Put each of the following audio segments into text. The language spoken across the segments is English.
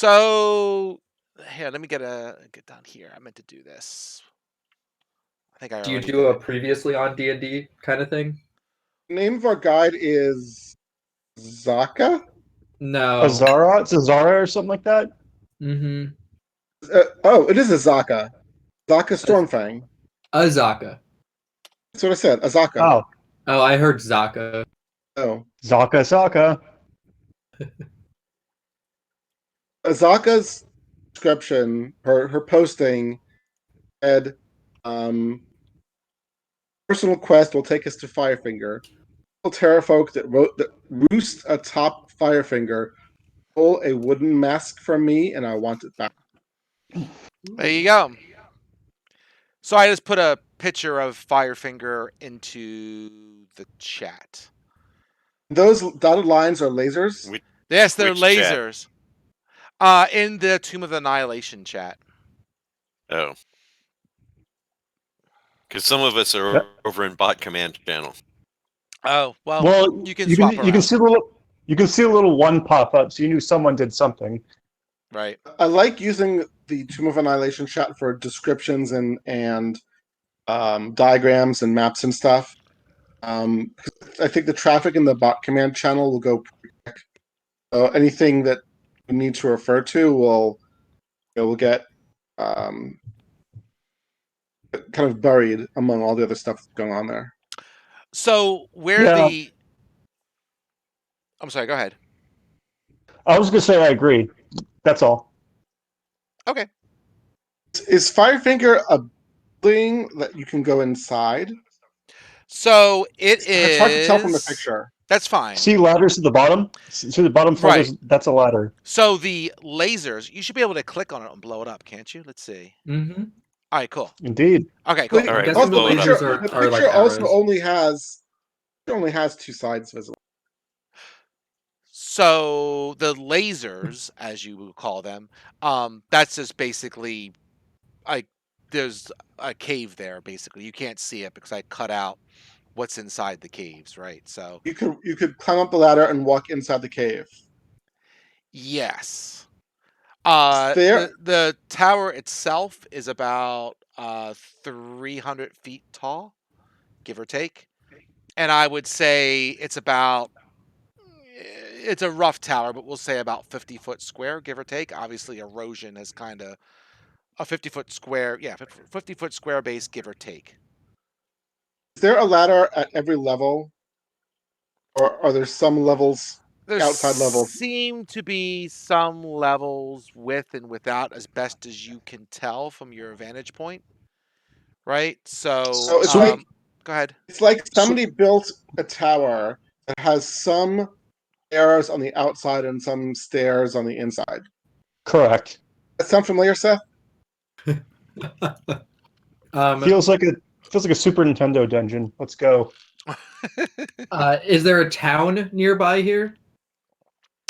So here, let me get down here. I meant to do this. I think I Do you already do did a it. previously on D&D kind of thing? The name of our guide is Zaka. No. Azara? It's Azara or something like that? Mm-hmm. It is Azaka. Zaka Stormfang. Azaka. That's what I said. Azaka. Oh, Oh, I heard Zaka. Oh. Zaka. Azaka's description, her posting said, personal quest will take us to Firefinger. Terrafolk that roost atop Firefinger stole a wooden mask from me, and I want it back. There you go. So I just put a picture of Firefinger into the chat. Those dotted lines are lasers. Yes, they're Which chat? lasers. In the Tomb of Annihilation chat. Oh. Because some of us are over in bot command channel. Oh, well, Well, you can swap around. You can see a little one pop up, so you knew someone did something. Right. I like using the Tomb of Annihilation chat for descriptions and diagrams and maps and stuff. I think the traffic in the bot command channel will go pretty quick. So anything that we need to refer to will get kind of buried among all the other stuff that's going on there. So where Yeah. I'm sorry, go ahead. I was going to say I agree. That's all. Okay. Is Firefinger a building that you can go inside? So it's hard to tell from the picture. That's fine. See ladders at the bottom? See the bottom floor? Right. That's a ladder. So the lasers, you should be able to click on it and blow it up, can't you? Let's see. Mm-hmm. All right, cool. Indeed. Okay, cool. Wait, All right, I'm guessing the blow it up. lasers the are picture like also arrows. only has two sides visible. So the lasers, as you would call them, that's just basically like there's a cave there. Basically, you can't see it because I cut out what's inside the caves, right? So You could climb up the ladder and walk inside the cave. yes, There, the tower itself is about 300 feet tall, give or take, and I would say it's a rough tower, but we'll say about 50-foot square, give or take. Obviously, erosion has kind of a 50-foot square, 50-foot square base, give or take. is there a ladder at every level, or are there some levels, There outside levels? seem to be some levels with and without, as best as you can tell from your vantage point, right? So it's like go ahead. It's like somebody built a tower that has some stairs on the outside and some stairs on the inside. Correct. That sound familiar, Seth? Feels like a Super Nintendo dungeon. Let's go. Is there a town nearby here?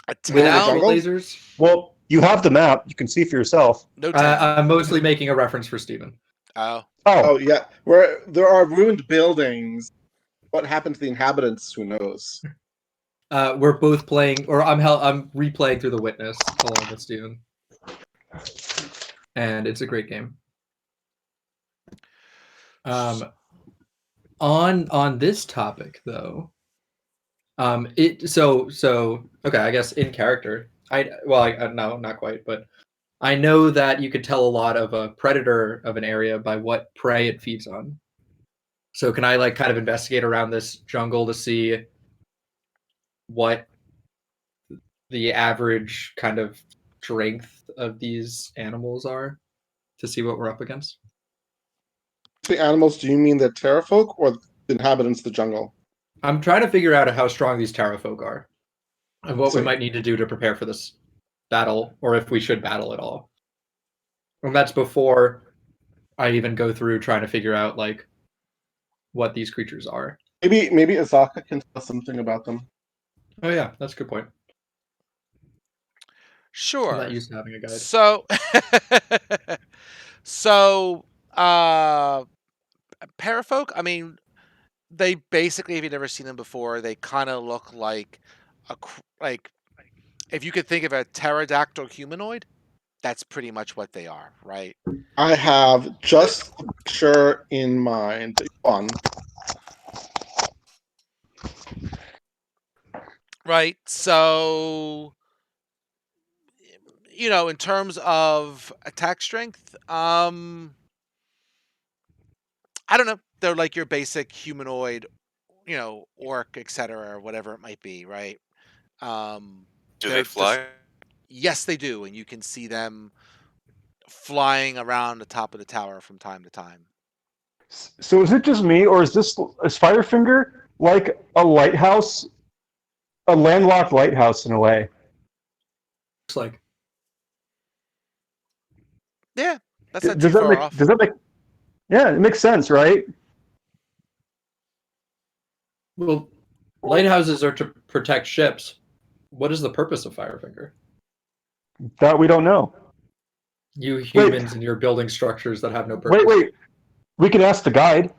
A With town? jungle? lasers? Well, you have the map. You can see for yourself. No town. I'm mostly making a reference for Steven. Oh. Oh yeah, where there are ruined buildings. What happened to the inhabitants? Who knows? We're both playing, or I'm replaying through The Witness along with Steven. And it's a great game. On this topic though, okay, I guess in character, no, not quite, but I know that you could tell a lot of a predator of an area by what prey it feeds on. So can I like kind of investigate around this jungle to see what the average kind of strength of these animals are, to see what we're up against? The animals? Do you mean the terrafolk or the inhabitants of the jungle? I'm trying to figure out how strong these terrafolk are, and what we So- might need to do to prepare for this battle, or if we should battle at all. And that's before I even go through trying to figure out like what these creatures are. Maybe Azaka can tell us something about them. Oh yeah, that's a good point. Sure. I'm not used to having a guide. So, parafolk, I mean, they basically, if you've never seen them before, they kind of look like if you could think of a pterodactyl humanoid, that's pretty much what they are, right? I have just a picture in mind. One. Right. So, in terms of attack strength, I don't know. They're like your basic humanoid, orc, etc., or whatever it might be, right? Um, Do they they're just fly? yes, they do, and you can see them flying around the top of the tower from time to time. So is it just me, or is Firefinger like a lighthouse, a landlocked lighthouse in a way? Looks like Yeah, that's not too Does that far make off. Yeah, it makes sense, right? well, lighthouses are to protect ships. What is the purpose of Firefinger? That we don't know. You Wait, humans and your building structures that have no wait, purpose. wait. We can ask the guide.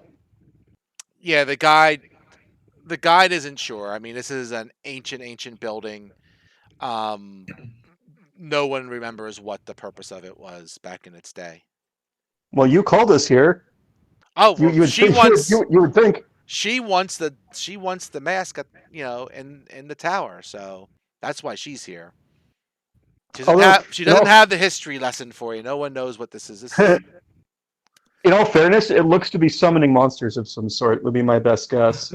Yeah, the guide isn't sure. I mean, this is an ancient building. Um, no one remembers what the purpose of it was back in its day. Well, you called us here. Oh You well, you would think you would think. she wants the mask at, in the tower, so that's why she's here. She doesn't Although, have she in doesn't all have the history lesson for you. No one knows what this is. This is in all fairness, it looks to be summoning monsters of some sort. Would be my best guess.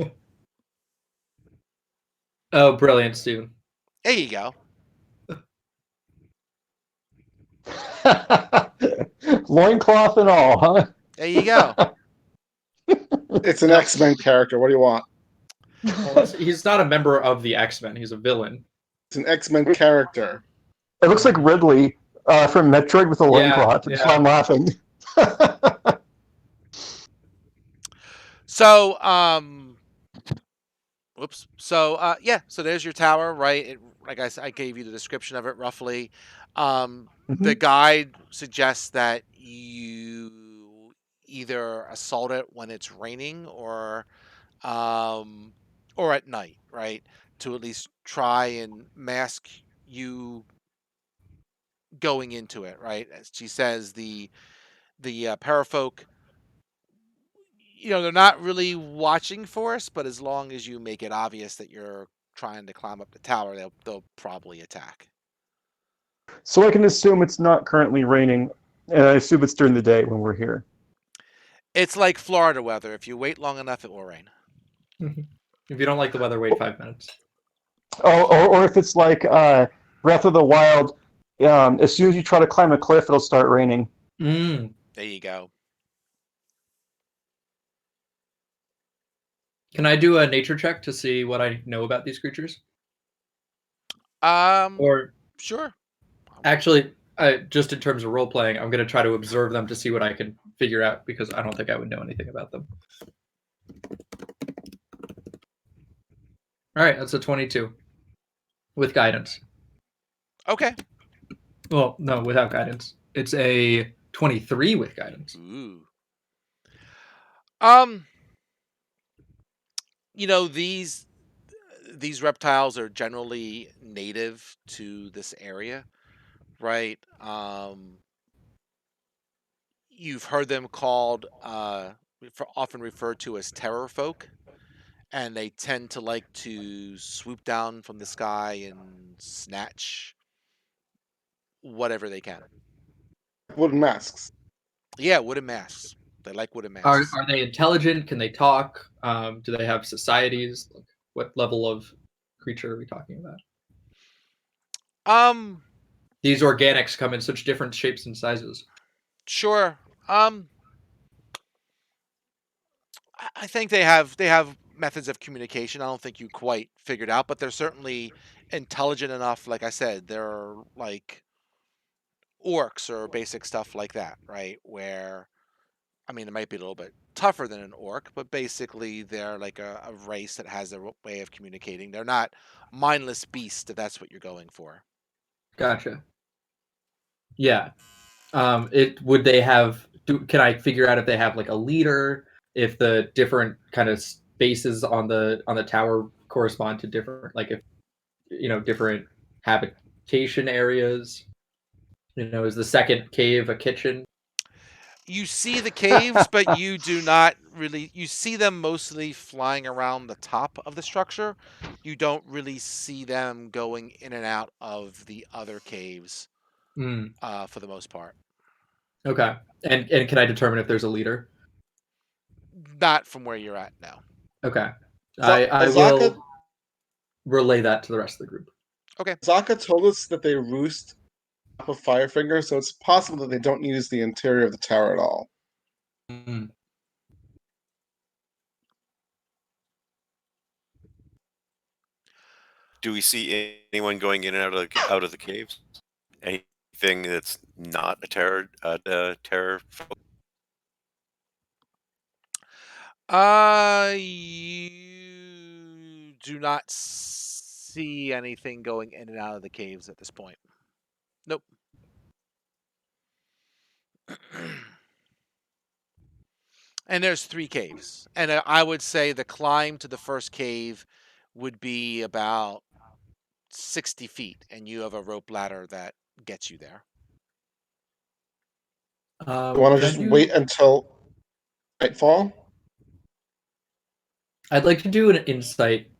Oh, brilliant, Steven. there you go. Loincloth and all, huh? There you go. It's an No. X-Men character. What do you want? Well, he's not a member of the X-Men. He's a villain. It's an X-Men character. It looks like Ridley from Metroid with a loincloth. That's why yeah. I'm laughing. So, whoops. So, yeah. So there's your tower, right? Like I gave you the description of it roughly. The Mhm. guide suggests that you either assault it when it's raining um, or at night, right? To at least try and mask you going into it, right? As she says, the parafolk, they're not really watching for us, but as long as you make it obvious that you're trying to climb up the tower, they'll probably attack. So I can assume it's not currently raining, and I assume it's during the day when we're here. It's like Florida weather. If you wait long enough, it will rain. If you don't like the weather, wait 5 minutes. Oh, or if it's like Breath of the Wild, as soon as you try to climb a cliff, it'll start raining. Mm. There you go. Can I do a nature check to see what I know about these creatures? Um, Or sure. actually, just in terms of role playing, I'm going to try to observe them to see what I can figure out because I don't think I would know anything about them. All right, that's a 22 with guidance. Okay. Well, no, without guidance. It's a 23 with guidance. Ooh. Um, these reptiles are generally native to this area, right? You've heard them called often referred to as terror folk, and they tend to like to swoop down from the sky and snatch whatever they can. Wooden masks. Yeah, wooden masks. They like wooden Are masks. they intelligent? Can they talk? Do they have societies? Like, what level of creature are we talking about? Um, These organics come in such different shapes and sizes. sure. I think they have methods of communication. I don't think you quite figured out, but they're certainly intelligent enough. Like I said, they're like orcs or basic stuff like that, right? Where I mean, it might be a little bit tougher than an orc, but basically they're like a race that has a way of communicating. They're not mindless beasts, if that's what you're going for. Gotcha. Yeah. It would they have? Can I figure out if they have like a leader? If the different kind of spaces on the tower correspond to different, like if different communication areas? Is the second cave a kitchen? You see the caves, but you do not really. You see them mostly flying around the top of the structure. You don't really see them going in and out of the other caves Mm, for the most part. okay. And can I determine if there's a leader? Not from where you're at now. Okay. I Azaka will relay that to the rest of the group. Okay. Zaka told us that they roost up of Firefinger, so it's possible that they don't use the interior of the tower at all. Mm. Do we see anyone going in and out of the caves? Anything that's not a terror? You do not see anything going in and out of the caves at this point. Nope. And there's 3 caves. And I would say the climb to the first cave would be about 60 feet, and you have a rope ladder that gets you there. You want to Can I just wait do? until nightfall? I'd like to do an insight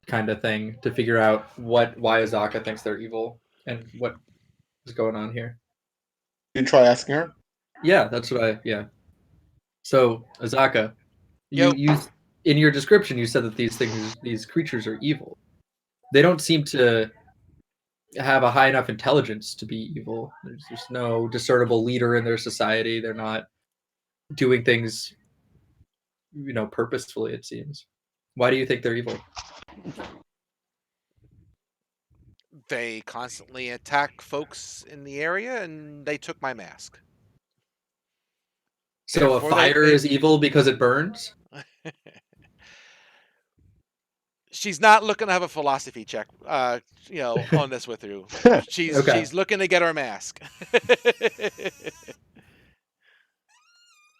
kind of thing to figure out why Azaka thinks they're evil and what is going on here. You try asking her. Yeah, that's what yeah. So Azaka, Yo, you in your description you said that these creatures are evil. They don't seem to have a high enough intelligence to be evil. There's just no discernible leader in their society. They're not doing things, purposefully, it seems. Why do you think they're evil? they constantly attack folks in the area, and they took my mask. So a Therefore, fire is evil because it burns? She's not looking to have a philosophy check, on this with you. She's Okay. she's looking to get her mask.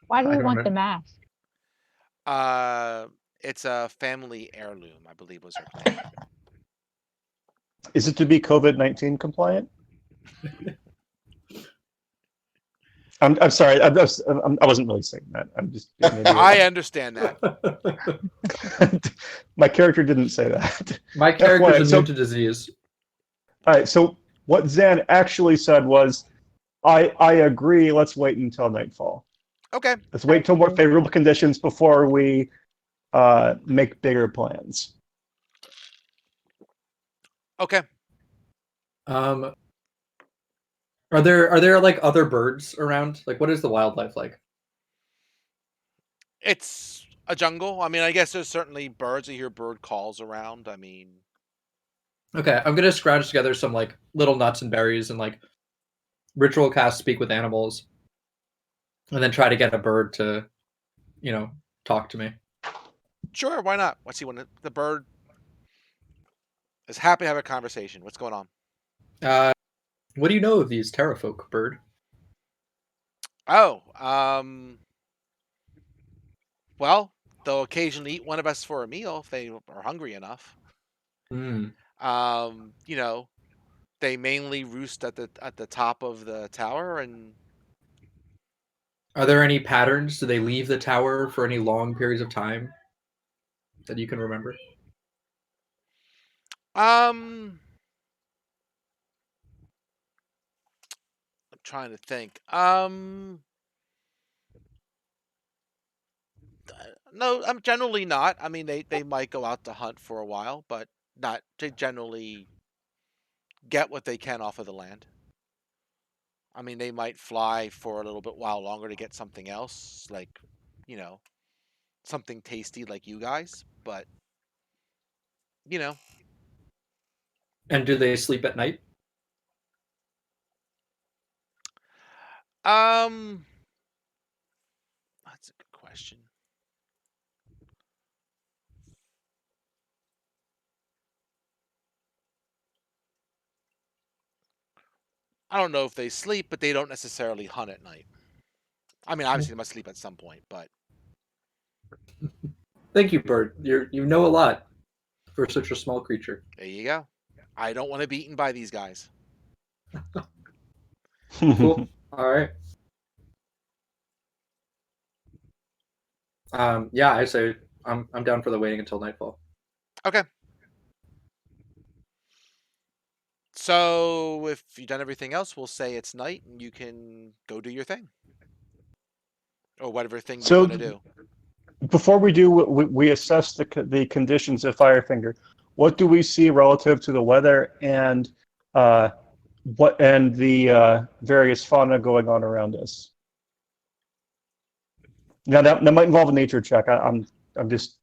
Why do I we don't want know. the mask? It's a family heirloom, I believe was her claim. Is it to be COVID-19 compliant? I'm sorry. I wasn't really saying that. I'm just. Maybe I understand that. my character didn't say that. My character's FYI, immune to disease. All right. So what Zan actually said was, I agree. Let's wait until nightfall. Okay. Let's wait till more favorable conditions before we make bigger plans. Okay. Are there like other birds around? Like, what is the wildlife like? It's a jungle. I mean, I guess there's certainly birds. You hear bird calls around. I mean, Okay, I'm gonna scrounge together some like little nuts and berries and like ritual cast speak with animals, and then try to get a bird to, talk to me. sure, why not? Let's see when the bird is happy to have a conversation. What's going on? What do you know of these terrafolk, bird? Oh, well, they'll occasionally eat one of us for a meal if they are hungry enough. Hmm. You know, they mainly roost at the top of the tower, and Are there any patterns? Do they leave the tower for any long periods of time that you can remember? I'm trying to think. No, I'm generally not. I mean, they might go out to hunt for a while, but not. They generally get what they can off of the land. I mean, they might fly for a little bit while longer to get something else, like, you know, something tasty like you guys, but you know, And do they sleep at night? um that's a good question. I don't know if they sleep, but they don't necessarily hunt at night. I mean, obviously they must sleep at some point, but Thank you, bird. You know a lot for such a small creature. there you go. I don't want to be eaten by these guys. Cool. All right. Yeah, I say I'm down for the waiting until nightfall. Okay. So if you've done everything else, we'll say it's night and you can go do your thing. Or whatever thing you're So going to do. before we do, we assess the conditions of Firefinger. What do we see relative to the weather and what and the various fauna going on around us? Now that might involve a nature check. I'm just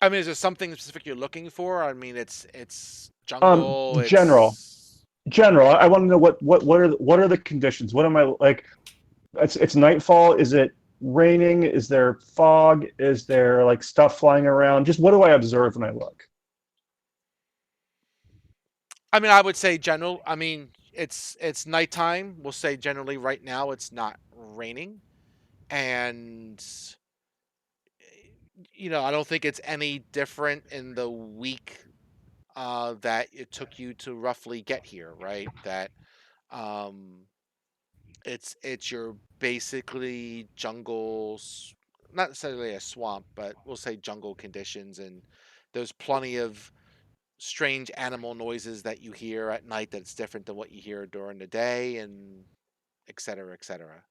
I mean, is there something specific you're looking for? I mean, it's jungle, general. it's General. I want to know what are the conditions? What am I like? It's nightfall. Is it raining? Is there fog? Is there like stuff flying around? Just what do I observe when I look? I mean, I would say general. I mean, it's nighttime. We'll say generally right now it's not raining, and I don't think it's any different in the week that it took you to roughly get here, right? That um, it's your basically not necessarily a swamp, but we'll say jungle conditions, and there's plenty of strange animal noises that you hear at night that's different than what you hear during the day, and et cetera, et cetera.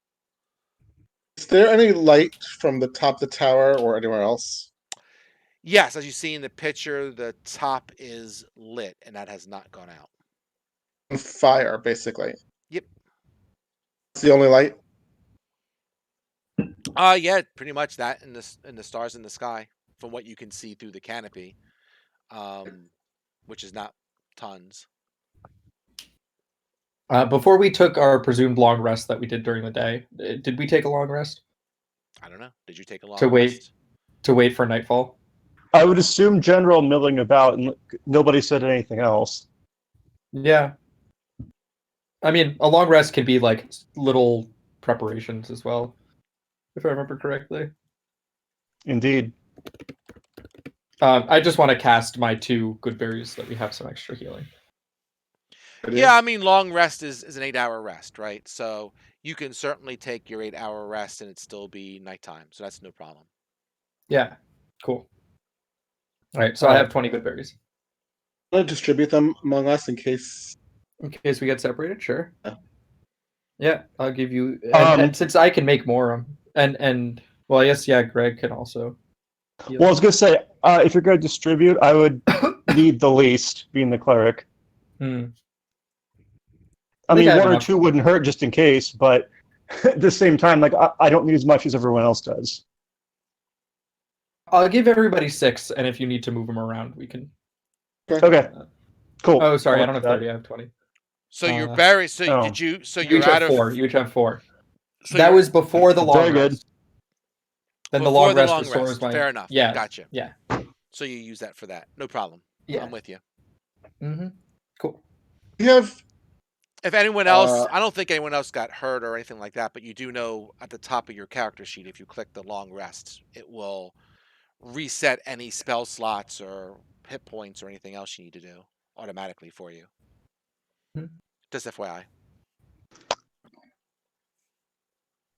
Is there any light from the top of the tower or anywhere else? Yes, as you see in the picture, the top is lit, and that has not gone out. Fire, basically. Yep. It's the only light. Yeah, pretty much that, in the stars in the sky, from what you can see through the canopy, um, which is not tons. Before we took our presumed long rest that we did during the day, did we take a long rest I don't know. Did you take a to long wait rest? to wait for nightfall? I would assume general milling about, and nobody said anything else. Yeah. I mean, a long rest can be like little preparations as well, if I remember correctly. Indeed. I just want to cast my 2 good berries so that we have some extra healing. Yeah, I mean, long rest is an 8-hour rest, right? So you can certainly take your 8-hour rest and it still be nighttime. So that's no problem. Yeah, cool. All right, so I have 20 good berries. I'm gonna distribute them among us in case. In case we get separated, sure. Yeah. Yeah, I'll give you. And since I can make more, and well, I guess Greg can also. Heal. Well, I was gonna say, if you're gonna distribute, I would need the least, being the cleric. Hmm. I mean, think I have 1 or enough. 2 wouldn't hurt just in case, but at the same time, like I don't need as much as everyone else does. I'll give everybody 6, and if you need to move them around, we can. Okay, cool. Oh, sorry, I I'll don't have do that. 30. I have 20. So you're buried. So oh. did you? So You you're each out have of 4. You each have 4. So that you're- was before the long Very good. rest. Then the before long the rest long restores rest. my. Fair enough. Yeah. Gotcha. Yeah. So you use that for that. No problem. Yeah. I'm with you. Mm-hmm. Cool. You have If anyone else, I don't think anyone else got hurt or anything like that, but you do know at the top of your character sheet, if you click the long rest, it will reset any spell slots or hit points or anything else you need to do automatically for you. Hmm. Just FYI.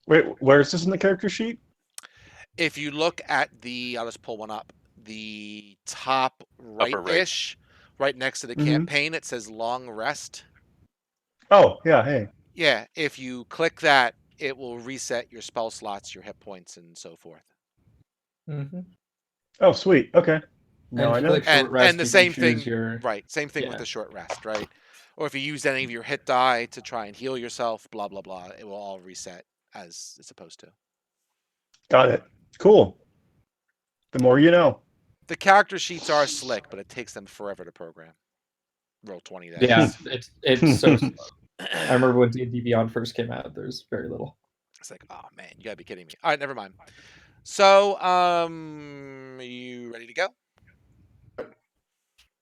Wait, where is this in the character sheet? If you look at I'll just pull one up, the top Upper right. right-ish, right next to the Mhm. campaign, it says long rest. Oh, yeah, hey. Yeah, if you click that, it will reset your spell slots, your hit points, and so forth. Mm-hmm. Oh, sweet. Okay. And Now I if you know. click short rest, And the you same can choose thing, your. right? Same thing with Yeah. the short rest, right? Or if you use any of your hit die to try and heal yourself, blah blah blah, it will all reset as it's supposed to. Got it. Cool. The more you know. The character sheets are slick, but it takes them forever to program. Roll 20 days. Yeah, it's so slow. I remember when D&D Beyond first came out. There's very little. It's like, oh man, you gotta be kidding me. All right, never mind. So, are you ready to go?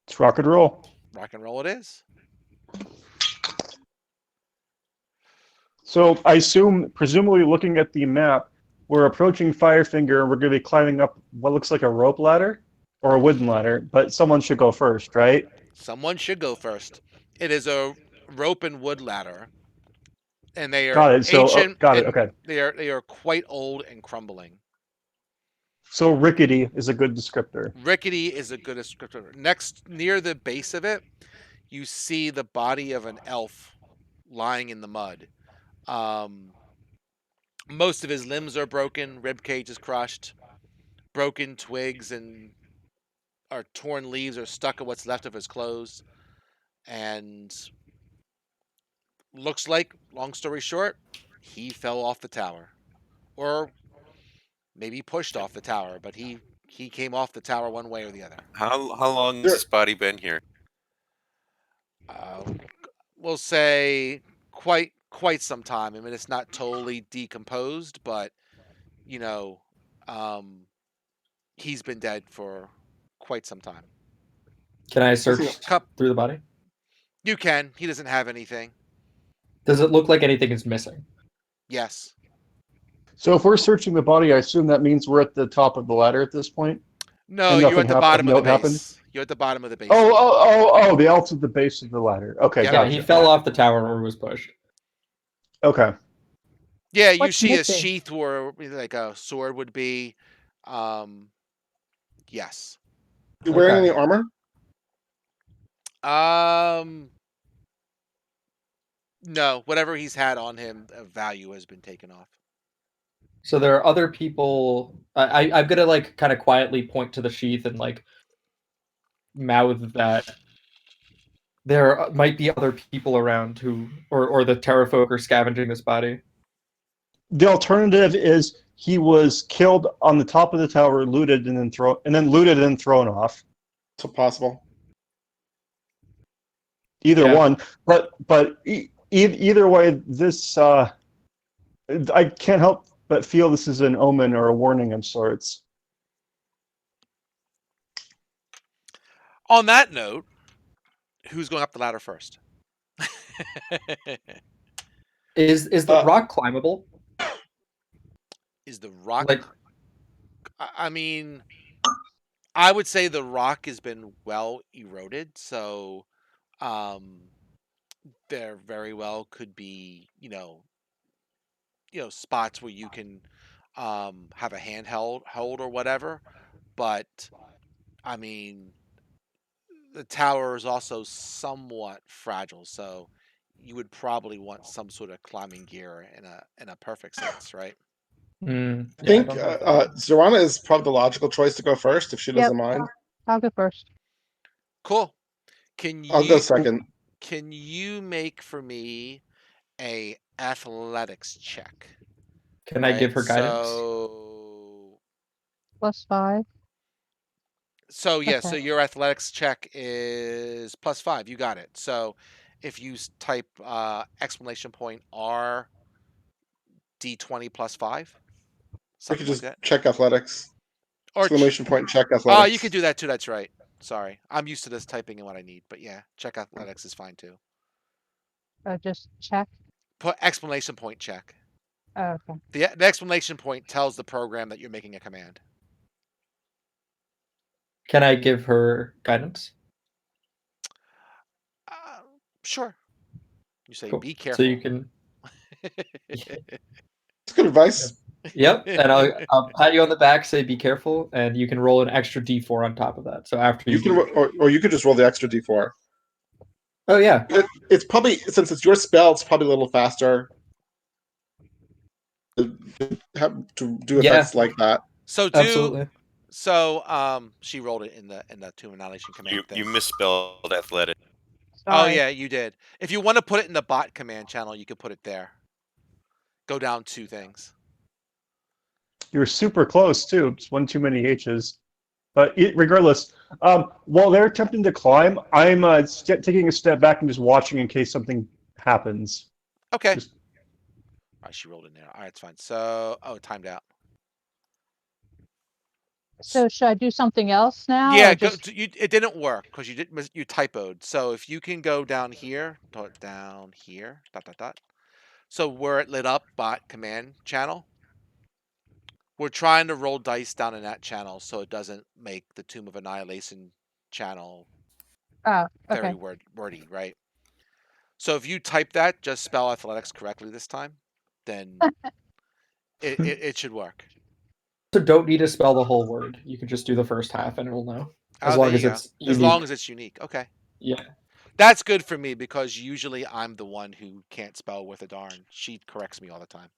It's rock and roll. Rock and roll it is. So I assume, presumably looking at the map, we're approaching Firefinger and we're going to be climbing up what looks like a rope ladder or a wooden ladder, but someone should go first, right? Someone should go first. It is a rope and wood ladder, and they are Got it. So, ancient got it. and Okay. they are quite old and crumbling. So rickety is a good descriptor. Rickety is a good descriptor. Next, near the base of it, you see the body of an elf lying in the mud. Most of his limbs are broken, rib cage is crushed, broken twigs and or torn leaves are stuck at what's left of his clothes, and looks like, long story short, he fell off the tower, or maybe pushed off the tower, but he came off the tower one way or the other. How long has There, this body been here? Uh, we'll say quite some time. I mean, it's not totally decomposed, but you know, um, he's been dead for quite some time. Can I listen, search Cup, through the body? you can. He doesn't have anything. Does it look like anything is missing? Yes. So if we're searching the body, I assume that means we're at the top of the ladder at this point, No, and you're nothing at the of bottom of the note happened. base. You're at the bottom of the base. Oh! The elf's at the base of the ladder. Okay, Yep. Yeah, gotcha. he fell off the tower or was pushed. Okay. Yeah, you What's see a missing? sheath where like a sword would be. Yes. you wearing Okay. any armor? No, whatever he's had on him of value has been taken off. So there are other people. I'm gonna like kind of quietly point to the sheath and like mouth that there might be other people around who, or the terrafolk are scavenging this body. The alternative is he was killed on the top of the tower, looted, and then looted and thrown off. So possible. Either Yeah. one, but either way, this I can't help but feel this is an omen or a warning of sorts. On that note, who's going up the ladder first? Is the rock climbable? Is the rock? Like, I mean, I would say the rock has been well eroded, so there very well could be, spots where you can have a handheld hold or whatever. But I mean, the tower is also somewhat fragile, so you would probably want some sort of climbing gear in a perfect sense, right? I yeah, I think don't know if that- Zorana is probably the logical choice to go first if she Yep. doesn't mind. I'll go first. Cool. Can I'll go you second. can you make for me a athletics check? Can I give her guidance? +5. So yeah, so Okay. your athletics check is +5. You got it. So if you type exclamation point R D20 +5, We something could like just that. check athletics. Or Exclamation point check oh, athletics. you could do that too. That's right. Sorry, I'm used to this typing in what I need, but yeah, check athletics is fine too. Just check. Put exclamation point check. Oh, okay. The exclamation point tells the program that you're making a command. Can I give her guidance? Sure. You say Cool. be careful. So you can. It's good advice. Yep, and I'll pat you on the back, say be careful, and you can roll an extra d4 on top of that. So after You can, or you could just roll the extra d4. Oh yeah, It's probably, since it's your spell, it's probably a little faster to do effects like that. So absolutely. So she rolled it in the Tomb Annihilation command thing. You misspelled athletic. Oh Sorry. yeah, you did. If you want to put it in the bot command channel, you could put it there. Go down 2 things. You're super close too. It's one too many H's. But regardless, while they're attempting to climb, I'm taking a step back and just watching in case something happens. Okay. Just- All right, she rolled in there. All right, it's fine. So, it timed out. So should I do something else now? Yeah, or just... it didn't work because you typoed. So if you can go down here, down here, ... So where it lit up bot command channel, we're trying to roll dice down in that channel so it doesn't make the Tomb of Annihilation channel Oh, very okay. wordy, right? So if you type that, just spell athletics correctly this time, then it should work. So don't need to spell the whole word. You can just do the first half and it'll know. As Oh, there long you as go. it's As long unique. as it's unique. Okay. Yeah. That's good for me because usually I'm the one who can't spell with a darn. She corrects me all the time.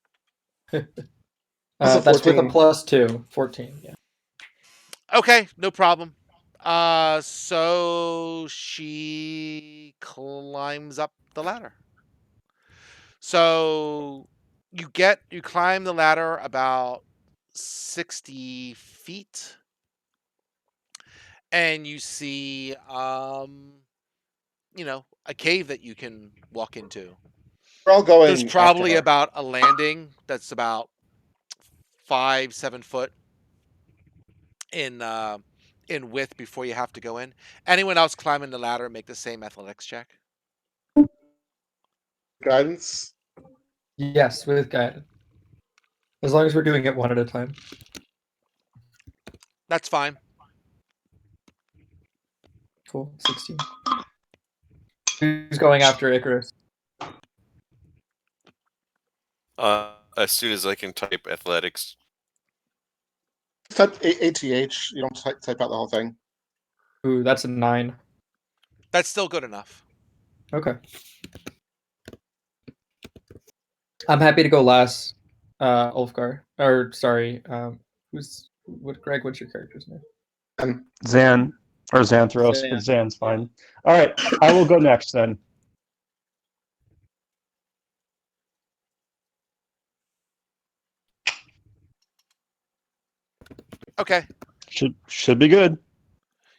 Also That's with a 14. +2. 14, yeah. Okay, no problem. So she climbs up the ladder. So you climb the ladder about 60 feet and you see a cave that you can walk into. We're all There's going after probably her. about a landing that's about 5-7 foot in width before you have to go in. Anyone else climbing the ladder make the same athletics check? Guidance. Yes, with guidance. As long as we're doing it one at a time. That's fine. Cool. 16. Who's going after Icarus? As soon as I can type athletics. Type ATH. You don't type out the whole thing. Ooh, that's a 9. That's still good enough. Okay. I'm happy to go last, Ulfgar. Or sorry, Greg, what's your character's name? Zan or Xanthros, Zan. but Zan's fine. All right, I will go next then. Okay. Should be good.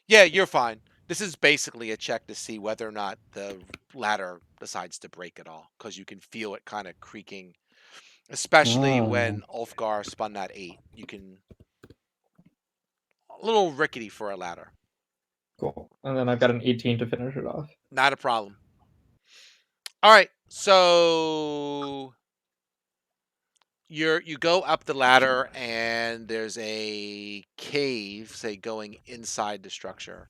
Yeah, you're fine. This is basically a check to see whether or not the ladder decides to break at all, because you can feel it kind of creaking, especially when Ulfgar spun that 8. You can a little rickety for a ladder. Cool. And then I've got an 18 to finish it off. Not a problem. All right, so you go up the ladder and there's a cave, say, going inside the structure.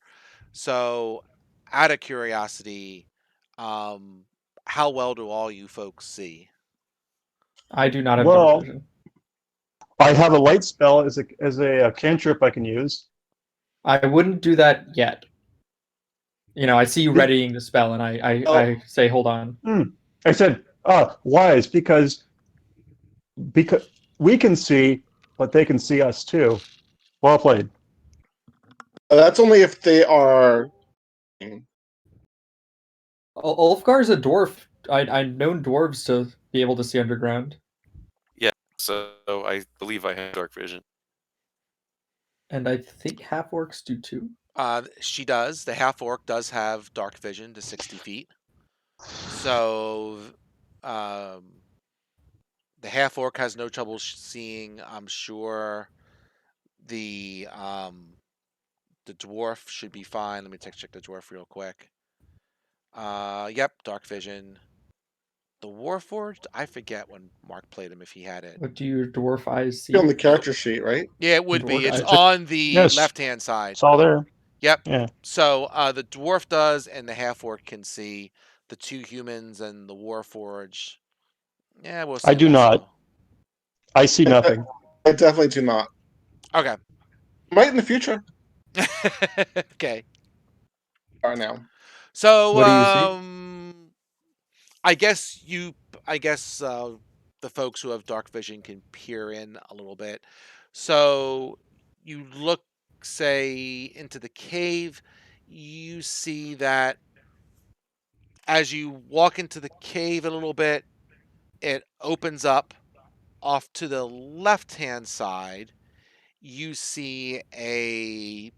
So, out of curiosity, how well do all you folks see? I do not have dark Well, vision. I have a light spell as a cantrip I can use. I wouldn't do that yet. I see you readying the spell, and I say, hold on. I said, wise, because we can see, but they can see us too. Well played. That's only if they are. Ulfgar's a dwarf. I've known dwarves to be able to see underground. Yeah, so I believe I have dark vision. And I think half orcs do too. She does. The half orc does have dark vision to 60 feet. So, the half orc has no trouble seeing. I'm sure the dwarf should be fine. Let me check the dwarf real quick. Yep, dark vision. The Warforged, I forget when Mark played him if he had it. What do your dwarf eyes see? On the character sheet, right? Yeah, it would be. Dwarf It's eyes. on the Yes. left-hand side. It's all there. Yep. Yeah. So the dwarf does, and the half orc can see. The 2 humans and the Warforged. Yeah, we'll see. I do less not. so. I see nothing. I definitely do not. Okay. Might in the future. Okay. Are now. So What do you see? I guess the folks who have dark vision can peer in a little bit. So you look, say, into the cave. You see that as you walk into the cave a little bit, it opens up off to the left-hand side. You see a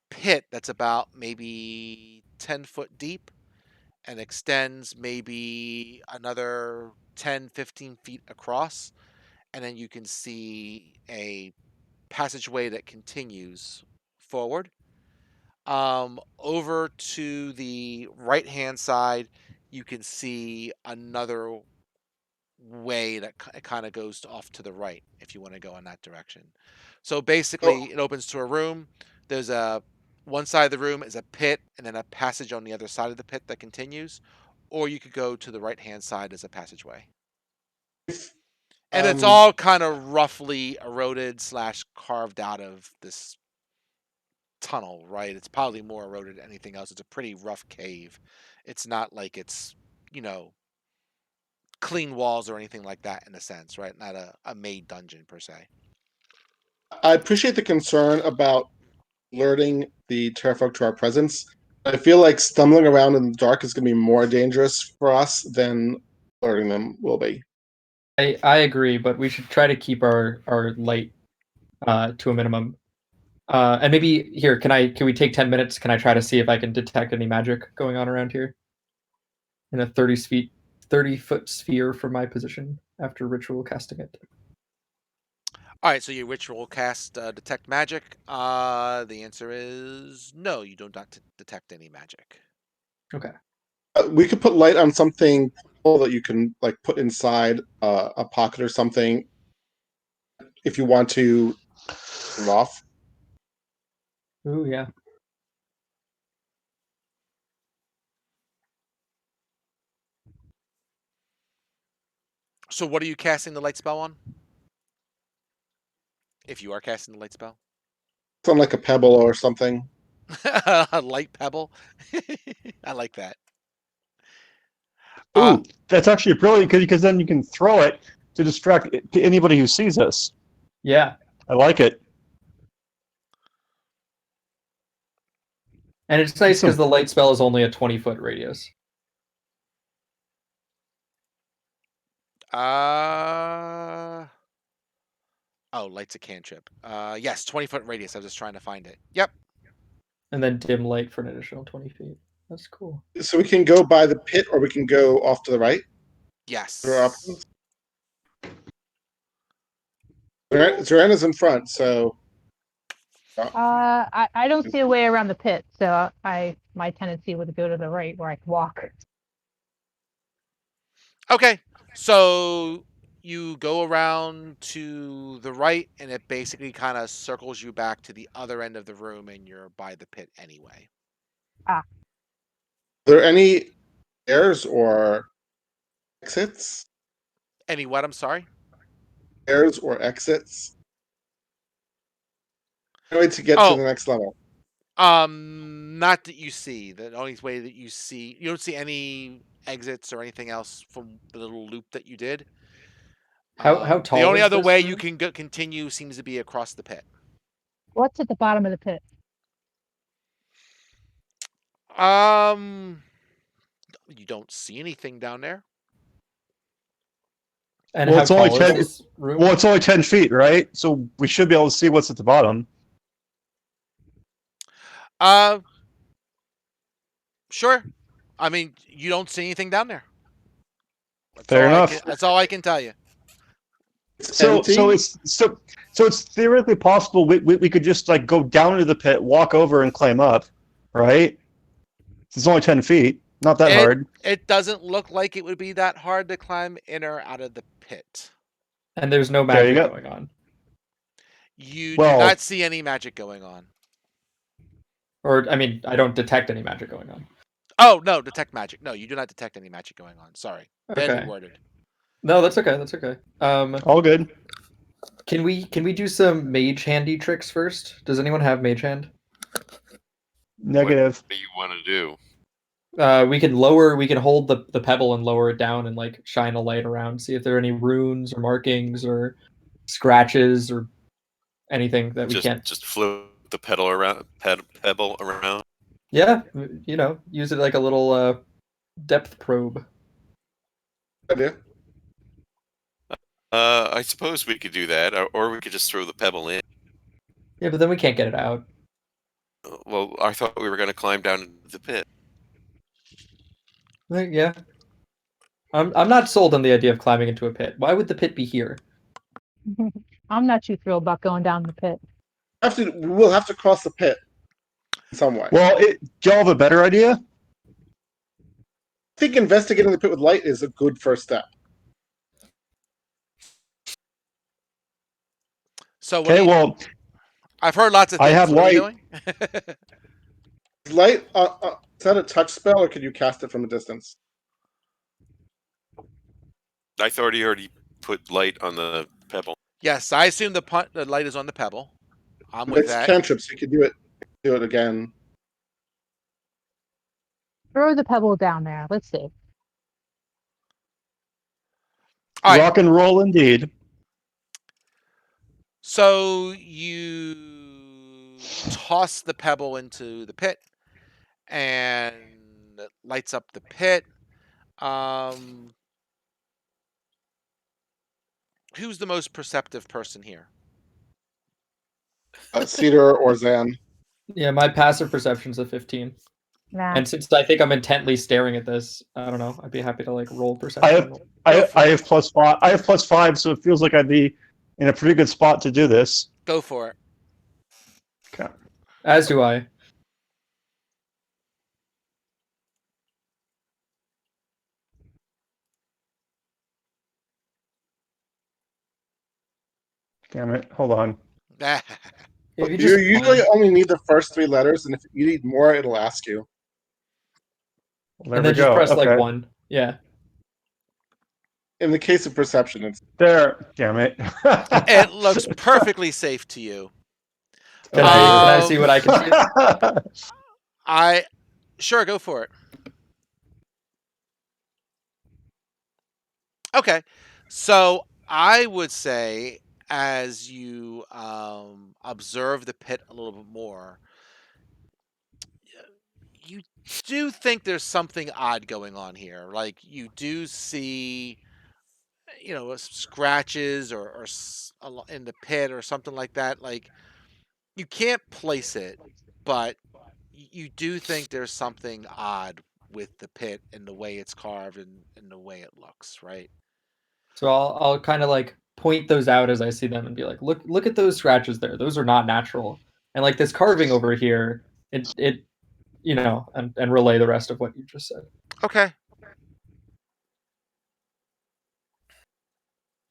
pit that's about maybe 10 foot deep and extends maybe another 10-15 feet across. And then you can see a passageway that continues forward. Over to the right hand side, you can see another way that kind of goes off to the right if you want to go in that direction. So basically, it opens to a room. There's one side of the room is a pit, and then a passage on the other side of the pit that continues. or you could go to the right-hand side as a passageway. If, And it's um, all kind of roughly eroded / carved out of this tunnel, right? It's probably more eroded than anything else. It's a pretty rough cave. It's not like it's, clean walls or anything like that in a sense, right? Not a made dungeon per se. I appreciate the concern about alerting the Terrafolk to our presence. I feel like stumbling around in the dark is going to be more dangerous for us than alerting them will be. I agree, but we should try to keep our light to a minimum. And maybe here, can we take 10 minutes? Can I try to see if I can detect any magic going on around here? In a 30-foot sphere from my position after ritual casting it. All right, so you ritual cast detect magic. The answer is no. You do not detect any magic. Okay. We could put light on something that you can like put inside a pocket or something if you want to turn it off. Ooh, yeah. So what are you casting the light spell on? If you are casting the light spell, Something like a pebble or something. a light pebble. I like that. Ooh, that's actually brilliant because then you can throw it to distract anybody who sees us. Yeah. I like it. And it's nice because the light spell is only a 20-foot radius. Oh, light's a cantrip. Yes, 20-foot radius. I was just trying to find it. Yep. And then dim light for an additional 20 feet. That's cool. So we can go by the pit or we can go off to the right. Yes. There are options. Zoranna's in front, so. I don't see a way around the pit, so my tendency would go to the right where I can walk. Okay, so you go around to the right, and it basically kind of circles you back to the other end of the room, and you're by the pit anyway. Are there any stairs or exits? Any what? I'm sorry. Stairs or exits? No way to get to the next level. Not that you see. The only way that you don't see any exits or anything else from the little loop that you did. How tall The only is other this way room? you can continue seems to be across the pit. What's at the bottom of the pit? You don't see anything down there. And Well, how it's only tall 10 is this room? Well, it's only 10 feet, right? So we should be able to see what's at the bottom. Sure. I mean, you don't see anything down there. Fair enough. That's all I can tell you. It's So empty. it's theoretically possible we could just like go down into the pit, walk over, and climb up, right? It's only 10 feet, not that hard. It doesn't look like it would be that hard to climb in or out of the pit. And there's no There you magic go. going on. You do Well- not see any magic going on. Or, I mean, I don't detect any magic going on. Oh, no, detect magic. No, you do not detect any magic going on. Sorry. Badly Okay. worded. No, that's okay. That's okay. All good. Can we do some mage handy tricks first? Does anyone have mage hand? Negative. What do you want to do? We can hold the pebble and lower it down and like shine a light around, see if there are any runes or markings or scratches or anything that we can't. Just flip the pebble around. Yeah, use it like a little depth probe. Idea. I suppose we could do that, or we could just throw the pebble in. Yeah, but then we can't get it out. Well, I thought we were going to climb down into the pit. Yeah. I'm not sold on the idea of climbing into a pit. Why would the pit be here? I'm not too thrilled about going down the pit. We'll have to cross the pit in some way. Well, do y'all have a better idea? I think investigating the pit with light is a good first step. So Okay, well, I've heard lots of I things. have What are you light. doing? Light, is that a touch spell or can you cast it from a distance? I thought he already put light on the pebble. Yes, I assume the light is on the pebble. I'm with It's that. cantrips. You could do it again. Throw the pebble down there. Let's see. All right. Rock and roll indeed. So you toss the pebble into the pit, and it lights up the pit. Who's the most perceptive person here? Cedar or Zan. Yeah, my passive perception's a 15. Nah. And since I think I'm intently staring at this, I don't know. I'd be happy to like roll I perception. have I have +5. I have +5, so it feels like I'd be in a pretty good spot to do this. Go for it. Okay. As do I. Damn it. Hold on. If you You just usually only need the first 3 letters, and if you need more, it'll ask you. Well, there and we then just go. press like Okay. 1. Yeah. In the case of perception, it's There. Damn it. It looks perfectly safe to you. Can I see what I can see? Sure, go for it. Okay, so I would say as you observe the pit a little bit more, you do think there's something odd going on here. Like you do see, scratches in the pit or something like that. Like you can't place it, but you do think there's something odd with the pit and the way it's carved and the way it looks, right? So I'll kind of like point those out as I see them and be like, look at those scratches there. Those are not natural. And like this carving over here, it and relay the rest of what you just said. Okay.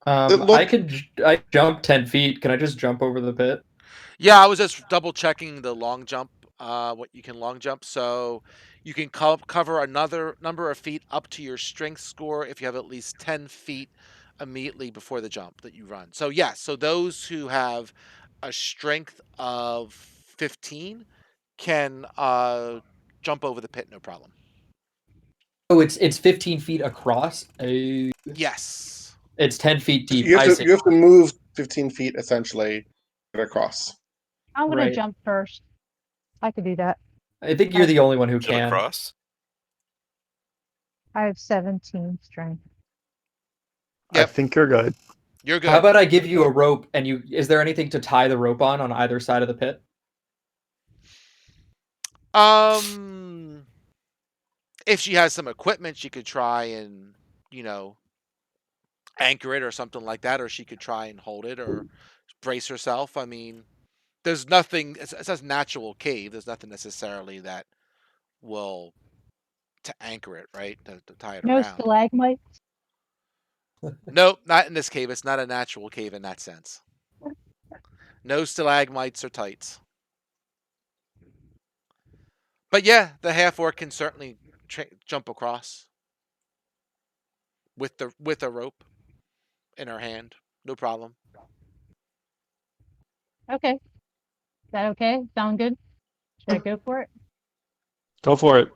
I jump 10 feet. Can I just jump over the pit? Yeah, I was just double checking the long jump, what you can long jump. So you can cover another number of feet up to your strength score if you have at least 10 feet immediately before the jump that you run. So, yes, so those who have a strength of 15 can jump over the pit, no problem. Oh, it's 15 feet across. Yes. It's 10 feet deep. you I have see. to move 15 feet essentially across. I'm gonna Right. jump first. I could do that. I think you're the only one who Is it can. across? I have 17 strength. I Yep. think you're good. You're good. How about I give you a rope and is there anything to tie the rope on either side of the pit? If she has some equipment, she could try and, anchor it or something like that, or she could try and hold it or brace herself. I mean, there's nothing. It's a natural cave. There's nothing necessarily that will to anchor it, right? To tie it No around. stalagmites. Nope, not in this cave. It's not a natural cave in that sense. No stalagmites or tights. But yeah, the half orc can certainly jump across with a rope in her hand. No problem. Okay. Is that okay? Sound good? Should I go for it? Go for it.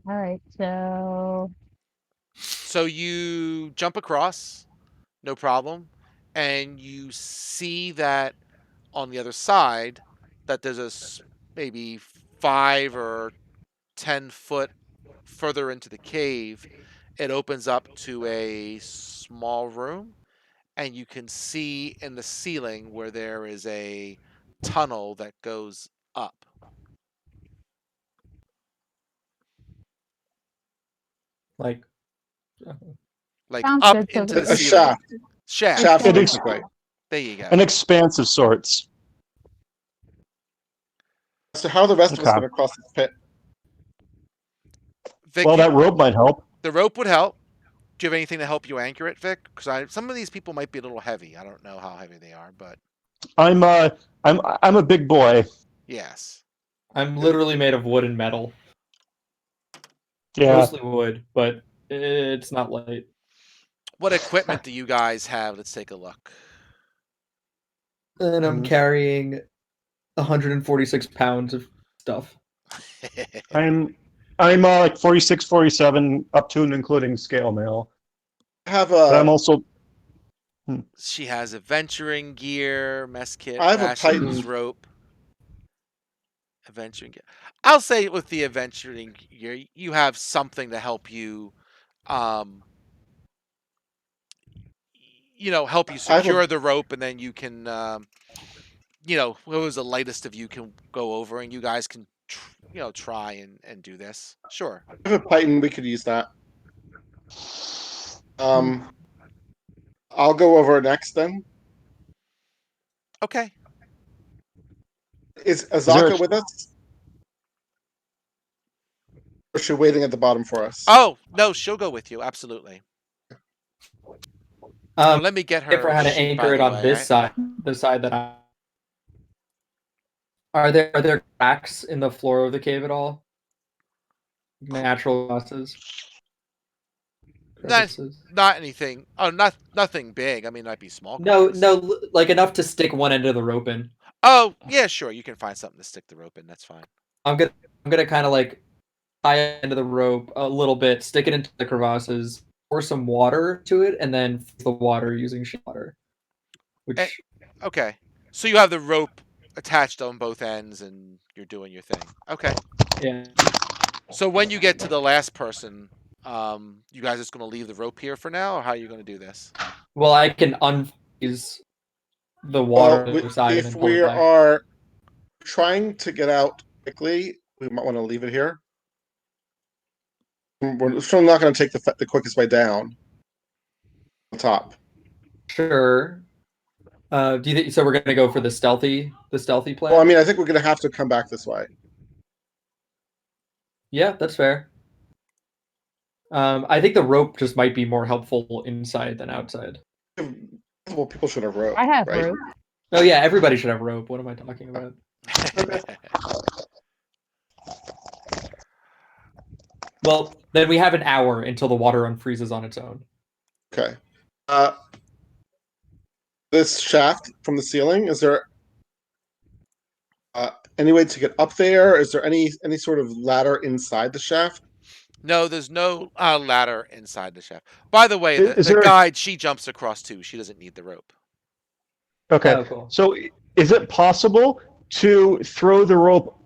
All right. So you jump across, no problem, and you see that on the other side that there's maybe 5 or 10 foot further into the cave. It opens up to a small room, and you can see in the ceiling where there is a tunnel that goes up. Like Sounds Up good. So into the A ceiling. shaft. Shaft. Shaft It ex- basically. There you go. An expanse of sorts. So how are the rest of us Okay. going to cross this pit? Vic, Well, that rope might help. the rope would help. Do you have anything to help you anchor it, Vic? Because some of these people might be a little heavy. I don't know how heavy they are, but I'm a big boy. yes. I'm literally made of wood and metal. Yeah. Mostly wood, but It's not light. What equipment do you guys have? Let's take a look. And I'm carrying 146 pounds of stuff. I'm like 46, 47, up to and including scale mail. I have But I'm a also She has adventuring gear, mess kit, I have a rations, Titan. rope. Adventuring gear. I'll say with the adventuring gear, you have something to help you, um, help you I have a secure the rope, and then you can, whoever's the lightest of you can go over, and you guys can, try and do this. Sure. I have a Titan. We could use that. I'll go over next then. Okay. Is there Azaka with us? Or is she waiting at the bottom for us? Oh no, she'll go with you. Absolutely. Let me get If we're her how to sheet, by anchor it the on way. this side, the side that I. Are there cracks in the floor of the cave at all? Natural causes. Not Crevices. not anything. Oh, nothing big. I mean, might be small No, cracks. no, like enough to stick one end of the rope in. Oh yeah, sure. You can find something to stick the rope in. That's fine. I'm gonna kind of like tie it into the rope a little bit, stick it into the crevasses, pour some water to it, and then the water using sheet water. Which Okay. So you have the rope attached on both ends, and you're doing your thing. Okay. yeah. So when you get to the last person, you guys just gonna leave the rope here for now, or how are you gonna do this? Well, I can unfreeze the water on the other side and If then pull it we back. are trying to get out quickly, we might want to leave it here. We're still not going to take the quickest way down the top. Sure. Do you think so? We're gonna go for the stealthy plan. Well, I mean, I think we're going to have to come back this way. Yeah, that's fair. I think the rope just might be more helpful inside than outside. Well, people should have rope. I have right? rope. Oh yeah, everybody should have rope. What am I talking about? Well, then we have an hour until the water unfreezes on its own. Okay. This shaft from the ceiling, is there any way to get up there? Is there any sort of ladder inside the shaft? No, there's no ladder inside the shaft. By the way, is the there guide, she jumps across too. She doesn't need the rope. okay. Oh, cool. So is it possible to throw the rope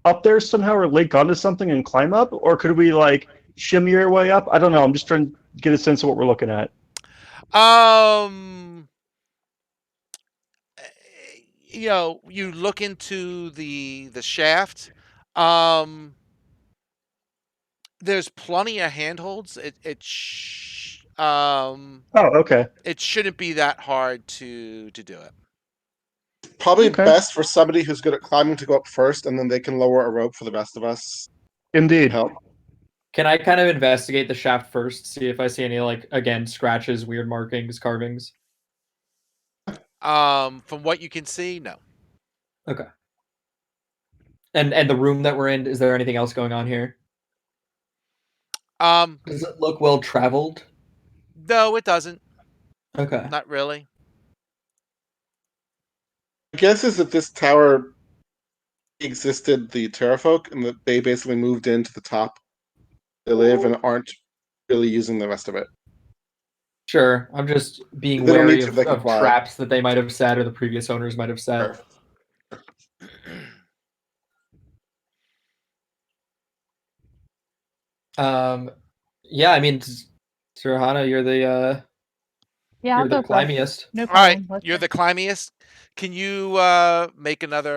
up there somehow or link onto something and climb up, or could we like shimmy your way up? I don't know. I'm just trying to get a sense of what we're looking at. You look into the shaft. There's plenty of handholds. Oh, okay. It shouldn't be that hard to do it. Probably Okay. best for somebody who's good at climbing to go up first, and then they can lower a rope for the rest of us. Indeed. Help. Can I kind of investigate the shaft first, see if I see any like again scratches, weird markings, carvings? From what you can see, no. Okay. And the room that we're in, is there anything else going on here? Does it look well traveled? No, it doesn't. Okay. Not really. My guess is that this tower existed the Terrafolk, and that they basically moved into the top. They live and aren't really using the rest of it. Sure. I'm just being They don't wary need to, they can of fly. traps that they might have set or the previous owners might have set. Yeah, I mean, Surhana, you're the Yeah, I'll you're the go first. climbiest. No All right, problem. Let's you're go. the climbiest. Can you make another?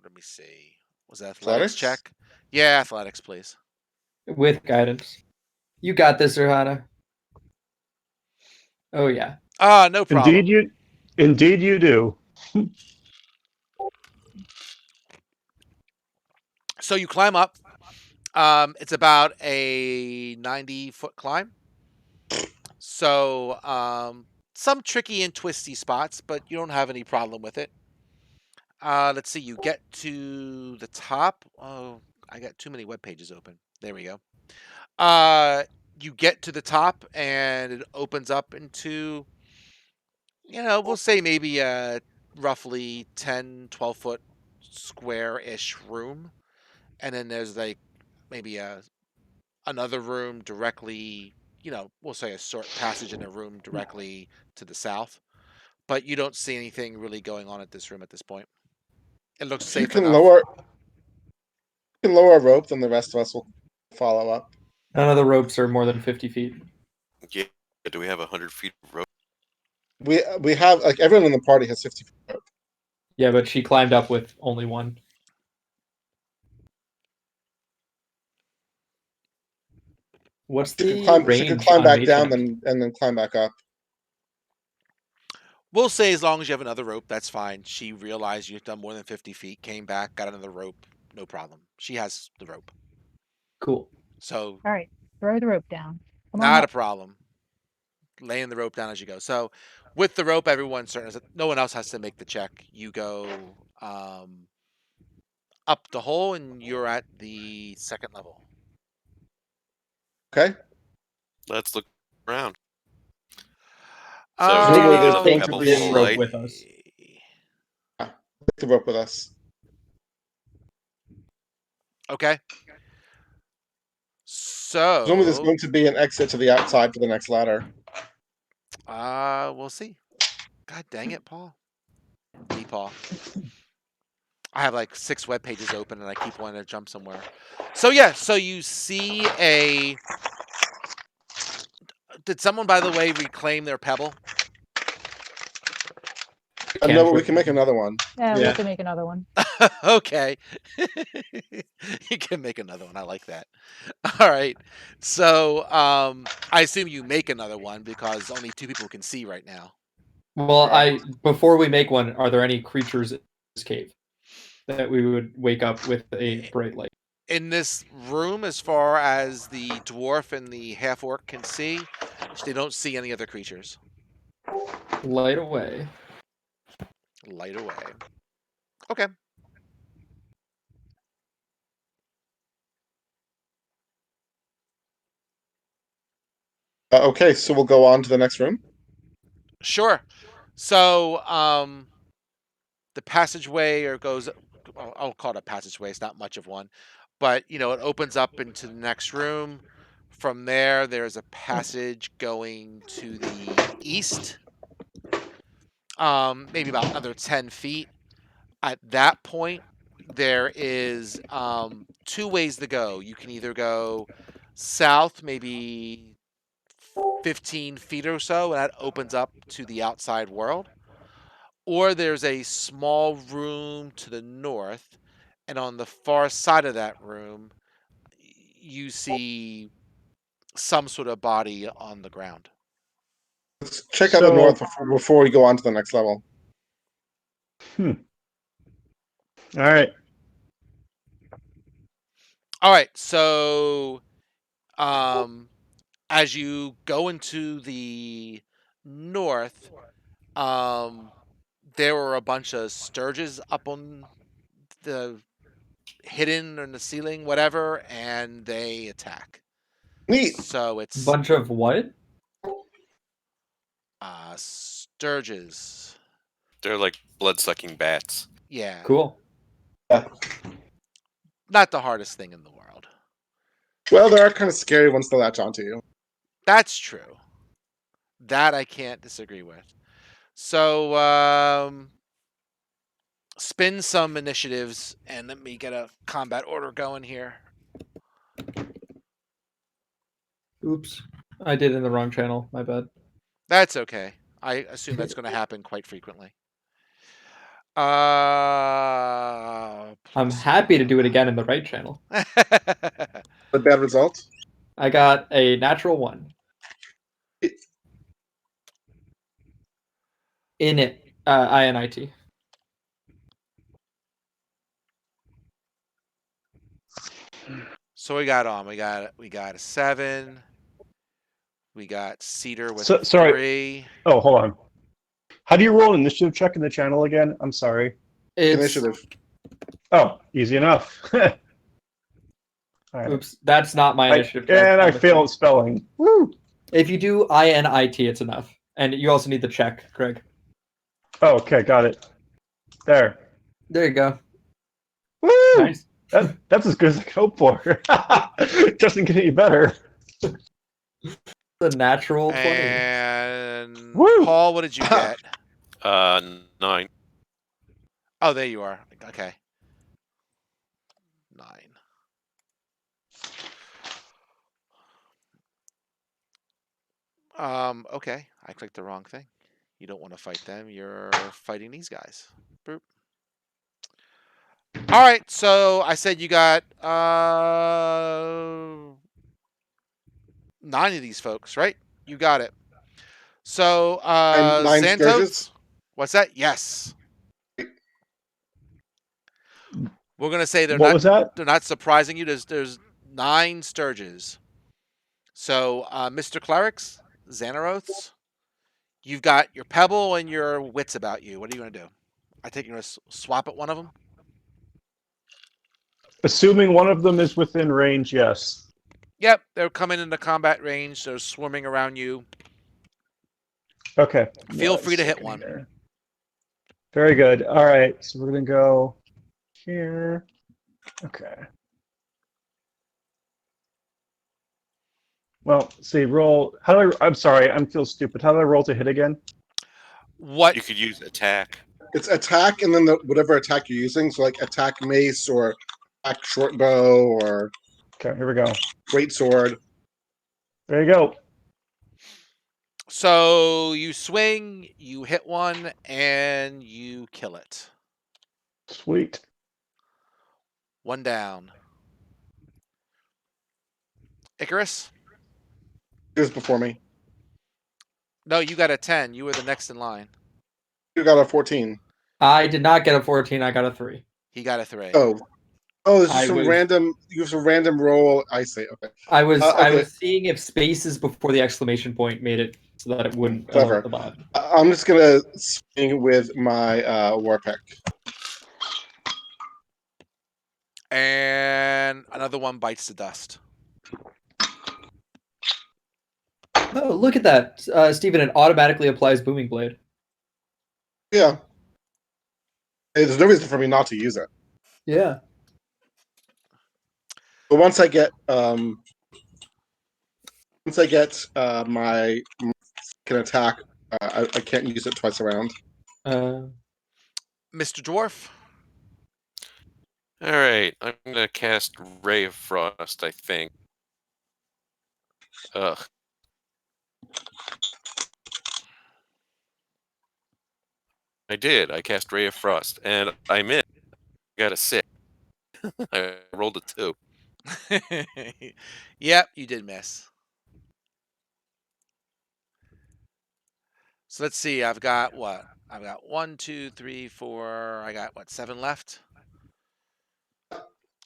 Let me see. Was that athletics Athletics? check? Yeah, athletics, please. With guidance. You got this, Surhana. Oh yeah. No problem. Indeed you do. So you climb up. It's about a 90-foot climb. So some tricky and twisty spots, but you don't have any problem with it. Let's see. You get to the top. Oh, I got too many web pages open. There we go. You get to the top and it opens up into, we'll say maybe a roughly 10, 12-foot square-ish room. And then there's like maybe another room directly, we'll say a short passage in a room directly to the south. But you don't see anything really going on at this room at this point. It looks If you safe can enough. lower a rope, then the rest of us will follow up. None of the ropes are more than 50 feet. Yeah. Do we have 100 feet of rope? We have like everyone in the party has 50 feet rope. Yeah, but she climbed up with only one. What's She the could range climb on back down, Matriarch? and then climb back up. We'll say as long as you have another rope, that's fine. She realized you've done more than 50 feet, came back, got another rope, no problem. She has the rope. Cool. So, All right, throw the rope down. Come on not a up. problem. Laying the rope down as you go. So, with the rope, everyone's certain. No one else has to make the check. You go up the hole, and you're at the second level. Okay. Let's look around. So Presumably taking there's the take pebble this full rope light. with us. Take the rope with us. Okay. Presumably there's So, going to be an exit to the outside for the next ladder. we'll see. God dang it, Paul. Paul. I have like 6 web pages open and I keep wanting to jump somewhere. So yeah, so you see did someone, by the way, reclaim their pebble? No, but we Cantrip. can make another one. Yeah, we Yeah. have to make another one. Okay. You can make another one. I like that. All right. So I assume you make another one because only 2 people can see right now. Well, before we make one, are there any creatures in this cave that we would wake up with a bright light? In this room, as far as the dwarf and the half orc can see, they don't see any other creatures. Light away. Light away. Okay. Okay, so we'll go on to the next room. Sure. So the passageway I'll call it a passageway, it's not much of one, but it opens up into the next room. From there, there's a passage going to the east, maybe about another 10 feet. At that point, there is 2 ways to go. You can either go south maybe 15 feet or so, and that opens up to the outside world. Or there's a small room to the north, and on the far side of that room, you see some sort of body on the ground. Let's check out the So, north before we go on to the next level. all right. All right, so as you go into the north, there were a bunch of sturges up on the hidden in the ceiling, whatever, and they attack. Neat. So it's Bunch of what? sturges. They're like blood-sucking bats. Yeah. Cool. Yeah. Not the hardest thing in the world. Well, there are kind of scary ones to latch onto you. That's true. That I can't disagree with. So, spin some initiatives and let me get a combat order going here. Oops. I did in the wrong channel. My bad. That's okay. I assume that's going to happen quite frequently. I'm happy to do it again in the right channel. The bad result. I got a natural 1. In it. INIT. So we got a 7. We got Cedar with Sorry. 3. Oh, hold on. How do you roll an initiative check in the channel again? I'm sorry. It's Initiative. Oh, easy enough. All right. Oops, that's not my initiative. And I That's fail at spelling. Woo! If you do INIT, it's enough. And you also need the check, Craig. Oh, okay, got it. There. There you go. Woo! Nice. That's as good as I can hope for. Doesn't get any better. The natural 20. And Woo! Paul, what did you get? 9. Oh, there you are. Okay. 9. Okay. I clicked the wrong thing. You don't want to fight them. You're fighting these guys. Boop. All right. So I said you got 9 of these folks, right? You got it. So Nine scourges. Xanthos. What's that? Yes. We're gonna say What was that? they're not surprising you. There's 9 Sturges. So Mr. Clerics, Xanaroths, you've got your pebble and your wits about you. What are you gonna do? I think you're gonna swap at one of them. Assuming one of them is within range, yes. Yep, they're coming into combat range. They're swarming around you. Okay. Feel free to hit one. Here. Very good. All right, so we're gonna go here. Okay. Well, see, roll. How do I? I'm sorry, I feel stupid. How do I roll to hit again? What? You could use attack. It's attack and then whatever attack you're using. So like attack mace or attack short bow or Okay, here we go. great sword. There you go. So you swing, you hit one, and you kill it. Sweet. One down. Icarus? He was before me. No, you got a 10. You were the next in line. You got a 14. I did not get a 14. I got a 3. He got a 3. Oh, this I is some was- random. You have some random roll. I see. Okay. I was I okay. was seeing if spaces before the exclamation point made it so that it wouldn't Clever. the bottom. I'm just gonna swing with my war pick. And another one bites the dust. Oh, look at that, Stephen! It automatically applies Booming Blade. Yeah. Hey, there's no reason for me not to use it. Yeah. But once I get my can attack, I can't use it twice around. Mr. Dwarf? All right, I'm gonna cast Ray of Frost. I think. Ugh. I did. I cast Ray of Frost, and I missed. I got a 6. I rolled a 2. Yep, you did miss. So let's see. I've got what? I've got 1, 2, 3, 4. I got what? 7 left.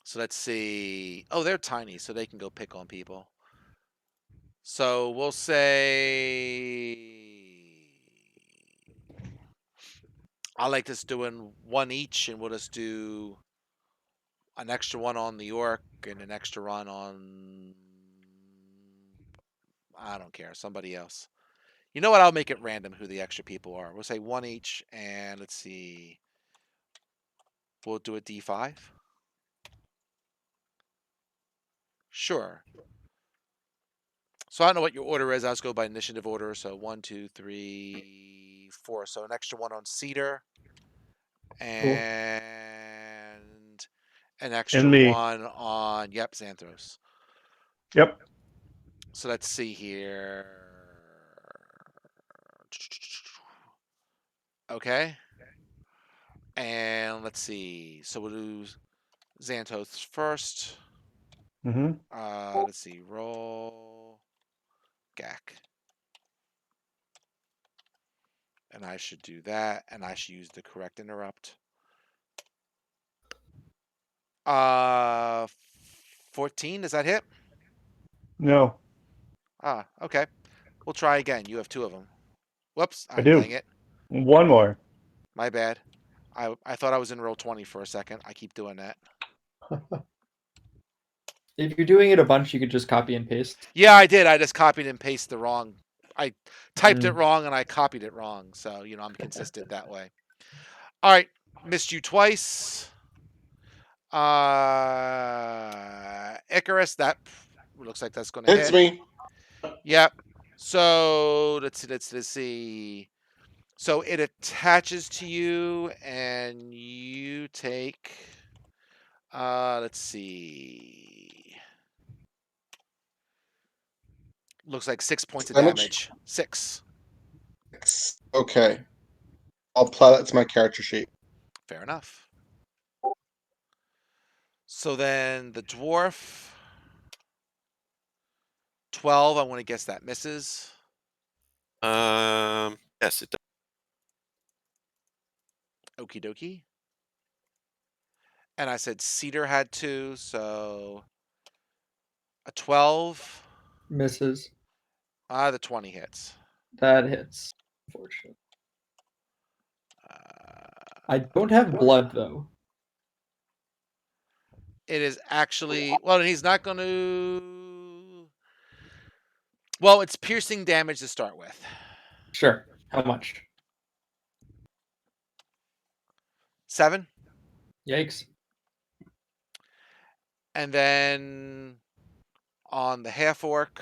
So let's see. Oh, they're tiny, so they can go pick on people. So we'll say I like this doing 1 each, and we'll just do an extra one on the orc and an extra run on. I don't care. Somebody else. You know what? I'll make it random who the extra people are. We'll say 1 each, and let's see. We'll do a D5. Sure. So I don't know what your order is. I'll just go by initiative order. So 1, 2, 3, 4. So an extra one on Cedar. And an extra And me. one on, yep, Xanthos. Yep. So let's see here. Okay. And let's see. So we'll do Xanthos first. Mm-hmm. Let's see. Roll. Gak. And I should do that. And I should use the correct interrupt. 14. Does that hit? No, Ah, okay. We'll try again. You have 2 of them. Whoops. I do. Dang it. One more. My bad. I thought I was in roll 20 for a second. I keep doing that. If you're doing it a bunch, you could just copy and paste. Yeah, I did. I just copied and pasted the wrong. I typed it Mm. wrong and I copied it wrong. So, I'm consistent that way. All right. Missed you twice. Icarus, that looks like that's going to Hits hit. me. Yep. So, let's see. So it attaches to you and you take, let's see. Looks like 6 points of damage. 6. Okay. I'll apply that to my character sheet. Fair enough. So then the dwarf, 12. I'm going to guess that misses. Yes, it does. Okie dokie. And I said Cedar had 2, so a 12. Misses. The 20 hits. That hits. Unfortunately. I Uh, don't have blood though. It is actually, well, and he's not going to. Well, it's piercing damage to start with. Sure. How much? 7. Yikes. And then on the half orc,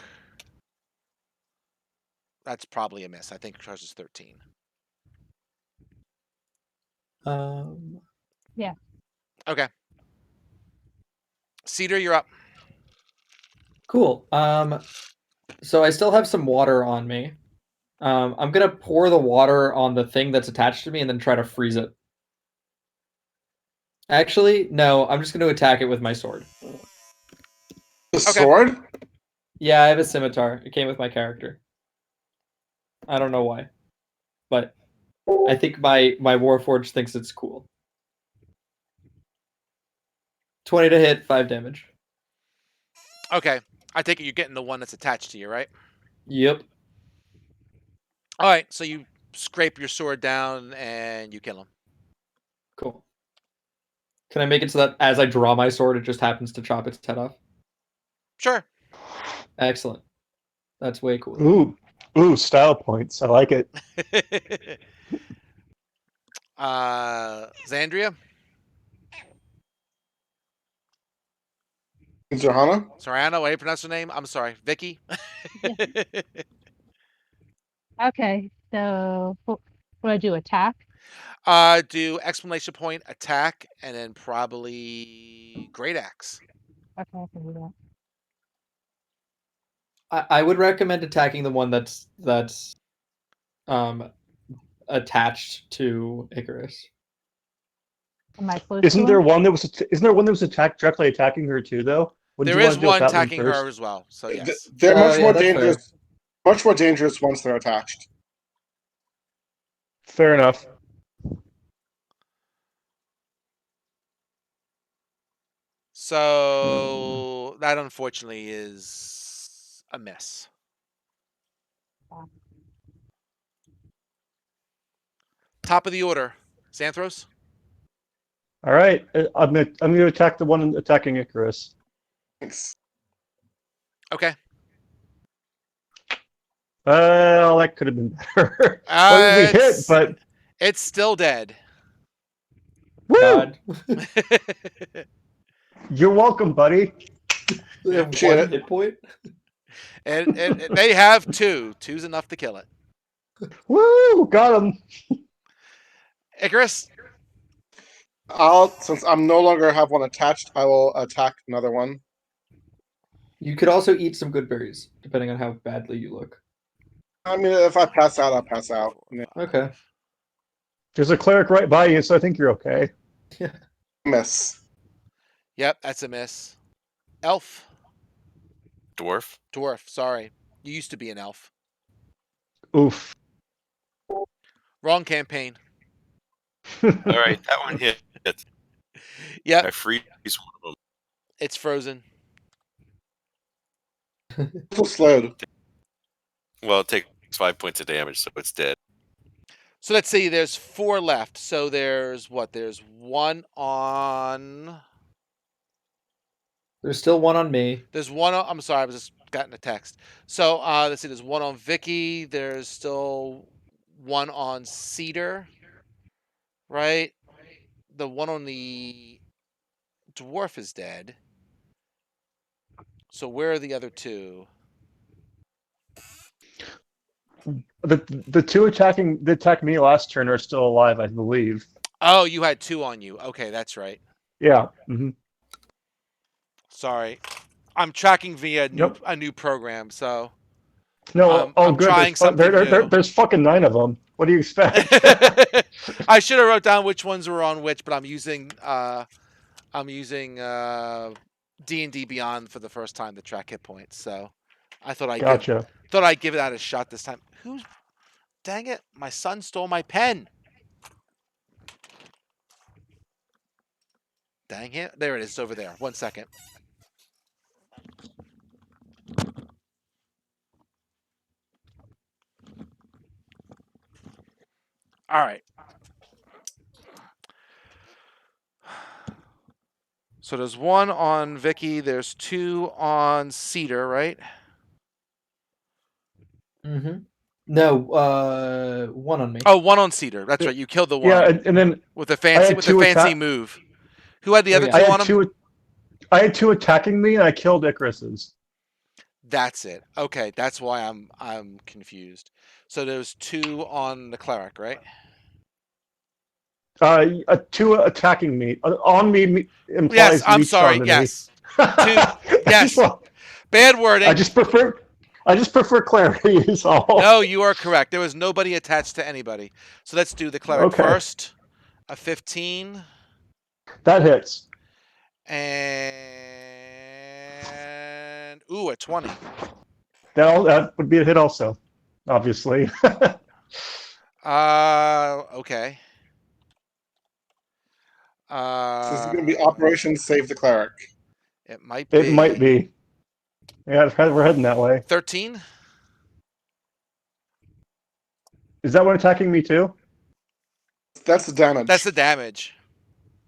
that's probably a miss. I think charge is 13. Okay. Cedar, you're up. Cool. So I still have some water on me. I'm gonna pour the water on the thing that's attached to me and then try to freeze it. Actually, no, I'm just gonna attack it with my sword. The sword? Yeah, I have a scimitar. It came with my character. I don't know why. But I think my Warforged thinks it's cool. 20 to hit, 5 damage. Okay. I take it you're getting the one that's attached to you, right? Yep. All right. So you scrape your sword down and you kill him. Cool. Can I make it so that as I draw my sword, it just happens to chop its head off? Sure. Excellent. That's way cool. Ooh, style points. I like it. Xandria? Johanna? Sorana, what do you pronounce her name? I'm sorry. Vicky? Okay, so what do I do? Attack? Do exclamation point attack and then probably great axe. Okay, I can do that. I would recommend attacking the one that's attached to Icarus. Am I close Isn't to there him? one that was directly attacking her too, though? Wouldn't There you want is to deal with one that one attacking first? her as well. So yes. They're much yeah, more that's dangerous. Much more dangerous once they're attached. Fair enough. So that unfortunately is a miss. Top of the order, Xanthros. All right, I'm gonna attack the one attacking Icarus. Thanks. Okay. Well, that could have been better. Well, we hit, but it's still dead. woo! God. You're welcome, buddy. They have Appreciate one it. hit point. They have 2. 2's enough to kill it. Woo! Got him. Icarus. Since I'm no longer have one attached, I will attack another one. You could also eat some good berries, depending on how badly you look. I mean, if I pass out, I'll pass out. Okay. There's a cleric right by you, so I think you're okay. Miss. Yep, that's a miss. Elf. Dwarf. Dwarf. Sorry, you used to be an elf. Oof. Wrong campaign. All right, that one hit. Yep. I freeze one of them. It's frozen. So slowed. Well, it takes 5 points of damage, so it's dead. So let's see. There's 4 left. So there's what? There's 1 on There's still one on me. There's one. I'm sorry, I was just getting a text. So let's see. There's one on Vicky. There's still one on Cedar. Right. The one on the dwarf is dead. So where are the other two? The two that attacked me last turn are still alive, I believe. Oh, you had two on you. Okay, that's right. Yeah. Mm-hmm. Sorry, I'm tracking via Yep. a new program, so No. I'm Good. trying something new. There's fucking 9 of them. What do you expect? I should have wrote down which ones were on which, but I'm using D&D Beyond for the first time to track hit points. So I thought I'd Gotcha. give it a shot this time. Dang it! My son stole my pen. Dang it! There it is over there. 1 second. All right. So there's one on Vicky. There's two on Cedar, right? Mm-hmm. No, one on me. Oh, one on Cedar. That's right. You killed the one. Yeah, and then with the I had fancy move. Who had the other yeah. two on him? I had two attacking me, and I killed Icarus's. That's it. Okay, that's why I'm confused. So there's two on the cleric, right? Two attacking me. On me implies Yes, I'm meat sorry. on Yes. Two. Yes. Bad wording. I just prefer clarity is all. No, you are correct. There was nobody attached to anybody. So let's do the cleric first. A 15. That hits. And a 20. That would be a hit also, obviously. Okay. This is going to be Operation Save the Cleric. It might be. It might be. Yeah, we're heading that way. 13. Is that one attacking me too? That's the damage. That's the damage.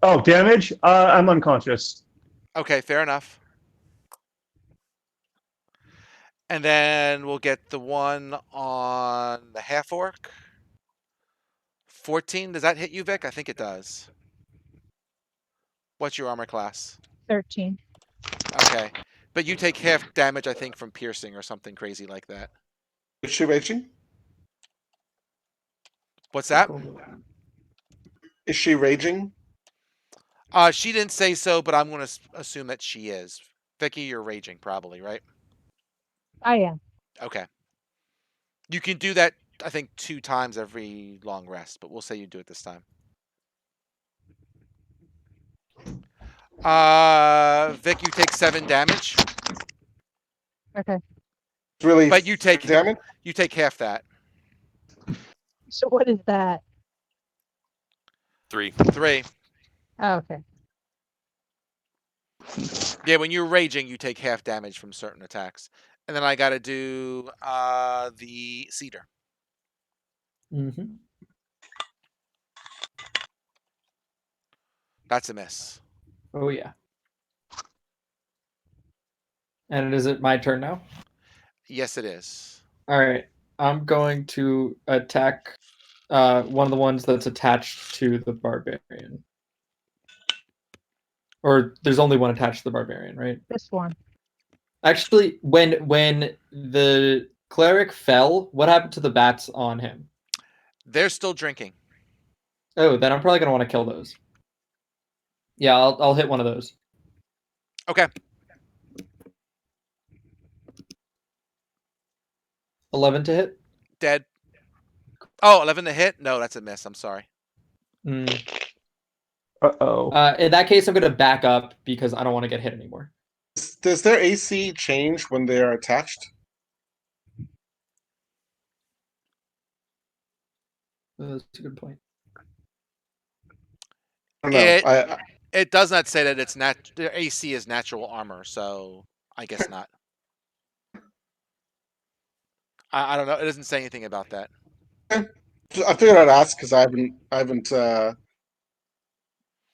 Oh, damage? I'm unconscious. Okay, fair enough. And then we'll get the one on the half orc. 14. Does that hit you, Vic? I think it does. What's your armor class? 13. Okay. But you take half damage, I think, from piercing or something crazy like that. Is she raging? What's that? Is she raging? She didn't say so, but I'm going to assume that she is. Vicky, you're raging probably, right? I am. Okay. You can do that, I think, 2 times every long rest, but we'll say you do it this time. Vic, you take 7 damage. Okay. It's really But you take damage? You take half that. So what is that? 3. 3. Oh, okay. Yeah, when you're raging, you take half damage from certain attacks. And then I got to do the Cedar. Mm-hmm. That's a miss. Oh yeah. And is it my turn now? Yes, it is. All right. I'm going to attack one of the ones that's attached to the barbarian. Or there's only one attached to the barbarian, right? This one. Actually, when the cleric fell, what happened to the bats on him? They're still drinking. Oh, then I'm probably gonna want to kill those. Yeah, I'll hit one of those. Okay. 11 to hit. Dead. Oh, 11 to hit? No, that's a miss. I'm sorry. Uh-oh. In that case, I'm gonna back up because I don't want to get hit anymore. Does their AC change when they are attached? That's a good point. I don't know. It does not say that it's their AC is natural armor, so I guess not. I don't know. It doesn't say anything about that. I figured I'd ask because I haven't done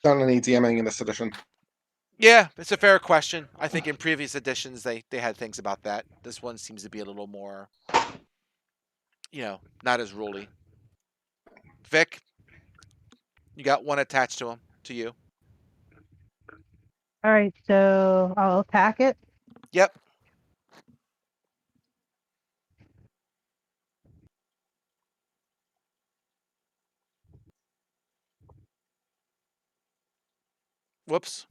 any DMing in this edition. Yeah, it's a fair question. I think in previous editions they had things about that. This one seems to be a little more, not as ruly. Vic, you got one attached to you. All right, so I'll attack it. Yep. Whoops.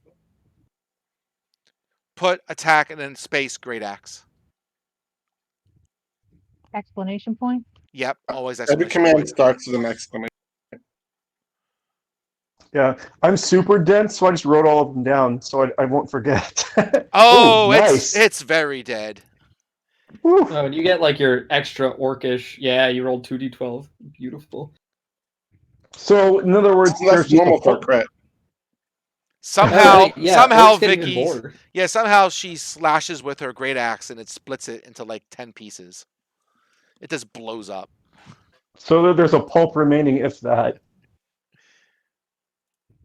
Put attack and then space great axe. Explanation point. Yep, always Every exclamation command point. starts with an exclamation. Yeah, I'm super dense, so I just wrote all of them down so I won't forget. Oh, Ooh, nice. it's very dead. Woo. Oh, and you get like your extra orcish. Yeah, you rolled 2d12. Beautiful. So, in other words, So that's there's just a normal for a pulp. crit. Somehow, Oh, right, yeah, somehow orcs get even Vicky's more. yeah, somehow she slashes with her great axe and it splits it into like 10 pieces. It just blows up. So there's a pulp remaining, if that.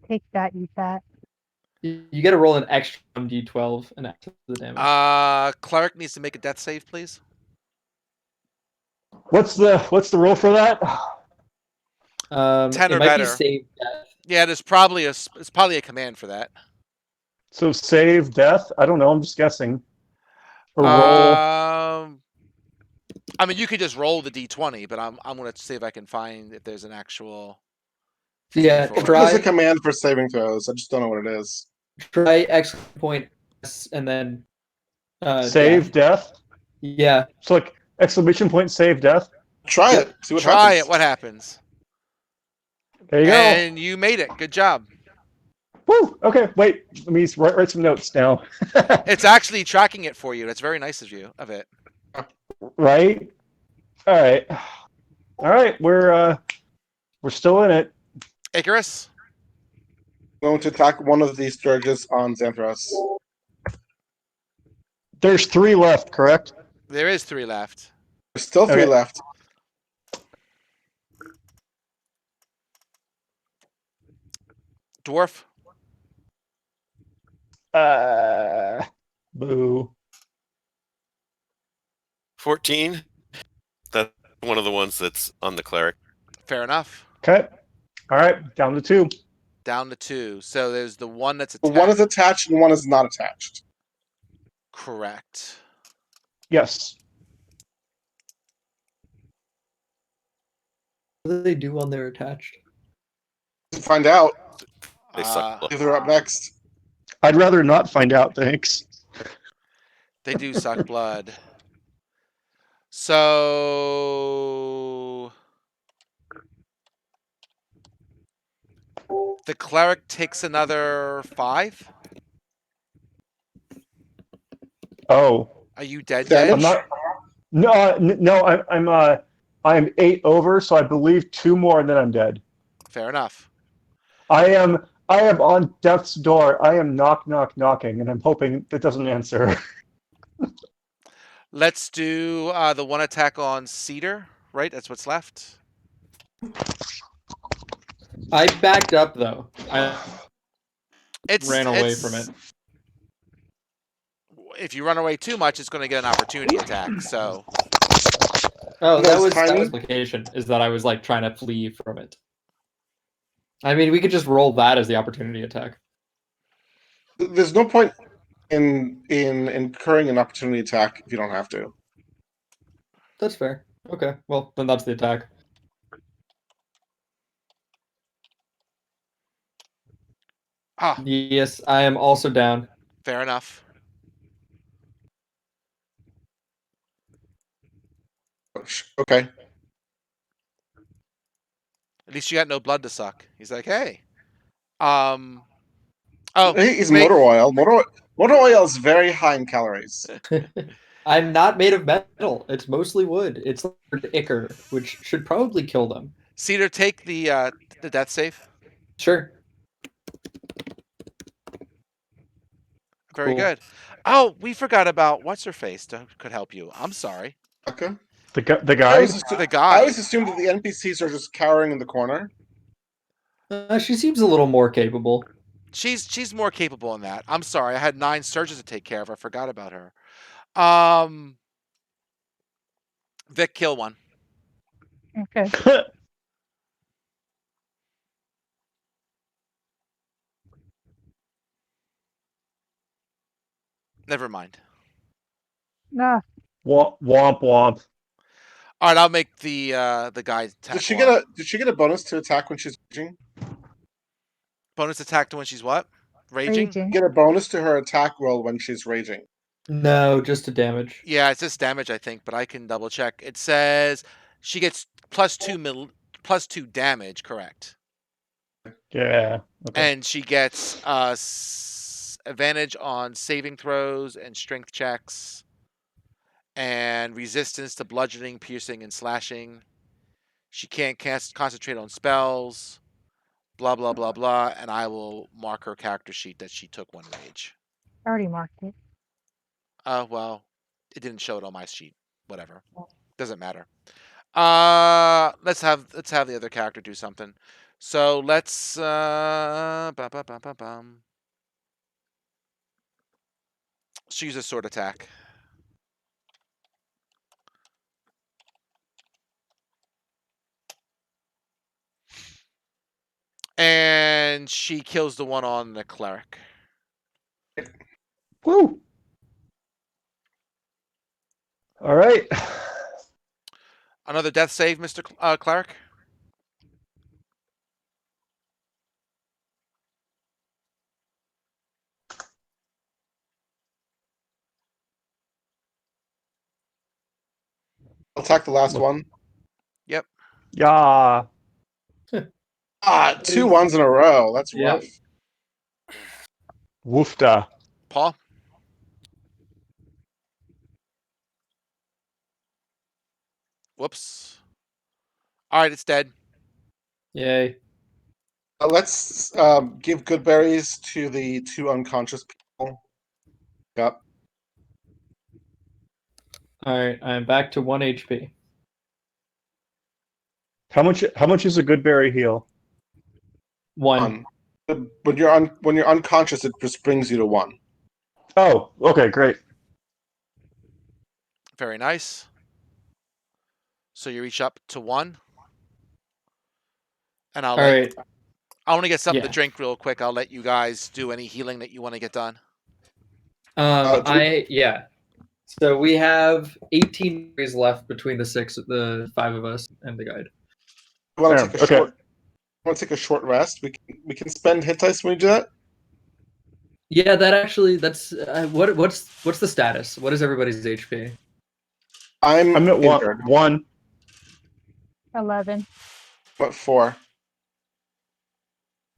Take that, you fat. You get to roll an extra d12 and add to the damage. Cleric needs to make a death save, please. What's the roll for that? 10 It or might be better. save death. Yeah, there's probably a command for that. So save death. I don't know. I'm just guessing. Or roll. I mean, you could just roll the d20, but I'm gonna see if I can find if there's an actual thing Yeah, for There's it. a command for saving throws. I just don't know what it is. try exclamation point S and then Save death. Yeah. So like exclamation point save death. Try Yep. it. See what Try happens. it. What happens? There you And you made it. Good job. go. Woo. Okay. Wait. Let me write some notes now. It's actually tracking it for you. That's very nice of you. Of it. Right. All right. All right. We're still in it. Icarus. Going to attack one of these Sturges on Xanthros. There's 3 left, correct? There is 3 left. There's still 3 Okay. left. Dwarf. Boo. 14. That's one of the ones that's on the cleric. Fair enough. Okay. All right. Down to 2. Down to 2. So there's the one that's But attached. one is attached and one is not attached. Correct. Yes. What do they do when they're attached? Find out They suck blood. if they're up next. I'd rather not find out. Thanks. They do suck blood. So the cleric takes another 5. Oh, Are you dead? Damage? I'm not. No, no. I'm 8 over, so I believe 2 more, and then I'm dead. Fair enough. I am on death's door. I am knocking, and I'm hoping it doesn't answer. Let's do the one attack on Cedar. Right, that's what's left. I backed up though. I ran away It's- from it. If you run away too much, it's going to get an opportunity attack. So Oh, That that was was tiny? implication. Is that I was like trying to flee from it. I mean, we could just roll that as the opportunity attack. There's no point in incurring an opportunity attack if you don't have to. That's fair. Okay, well then that's the attack. Yes, I am also down. Fair enough. Okay. At least you got no blood to suck. He's like, hey. He's make- motor oil. Motor oil is very high in calories. I'm not made of metal. It's mostly wood. It's like ichor, which should probably kill them. Cedar, take the death save. Sure. Very Cool. good. Oh, we forgot about what's her face could help you. I'm sorry. Okay. The I guy. always, The I guy. always assumed that the NPCs are just cowering in the corner. She seems a little more capable. She's more capable than that. I'm sorry, I had 9 surges to take care of. I forgot about her. Vic, kill one. Okay. Never mind. Nah. Womp womp womp. All right, I'll make the guy attack. Did she get a bonus to attack when she's raging? bonus attack to when she's what? Raging? Raging. Get a bonus to her attack roll when she's raging. No, just a damage. Yeah, it's just damage, I think, but I can double check. It says she gets +2 damage, correct? Yeah. Okay. And she gets advantage on saving throws and strength checks, and resistance to bludgeoning, piercing, and slashing. She can't concentrate on spells. Blah blah blah blah. And I will mark her character sheet that she took 1 rage. I already marked it. Well, it didn't show it on my sheet. Whatever. Doesn't matter. Let's have the other character do something. So let's she use a sword attack. And she kills the one on the cleric. Woo. All right. Another death save, Mr. Cleric. I'll attack the last one. Yep. Yeah. Ah, 2 ones in a row. That's Yep. rough. Woofda. Paul. Whoops. All right, it's dead. Yay. Let's give good berries to the 2 unconscious people. Yep. All right, I'm back to 1 HP. How much is a good berry heal? 1. When you're unconscious, it just brings you to 1. Oh, okay, great. Very nice. So you reach up to 1. And All right. I want to get something Yeah. to drink real quick. I'll let you guys do any healing that you want to get done. Yeah. So we have 18 days left between the 5 of us, and the guide. You want to Damn, take a okay. short? Want to take a short rest? We can spend hit dice when we do that. Yeah, that's what's the status? What is everybody's HP? I'm I'm at injured. one. 11. What 4?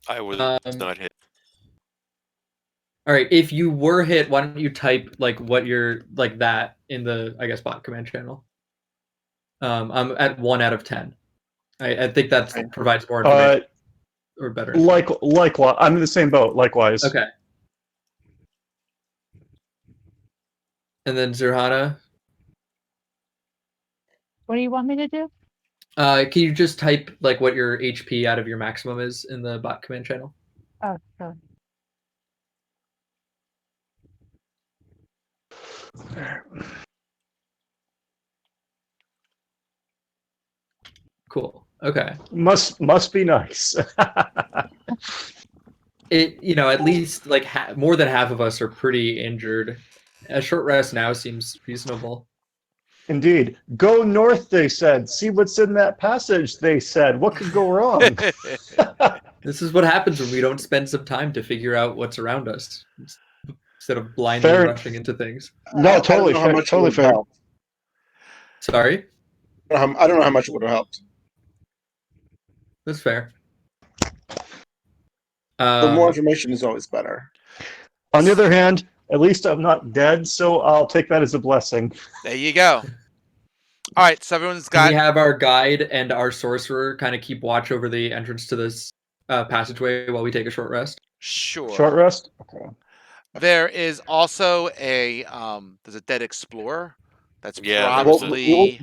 I was not hit. All right, if you were hit, why don't you type like what you're like that in the bot command channel? I'm at 1 out of 10. I think that provides more information or better. Likewise, I'm in the same boat. Likewise. Okay. And then Zurhana, What do you want me to do? can you just type like what your HP out of your maximum is in the bot command channel? Oh, sorry. Cool. Okay. Must be nice. At least like more than half of us are pretty injured. A short rest now seems reasonable. Indeed. Go north, they said. See what's in that passage, they said. What could go wrong? This is what happens when we don't spend some time to figure out what's around us instead of blindly Fair. rushing into things. No, totally I don't know how fair. much it Totally would fair. help. Sorry? I don't know how much it would have helped. That's fair. But more information is always better. On the other hand, at least I'm not dead, so I'll take that as a blessing. There you go. All right, so everyone's Can got. we have our guide and our sorcerer kind of keep watch over the entrance to this passageway while we take a short rest? Sure. Short rest? Okay. There is also there's a dead explorer. That's Yeah, probably.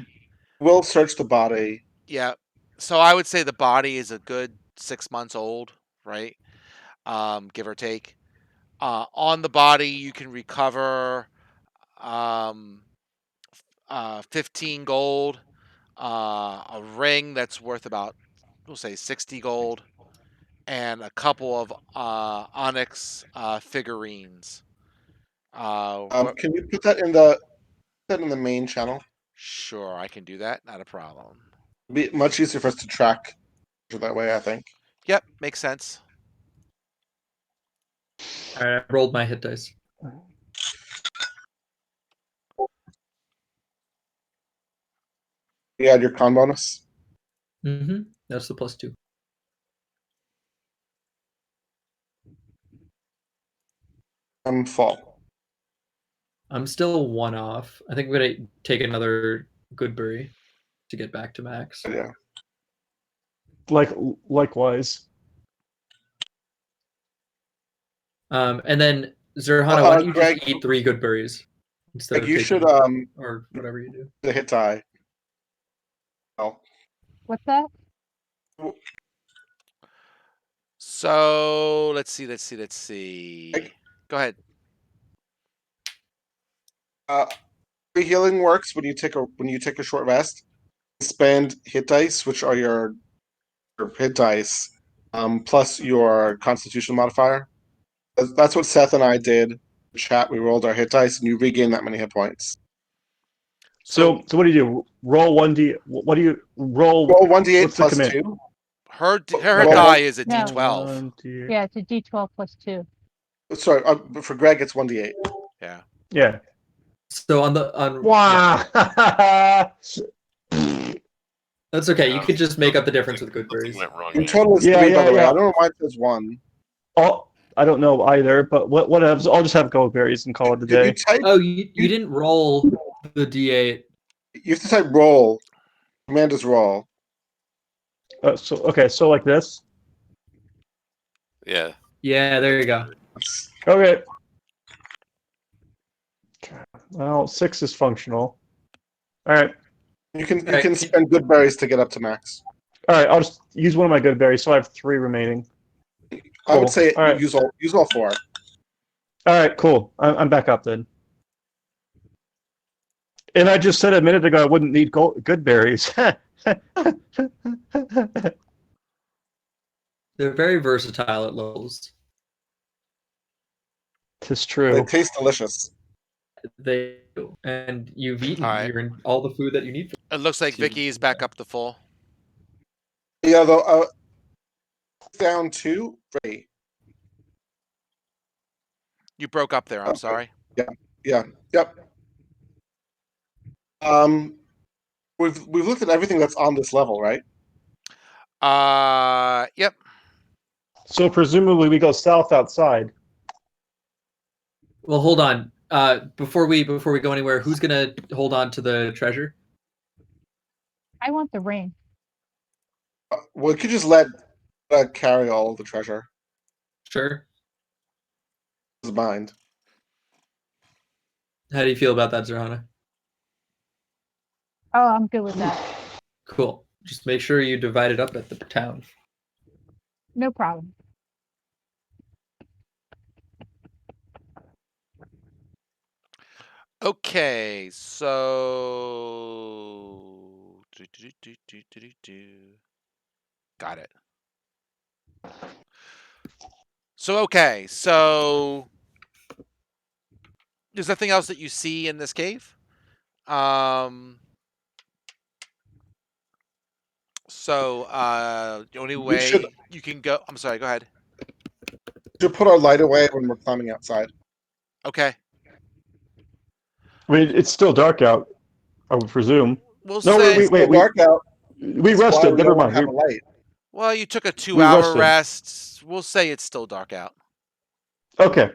We'll search the body. Yeah. So I would say the body is a good 6 months old, right? give or take. On the body, you can recover um, 15 gold, a ring that's worth about, we'll say 60 gold, and a couple of onyx figurines. What? Can you put that in the main channel? Sure, I can do that. Not a problem. Be much easier for us to track that way, I think. Yep, makes sense. All right, I rolled my hit dice. You add your con bonus. Mm-hmm. That's the +2. I'm full. I'm still 1 off. I think we're gonna take another Goodberry to get back to max. Yeah. Likewise. And then Zerhana, why don't you Greg, just eat 3 Goodberries instead Greg, of you taking should or whatever you do. the hit die. Oh. What's that? So let's see. Go ahead. Free healing works when you take a short rest. Spend hit dice, which are your hit dice, plus your Constitution modifier. That's what Seth and I did. Chat. We rolled our hit dice, and you regain that many hit points. So what do you do? Roll 1d. What do you roll? Roll 1d8 What's the plus command? 2. Her Roll die is a No. D12. Yeah, it's a D12 plus 2. Sorry, for Greg, it's 1d8. Yeah. Yeah. So on Wow. yeah. That's okay. You could just make up the difference with Goodberries. Went wrong. Your total is Yeah, 3, by the way. yeah. I don't know why it says 1. Oh, I don't know either, but whatever. I'll just have goldberries and call it a You day. type. Oh, you didn't roll the D8. You have to type roll. Command is roll. So like this. Yeah. Yeah, there you go. Okay. Well, 6 is functional. All right. You can Alright. spend good berries to get up to max. All right. I'll just use one of my good berries, so I have 3 remaining. I would Cool. say All right. use all 4. All right. Cool. I'm back up then. And I just said a minute ago I wouldn't need good berries. They're very versatile at levels. Tis They true. taste delicious. They do. And you've eaten All right. you're in all the food that you need. It looks like Vicky's back up to full. Yeah, though. Down 2, 3. You broke up there. I'm Okay. sorry. Yeah. Yep. We've looked at everything that's on this level, right? Yep. So presumably we go south outside. Well, hold on. Before we go anywhere, who's gonna hold on to the treasure? I want the ring. We could just let carry all of the treasure. Sure. His mind. How do you feel about that, Zerhana? Oh, I'm good with that. Cool. Just make sure you divide it up at the town. No problem. Okay, so got it. So there's nothing else that you see in this cave. The only way you can go. I'm sorry. Go ahead. We should put our light away when we're climbing outside. Okay. I mean, it's still dark out, I would presume. We'll No, say. It's still dark out. We That's why rested. we Never don't mind. have a light. Well, you took a 2 We hour rested. rest. We'll say it's still dark out. Okay.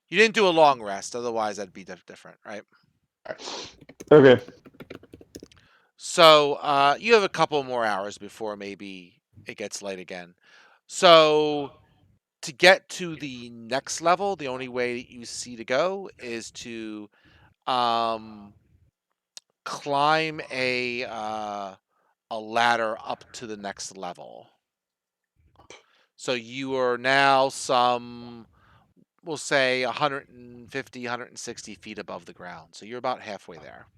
You didn't do a long rest, otherwise that'd be different, right? Okay. So you have a couple more hours before maybe it gets light again. So to get to the next level, the only way that you see to go is to climb a ladder up to the next level. So you are now we'll say 150, 160 feet above the ground. So you're about halfway there.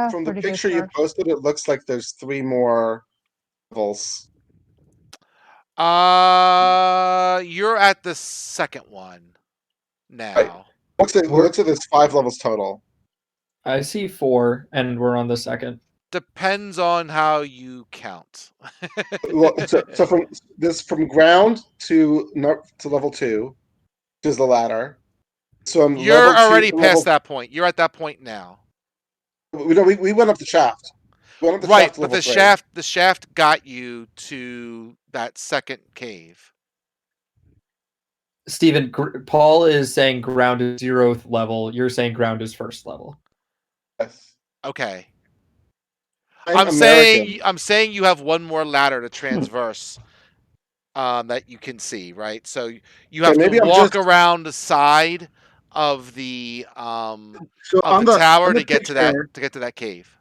From the Pretty good picture you start. posted, it looks like there's 3 more levels. You're at the second one now. Looks like We're- there's 5 levels total. I see 4, and we're on the second. Depends on how you count. Well, so from ground to level 2, which is the ladder. So I'm You're level 2 already to past level. that point. You're at that point now. We went up the shaft. We went up the Right, shaft to but level the 3. shaft got you to that second cave. Steven, Paul is saying ground is 0th level. You're saying ground is 1st level. Yes. Okay. I'm American. I'm saying you have one more ladder to transverse that you can see, right? So you Okay, have to maybe I'm walk just around the side of the so on tower the to get picture. to that cave.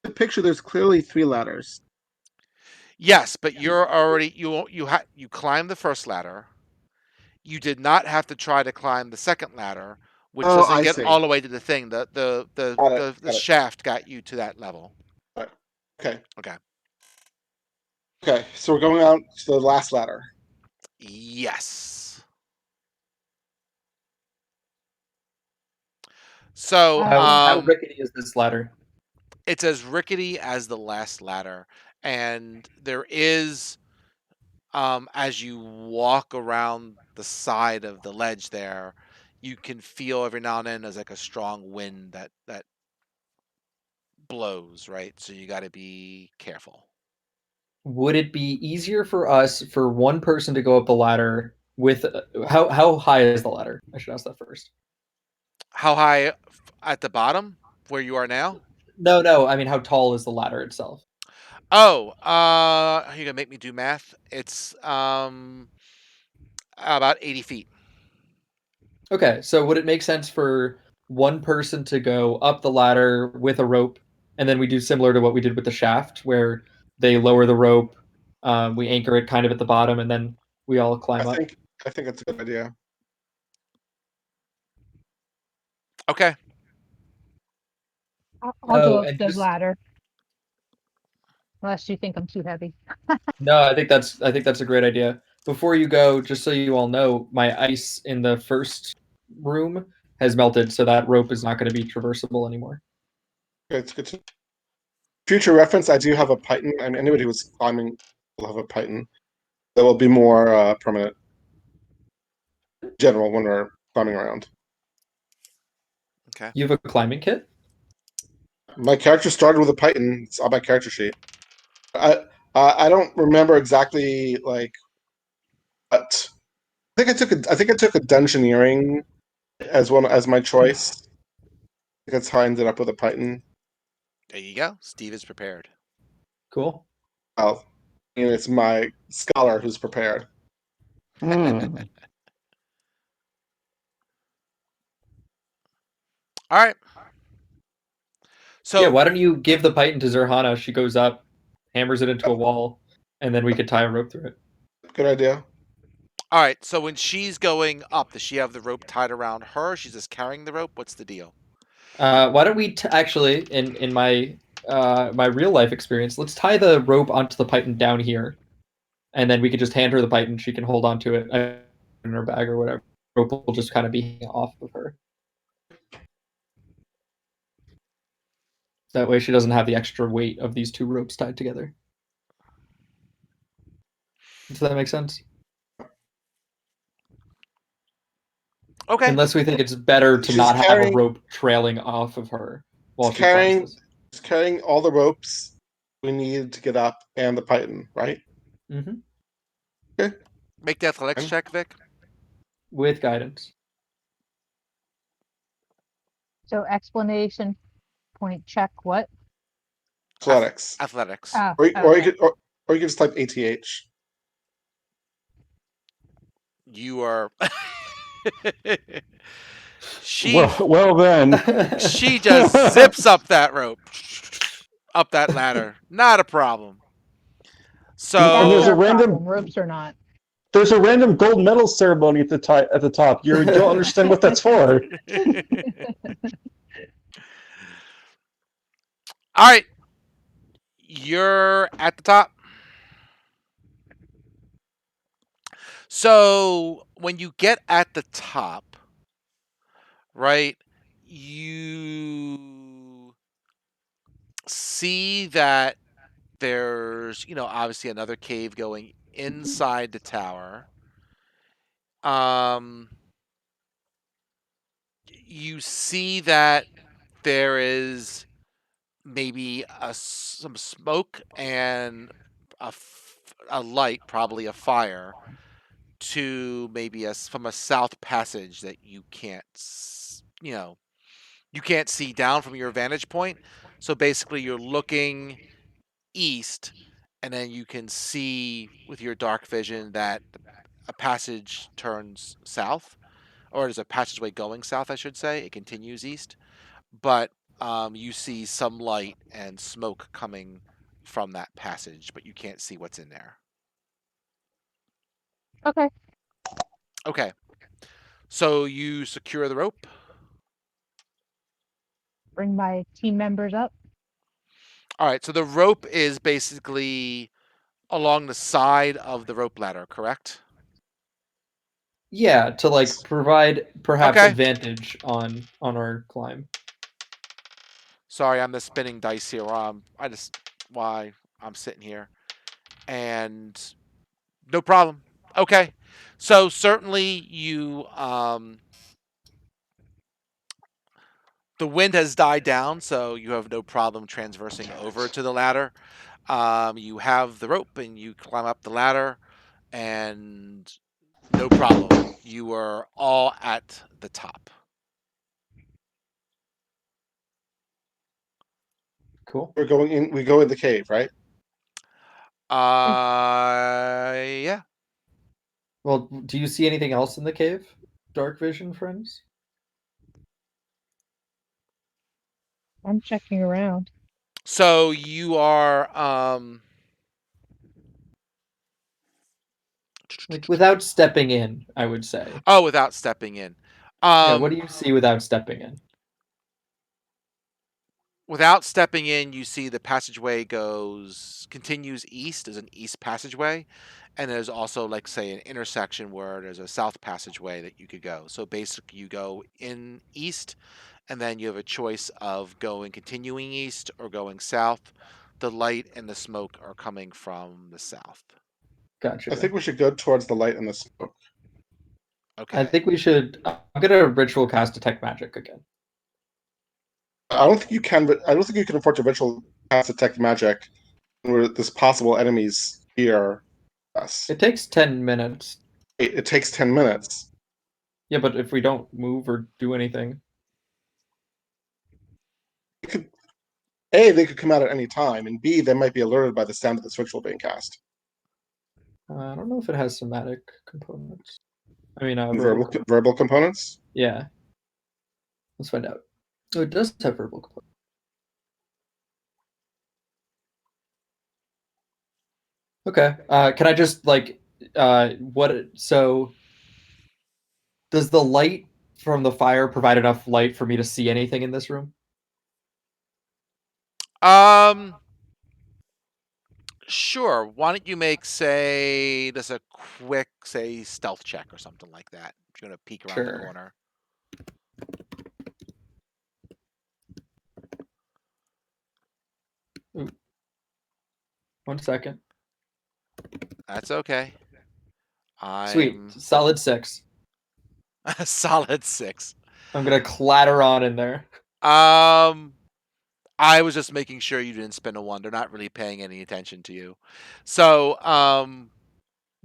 The picture, there's clearly 3 ladders. Yes, but you're already you climbed the first ladder. You did not have to try to climb the second ladder, which Oh, doesn't I get see. all the way to the thing. Got it. The Got it. shaft got you to that level. Got it. Okay. Okay. Okay. So we're going out to the last ladder. Yes. So How rickety is this ladder? it's as rickety as the last ladder, and there is as you walk around the side of the ledge there, you can feel every now and then there's like a strong wind that blows, right? So you got to be careful. Would it be easier for us for one person to go up the ladder with how high is the ladder? I should ask that first. How high at the bottom where you are now? No. I mean, how tall is the ladder itself? Oh, you're gonna make me do math. It's about 80 feet. Okay, so would it make sense for one person to go up the ladder with a rope, and then we do similar to what we did with the shaft, where they lower the rope, we anchor it kind of at the bottom, and then we all climb up? I think it's a good idea. Okay. I'll go Oh, up and the just ladder, unless you think I'm too heavy. no, I think that's a great idea. Before you go, just so you all know, my ice in the first room has melted, so that rope is not going to be traversable anymore. Okay, it's good to future reference. I do have a Python. I mean, anybody who's climbing will have a Python. That will be more permanent. General when we're climbing around. Okay. You have a climbing kit? My character started with a Python. It's on my character sheet. I don't remember exactly like, but I think I took a dungeoneering as one as my choice. That's how I ended up with a Python. There you go. Steve is prepared. Cool. Well, and it's my scholar who's prepared. Hmm. All right. So Yeah, why don't you give the Python to Zerhana? She goes up, hammers it into a wall, and then we could tie a rope through it. Good idea. all right. So when she's going up, does she have the rope tied around her? She's just carrying the rope. What's the deal? Why don't we actually, in my my real life experience, let's tie the rope onto the Python down here, and then we could just hand her the Python. She can hold onto it in her bag or whatever. Rope will just kind of be hanging off of her. That way, she doesn't have the extra weight of these two ropes tied together. Does that make sense? Okay. Unless we think it's better to She's not have a carrying rope trailing off of her while she's she climbs carrying this. she's carrying all the ropes we need to get up and the Python, right? Mm-hmm. Okay. Make the athletics Okay. check, Vic. With guidance. So explanation point check what? Athletics. Athletics. Oh, Or you okay. could or you could just type ATH. You are. Well then. She just zips up that rope, up that ladder. Not a problem. And there's That's So a our random problem, ropes or not. there's a random gold medal ceremony at the top. You don't understand what that's for. all right, you're at the top. So when you get at the top, right, you see that there's, obviously another cave going inside the tower. Um, you see that there is maybe some smoke and a light, probably a fire, to maybe from a south passage that you can't, you can't see down from your vantage point. So basically, you're looking east, and then you can see with your dark vision that a passage turns south, or there's a passageway going south, I should say. It continues east, but you see some light and smoke coming from that passage, but you can't see what's in there. Okay. Okay, so you secure the rope. Bring my team members up. All right, so the rope is basically along the side of the rope ladder, correct? Yeah, to like provide perhaps Okay. advantage on our climb. Sorry, I'm the spinning dice here. Why I'm sitting here, and no problem. Okay, so certainly the wind has died down, so you have no problem transversing over to the ladder. You have the rope, and you climb up the ladder, and no problem. You are all at the top. Cool. We're going in. We go in the cave, right? Yeah. Well, do you see anything else in the cave? Dark vision, friends? I'm checking around. So you are Like without stepping in, I would say. oh, without stepping in. Yeah, what do you see without stepping in? Without stepping in, you see the passageway continues east. There's an east passageway, and there's also, like, say, an intersection where there's a south passageway that you could go. So basically, you go in east, and then you have a choice of continuing east or going south. The light and the smoke are coming from the south. Gotcha. I think we should go towards the light and the smoke. Okay. I think we should. I'm gonna ritual cast detect magic again. I don't think you can, but I don't think you can afford to ritual cast detect magic where there's possible enemies here. Us. It takes 10 minutes. It takes 10 minutes. Yeah, but if we don't move or do anything, It could, A, they could come out at any time, and B, they might be alerted by the sound of this ritual being cast. I don't know if it has somatic components. I mean, Verbal components? Yeah. Let's find out. Oh, it does have verbal components. Okay. Can I just like so does the light from the fire provide enough light for me to see anything in this room? Sure. Why don't you make, say, just a quick, say, stealth check or something like that? If you're gonna peek around the Sure. corner. Ooh. 1 second. That's okay. Sweet. Solid 6. Solid 6. I'm gonna clatter on in there. I was just making sure you didn't spend a 1. They're not really paying any attention to you. So,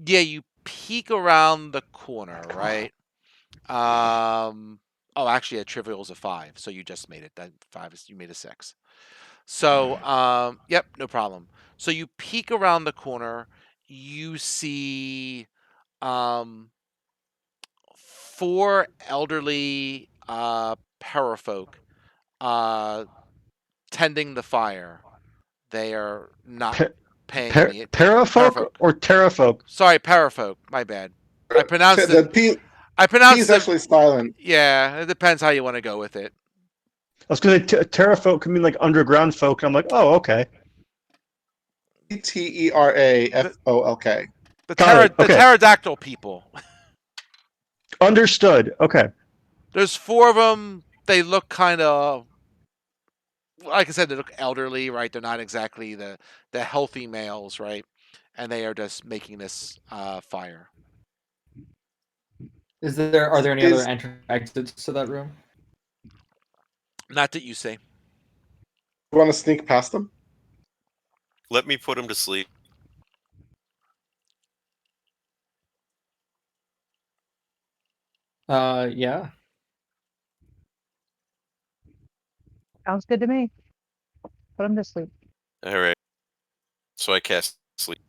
yeah, you peek around the corner, right? Oh, actually, a trivial is a 5, so you just made it. That 5 is, you made a 6. So, yep, no problem. So you peek around the corner, you see 4 elderly parafolk tending the fire. They are not paying any Parafolk or Terrafolk? Sorry, parafolk. My bad. I pronounced The it. P I P pronounced is it. actually silent. Yeah, it depends how you want to go with it. I was going to say Terrafolk could mean like underground folk. I'm like, oh, okay. Terafolk. Got it. The Okay. pterodactyl people. Understood. Okay. There's 4 of them. They look kind of, like I said, they look elderly, right? They're not exactly the healthy males, right? And they are just making this fire. Are there any other Is exits to that room? Not that you say. you want to sneak past them? Let me put him to sleep. Yeah. Sounds good to me. Put him to sleep. All right. So I cast sleep.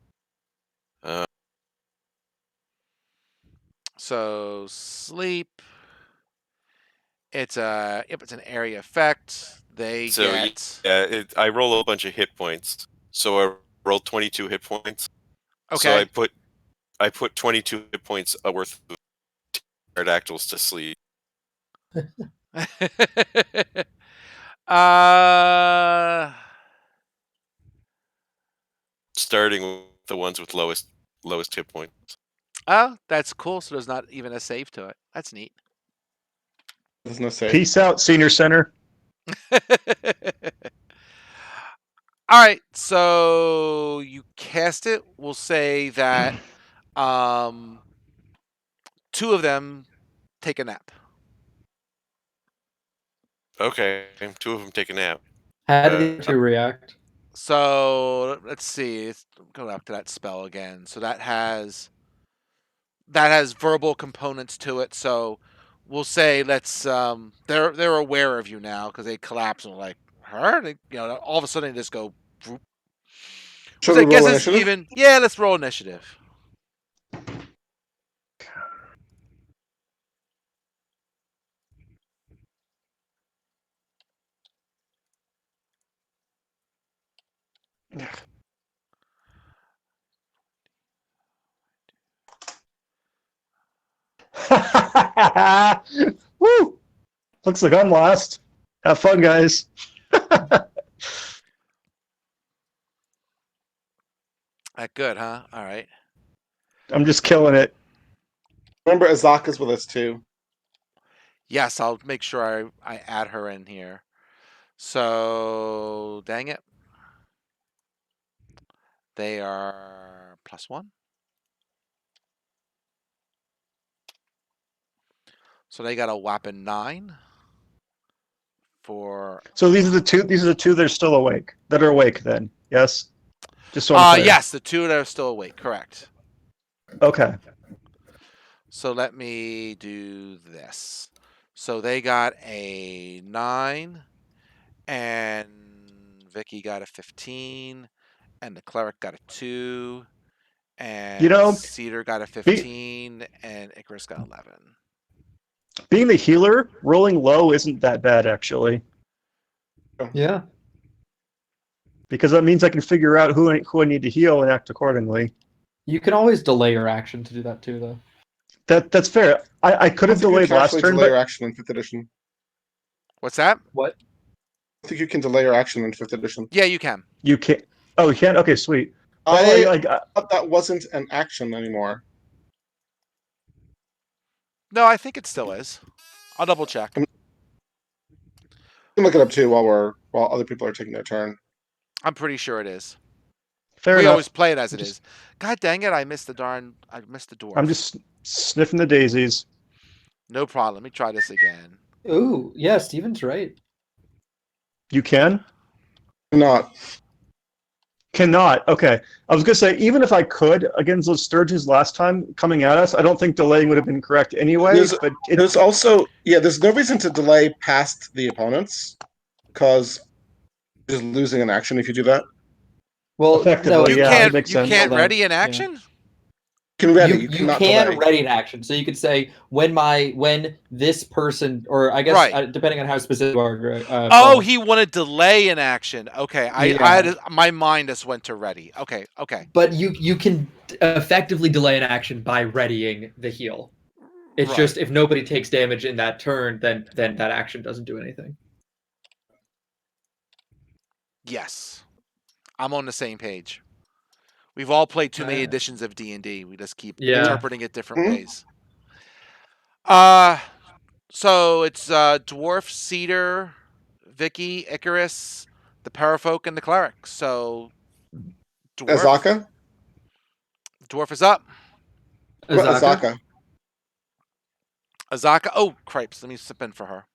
So sleep. It's an area effect. They So get I roll a bunch of hit points. So I rolled 22 hit points. So okay. I put 22 hit points worth of pterodactyls to sleep. uh Starting with the ones with lowest hit points. oh, that's cool. So there's not even a save to it. That's neat. There's no save. Peace out, Senior Center. All right, so you cast it. We'll say that 2 of them take a nap. Okay, 2 of them take a nap. How did the other two react? So let's see. Let's go back to that spell again. So that has verbal components to it. So we'll say they're aware of you now because they collapse and like her. They, all of a sudden they just go. Should Which we I guess roll is initiative? even. Yeah, let's roll initiative. Woo! Looks like I'm last. Have fun, guys. Good, huh? All right. I'm just killing it. Remember, Azaka's with us too. Yes, I'll make sure I add her in here. So, dang it. They are +1. So they got a whopping 9 for. So these are the two. These are the two that are still awake. That are awake. Then yes. Just so I'm clear. Yes, the 2 that are still awake. Correct. Okay. So let me do this. So they got a 9, and Vicky got a 15, and the cleric got a 2, and Cedar got a 15, and Icarus got 11. Being the healer, rolling low isn't that bad actually, Yeah. because that means I can figure out who I need to heal and act accordingly. You can always delay your action to do that too, though. That's fair. I could have I think you delayed can last actually turn, delay your but action in 5th edition. What's that? What? I think you can delay your action in 5th edition. Yeah, you can. you can't. Oh, you can. Okay, sweet. I Well, thought that wasn't an action anymore. No, I think it still is. I'll double check. You can look it up too while other people are taking their turn. I'm pretty sure it is. fair We enough. always play it as it is. God dang it! I missed the dwarf. I'm just sniffing the daisies. No problem. Let me try this again. Ooh, yeah, Steven's right. You can? Not. Cannot. Okay. I was gonna say, even if I could against those sturges last time coming at us, I don't think delaying would have been correct anyway. There's also there's no reason to delay past the opponents because just losing an action if you do that. Well, Effectively, You yeah, can't. makes You sense. can't Well, ready an yeah. action. can ready. You cannot can delay. ready an action, so you could say when this person, or I guess Right. depending on how specific you are, Oh, Paul. he wanted delay in action. Okay, I Yeah. had my mind just went to ready. Okay, okay. But you can effectively delay an action by readying the heal. It's Right. just if nobody takes damage in that turn, then that action doesn't do anything. Yes, I'm on the same page. We've all played too many Uh, editions of D&D. We just keep Yeah. interpreting it different Mhm. ways. So it's Dwarf, Cedar, Vicky, Icarus, the Parafolk, and the Cleric. So Dwarf, Azaka? Dwarf is up. What about Azaka. Azaka? Azaka. Oh, cripes. Let me sip in for her.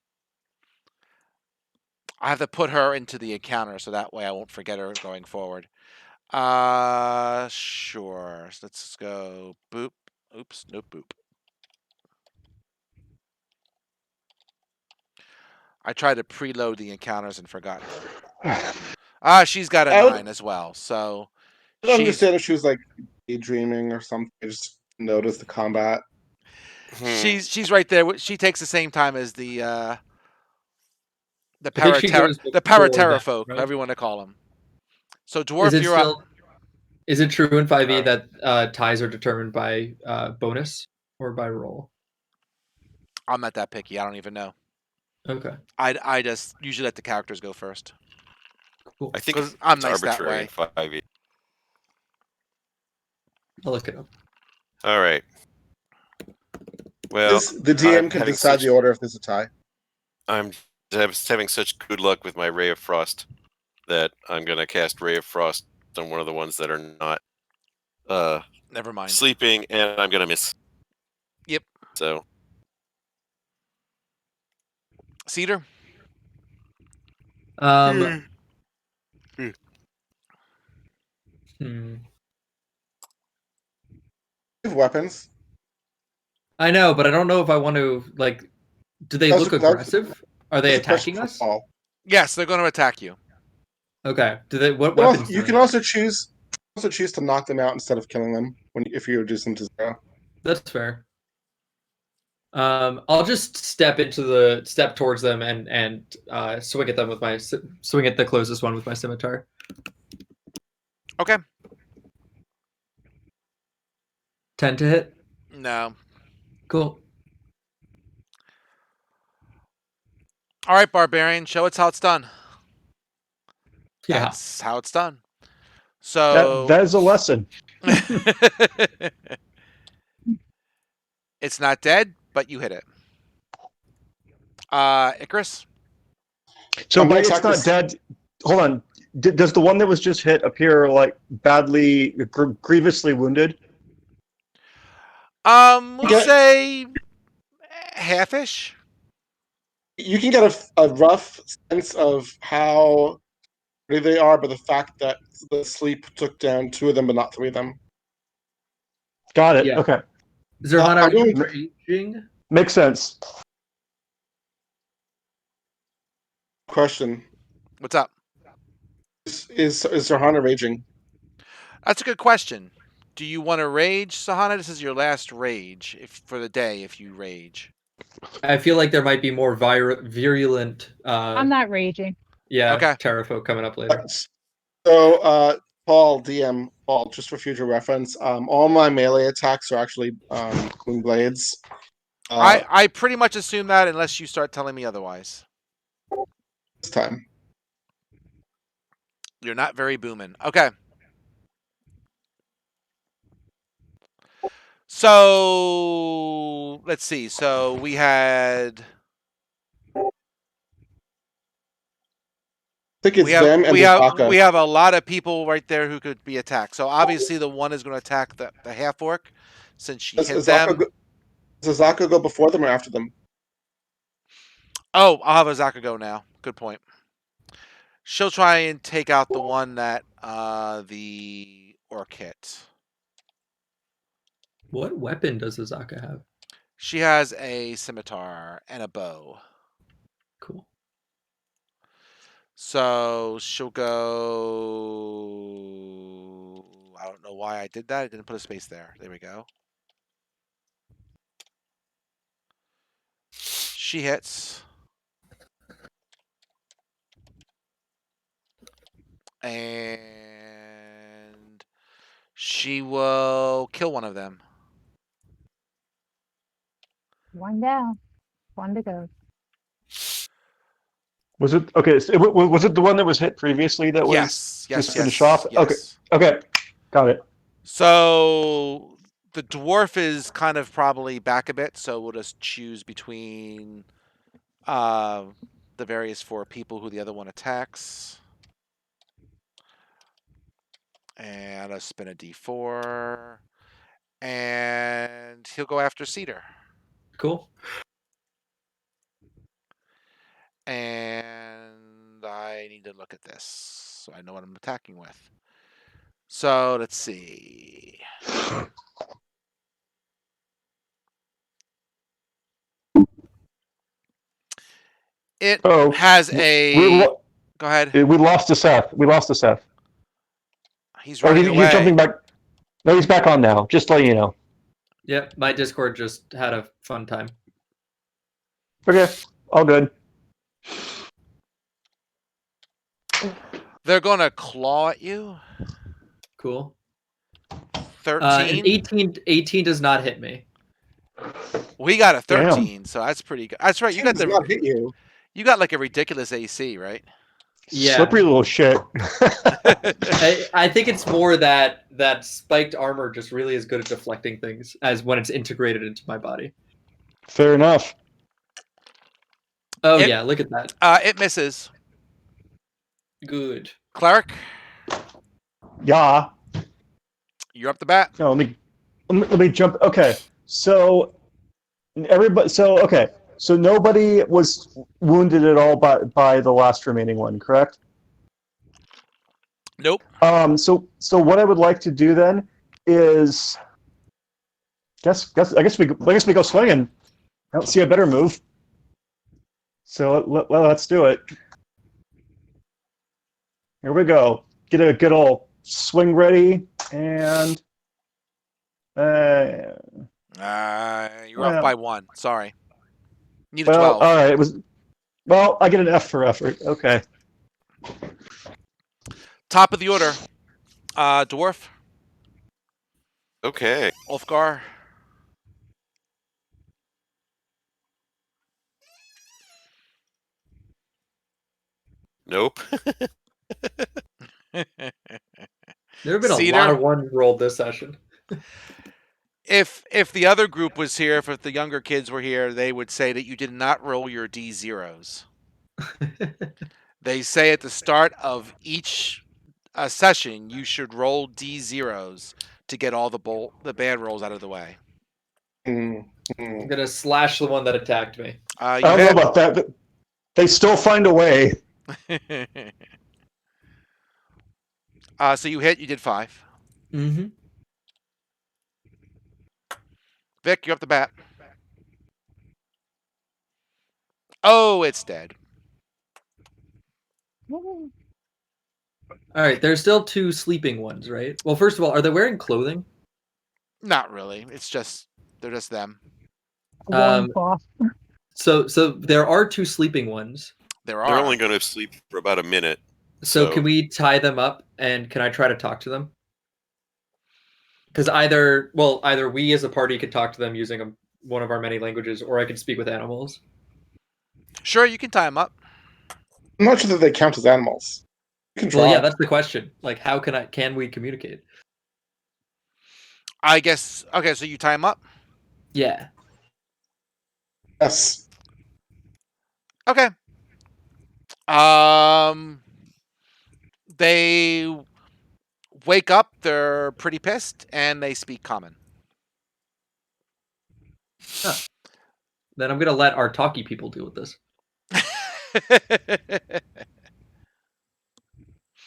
I have to put her into the encounter so that way I won't forget her going forward. Sure. So let's go boop. Oops, nope, boop. I tried to preload the encounters and forgot. She's got a I would 9 as well. So she's understand if she was like daydreaming or something. I just noticed the combat. she's right there. She takes the same time as the I think she goes the before that, folk, right? whatever you want to call them. So Is dwarf, it you're up. still? Is it true in 5e Uh, that ties are determined by bonus or by roll? I'm not that picky. I don't even know. Okay, I just usually let the characters go first cool. I think because I'm it's nice that arbitrary in way. 5e. I'll look it up. All right. Well, The I'm DM can having decide such the order if there's a tie. I'm having such good luck with my Ray of Frost that I'm gonna cast Ray of Frost on one of the ones that are not Never mind. sleeping, and I'm gonna miss. Yep. So Cedar. Um, Hmm. hmm. You have weapons. I know, but I don't know if I want to like. Do they look aggressive? Are they That's a question attacking for us? Paul. Yes, they're going to attack you. Okay. Do they? What You can also, weapons do you they can have? also choose to knock them out instead of killing them if you reduce them to 0. That's fair. I'll just step towards them and swing at them with my swing at the closest one with my scimitar. Okay. 10 to hit. No. Cool. All right, barbarian. Show us how it's done. Yeah. That's how it's done. So That is a lesson. it's not dead, but you hit it. Icarus. So I'm gonna by it's attack not this. dead. Hold on. Does the one that was just hit appear like badly, grievously wounded? We'll Get say halfish. you can get a rough sense of how ready they are by the fact that the sleep took down 2 of them, but not 3 of them. Got it. Yeah. Okay. Zerhan, I'm are you going raging? Makes sense. question: What's up? Is Sirhana raging? That's a good question. Do you want to rage, Sahana? This is your last rage if for the day. If you rage, I feel like there might be more virulent. I'm not raging. Yeah, okay. Terrafolk coming up later. So, Paul, DM, Paul, just for future reference, all my melee attacks are actually Queen Blades. I pretty much assume that unless you start telling me otherwise. This time. You're not very booming. Okay. So let's see. So we had I think it's them and we Azaka. have a lot of people right there who could be attacked. So obviously the one is going to attack the half orc since she Does hit Azaka them. go, does Azaka go before them or after them? Oh, I'll have Azaka go now. Good point. She'll try and take out the one that the orc hit. What weapon does Azaka have? She has a scimitar and a bow. Cool. So she'll go. I don't know why I did that. I didn't put a space there. There we go. She hits. And she will kill one of them. One down. One to go. Was it okay? Was it the one that was hit previously that was Yes, just finished off? Okay, yes. okay, got it. So the dwarf is kind of probably back a bit, so we'll just choose between the various 4 people who the other one attacks. And I'll spin a d4. And he'll go after Cedar. Cool. And I need to look at this so I know what I'm attacking with. So let's see. It Oh, has we a. Go ahead. lost to Seth. We lost to Seth. He's Or running away. he's jumping back. No, he's back on now. Just letting you know. Yep, my Discord just had a fun time. Okay, all good. They're going to claw at you. Cool. 13. An 18 does not hit me. We got a Damn. 13, so that's pretty good. That's right. You got Does not hit you. You got like a ridiculous AC, right? Yeah. Slippery little shit. I think it's more that spiked armor just really is good at deflecting things as when it's integrated into my body. Fair enough. Oh yeah, look at that. It misses. Good. Cleric, Yeah. you're up the bat. No, let me jump. Okay, so everybody. So okay, so nobody was wounded at all by the last remaining one, correct? Nope. So what I would like to do then is, I guess we go swinging. I don't see a better move. So let's do it. Here we go. Get a good old swing ready, and You're Well, off by 1. Sorry. Need a well, 12. all right. It was well. I get an F for effort. Okay. Top of the order. Dwarf, Okay. Ulfgar. Nope. There have been Cedar? a lot of ones rolled this session. If the other group was here, if the younger kids were here, they would say that you did not roll your D0s. They say at the start of each session, you should roll D0s to get all the bad rolls out of the way. I'm gonna slash the one that attacked me. I don't know about that. But they still find a way. So you hit. You did 5. Mm-hmm. Vic, you're up the bat. Oh, it's dead. All right, there's still 2 sleeping ones, right? Well, first of all, are they wearing clothing? Not really. They're just them. One boss. So there are 2 sleeping ones. There They're are. only going to sleep for about a minute. So can we tie them up and can I try to talk to them? Because either we as a party could talk to them using one of our many languages, or I could speak with animals. Sure, you can tie them up. I'm not sure that they count as animals. You can try. Well, yeah, that's the question. Like, how can we communicate? I guess. Okay, so you tie them up. Yeah. Yes. Okay. They wake up. They're pretty pissed, and they speak common. Huh. Then I'm gonna let our talkie people deal with this.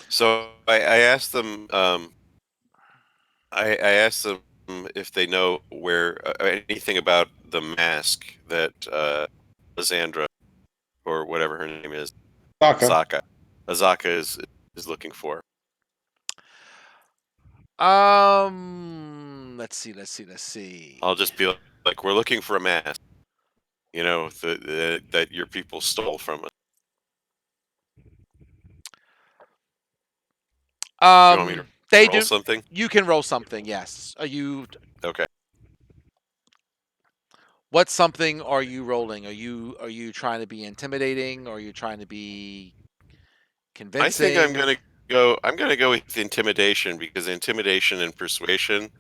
So I asked them. I asked them if they know where anything about the mask that Lysandra, or whatever her name is, Azaka is looking for. Let's see. I'll just be like, we're looking for a mask. You know, that your people stole from us. You want me to They roll do. something? You can roll something. Yes. Are you? Okay. What something are you rolling? Are you trying to be intimidating? Or are you trying to be I think I'm convincing? gonna go. I'm gonna go with intimidation because intimidation and persuasion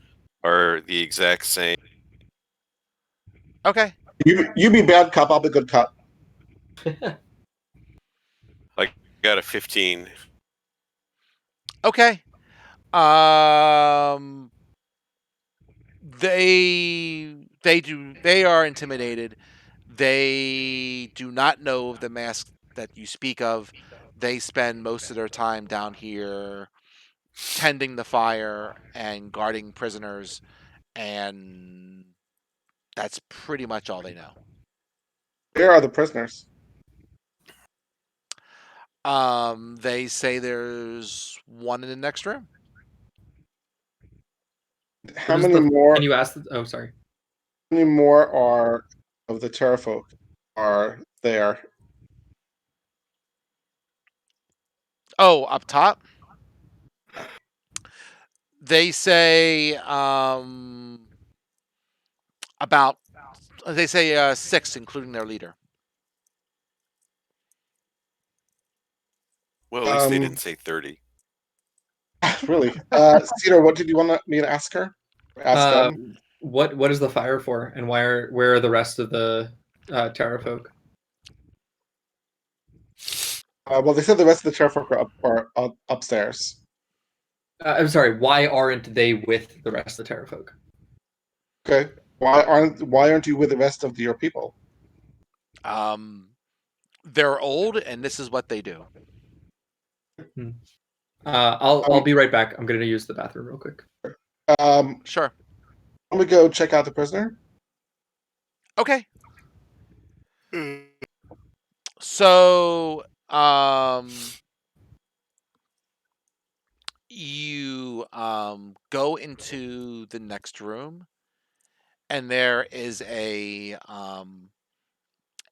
are the exact same. Okay. You be bad cop. I'll be good cop. Like, got a 15. Okay. Um, they are intimidated. They do not know of the mask that you speak of. They spend most of their time down here tending the fire and guarding prisoners, and that's pretty much all they know. Where are the prisoners? They say there's one in the next room. How What is many the? more? Can you ask? Oh, sorry. How many more are of the Terrafolk are there? Oh, up top, they say about they say 6, including their leader. Well, at least they didn't say 30. Really, Cedar, what did you want me to ask her? Ask Uh, them. what is the fire for, and where are the rest of the Terra folk? Well, they said the rest of the Terrafolk are upstairs. I'm sorry. Why aren't they with the rest of the Terra folk? Okay, why aren't you with the rest of your people? They're old, and this is what they do. I'll be right back. I'm gonna use the bathroom real quick. Sure. Let me go check out the prisoner. Okay. So, you go into the next room, and there is a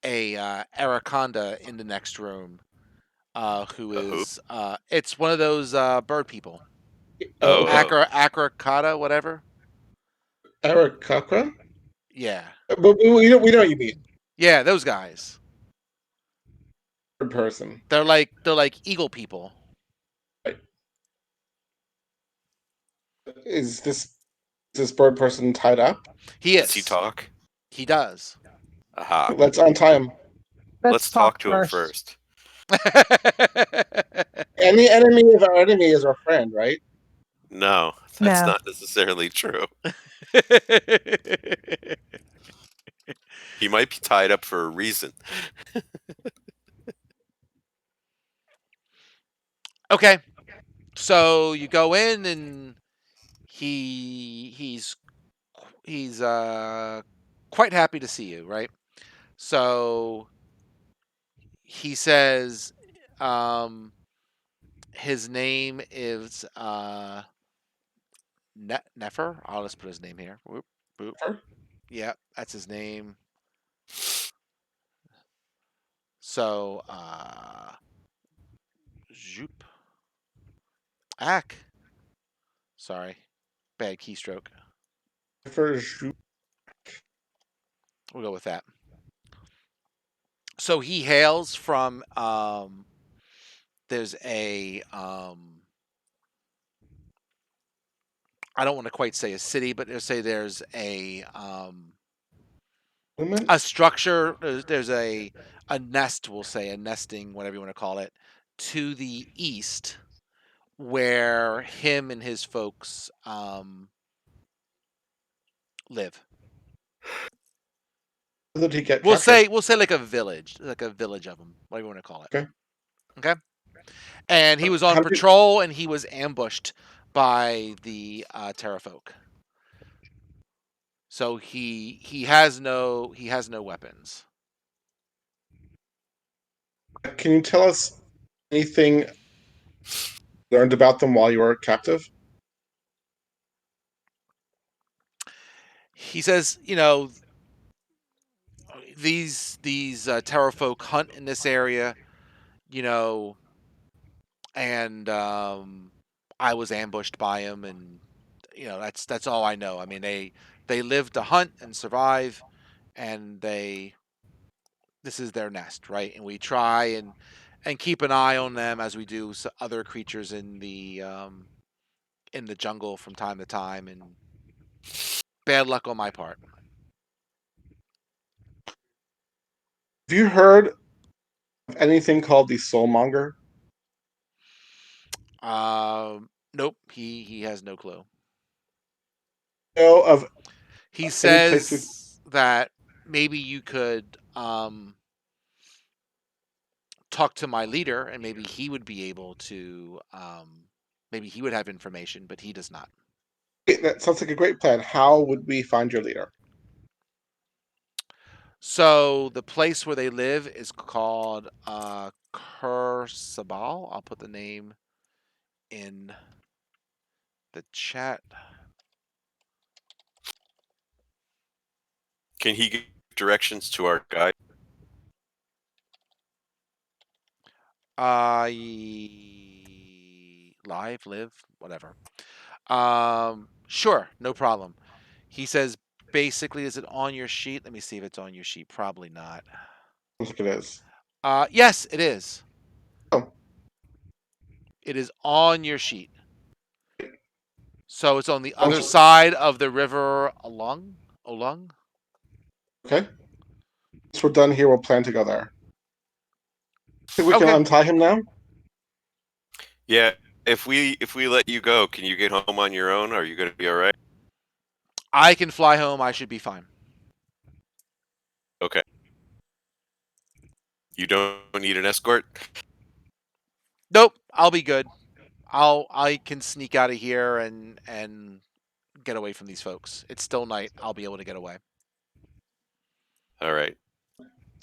Araconda in the next room, who A who? is it's one of those bird people. Oh, okay. Oh. Acrocata, whatever. Eric Cochran. Yeah. But we know what you mean. Yeah, those guys. Third person. They're like eagle people. Right. Is this bird person tied up? He Does he is. talk? He does. Aha. Let's untie him. Let's Let's talk talk to him first. first. Any enemy of our enemy is our friend, right? No, that's No. not necessarily true. He might be tied up for a reason. Okay. So you go in, and he's quite happy to see you, right? So he says his name is Nefer. I'll just put his name here. Whoop, boop. Sure. Yeah, that's his name. So Zoop. Ack. Sorry. Bad keystroke. We'll go with that. So he hails from there's a I don't want to quite say a city, but let's say there's Woman? a structure. There's a nest. We'll say a nesting, whatever you want to call it, to the east, where him and his folks live. How did he get We'll captured? say like a village of them, whatever you want to call it. Okay. Okay. And he was on How did patrol, and he was ambushed by the Terrafolk. So he has no weapons. Can you tell us anything learned about them while you were captive? He says, these terrafolk hunt in this area, you know, and I was ambushed by him, and that's all I know. I mean, they live to hunt and survive, and this is their nest, right? And we try and keep an eye on them as we do other creatures in the jungle from time to time. And bad luck on my part. Have you heard of anything called the Soulmonger? Nope. He has no clue. Know of He any place we says that maybe you could talk to my leader, and maybe he would be able to. Maybe he would have information, but he does not. that sounds like a great plan. How would we find your leader? So the place where they live is called Kursabal. I'll put the name in the chat. Can he give directions to our guide? Live, whatever. Sure, no problem. He says basically, is it on your sheet? Let me see if it's on your sheet. Probably not. Sounds like it is. Yes, it is. Oh, It is on your sheet. So it's on the other sounds side of the river Olung. Olung. okay. Once we're done here, we'll plan to go there. Think we can Okay. untie him now? Yeah. If we let you go, can you get home on your own? Are you going to be all right? I can fly home. I should be fine. Okay. You don't need an escort? Nope. I'll be good. I can sneak out of here and get away from these folks. It's still night. I'll be able to get away. All right.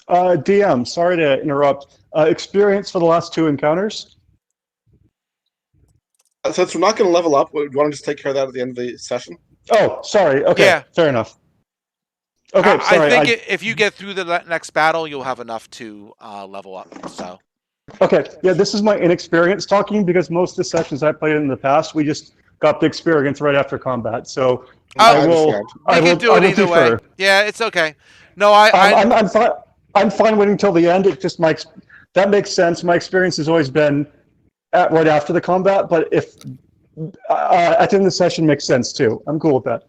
DM, sorry to interrupt. Experience for the last two encounters? Since we're not going to level up, do you want to just take care of that at the end of the session? Oh, sorry. Okay, Yeah. fair enough. Okay, I sorry. think if you get through the next battle, you'll have enough to level up. So. Okay, yeah, this is my inexperience talking because most of the sessions I played in the past, we just got the experience right after combat. So Oh, I understand. we can do I it will either way. defer. Yeah, it's okay. No, I'm fine. I'm fine waiting till the end. It just that makes sense. My experience has always been right after the combat, but if at the end of the session makes sense too. I'm cool with that.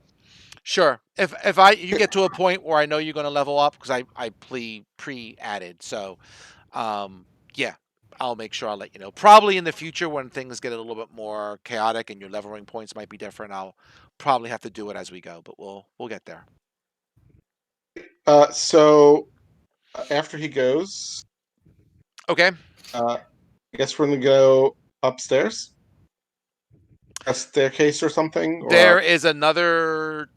Sure. If you get to a point where I know you're going to level up because I pre-added. So, yeah, I'll make sure I'll let you know. Probably in the future when things get a little bit more chaotic and your leveling points might be different, I'll probably have to do it as we go, but we'll get there. So after he goes, Okay. I guess we're going to go upstairs. A staircase or something, or There is another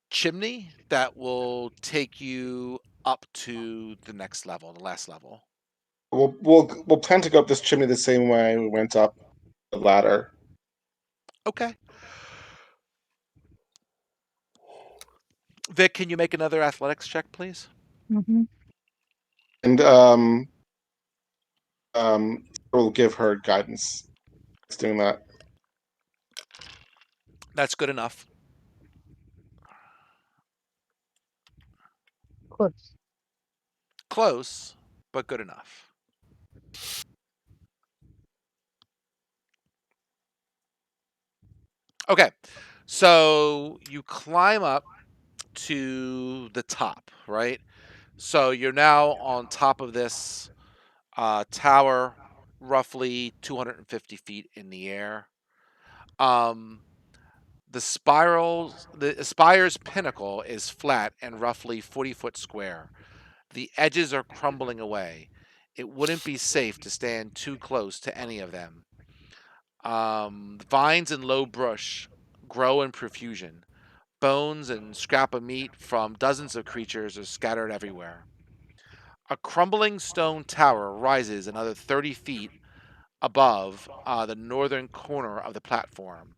chimney that will take you up to the next level, the last level. we'll plan to go up this chimney the same way we went up the ladder. Okay. Vic, can you make another athletics check, please? Mm-hmm. And we'll give her guidance. It's doing that. That's good enough. Close. Close, but good enough. Okay. So you climb up to the top, right? So you're now on top of this tower, roughly 250 feet in the air. The spire's pinnacle is flat and roughly 40-foot square. The edges are crumbling away. It wouldn't be safe to stand too close to any of them. Vines and low brush grow in profusion. Bones and scrap of meat from dozens of creatures are scattered everywhere. A crumbling stone tower rises another 30 feet above the northern corner of the platform.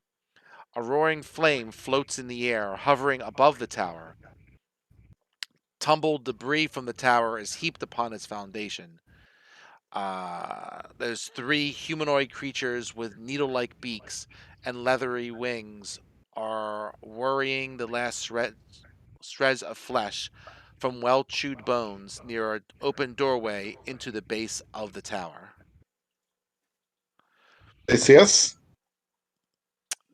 A roaring flame floats in the air, hovering above the tower. Tumbled debris from the tower is heaped upon its foundation. There's three humanoid creatures with needle-like beaks and leathery wings are worrying the last shreds of flesh from well-chewed bones near an open doorway into the base of the tower. They see us?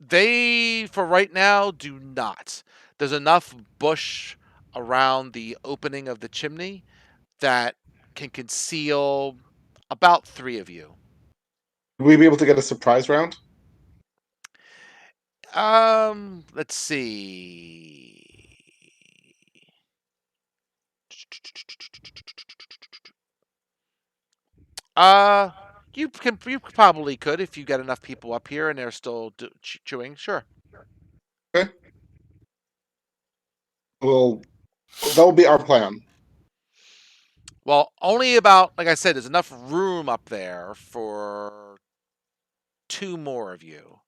They, for right now, do not. There's enough bush around the opening of the chimney that can conceal about three of you. Would we be able to get a surprise round? Let's see. Uh, you probably could if you get enough people up here and they're still chewing. Sure. Okay. Well, that will be our plan. Well, only about, like I said, there's enough room up there for two more of you.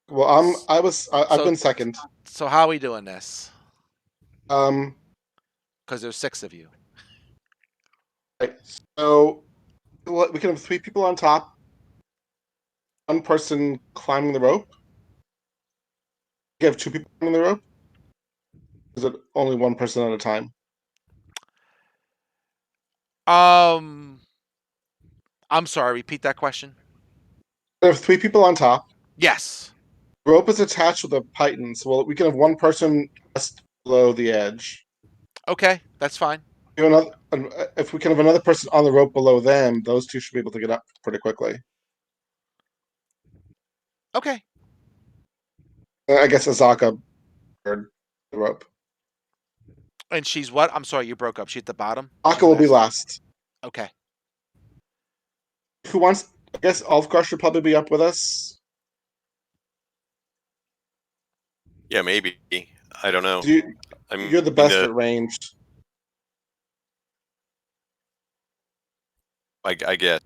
Well, I've So, been second. so how are we doing this? Um, Because there's six of you. right. So we can have three people on top, one person climbing the rope. You have two people climbing the rope. Is it only one person at a time? I'm sorry. Repeat that question. We have three people on top. Yes. Rope is attached with a python, so we can have one person just below the edge. Okay, that's fine. If we can have another person on the rope below them, those two should be able to get up pretty quickly. Okay. I guess Azaka the rope. And she's what? I'm sorry, you broke up. She's at the bottom. Azaka She's will be last. last. Okay. Who wants? I guess Ulfgar should probably be up with us. Yeah, maybe. I don't know. You're the best at ranged. I guess.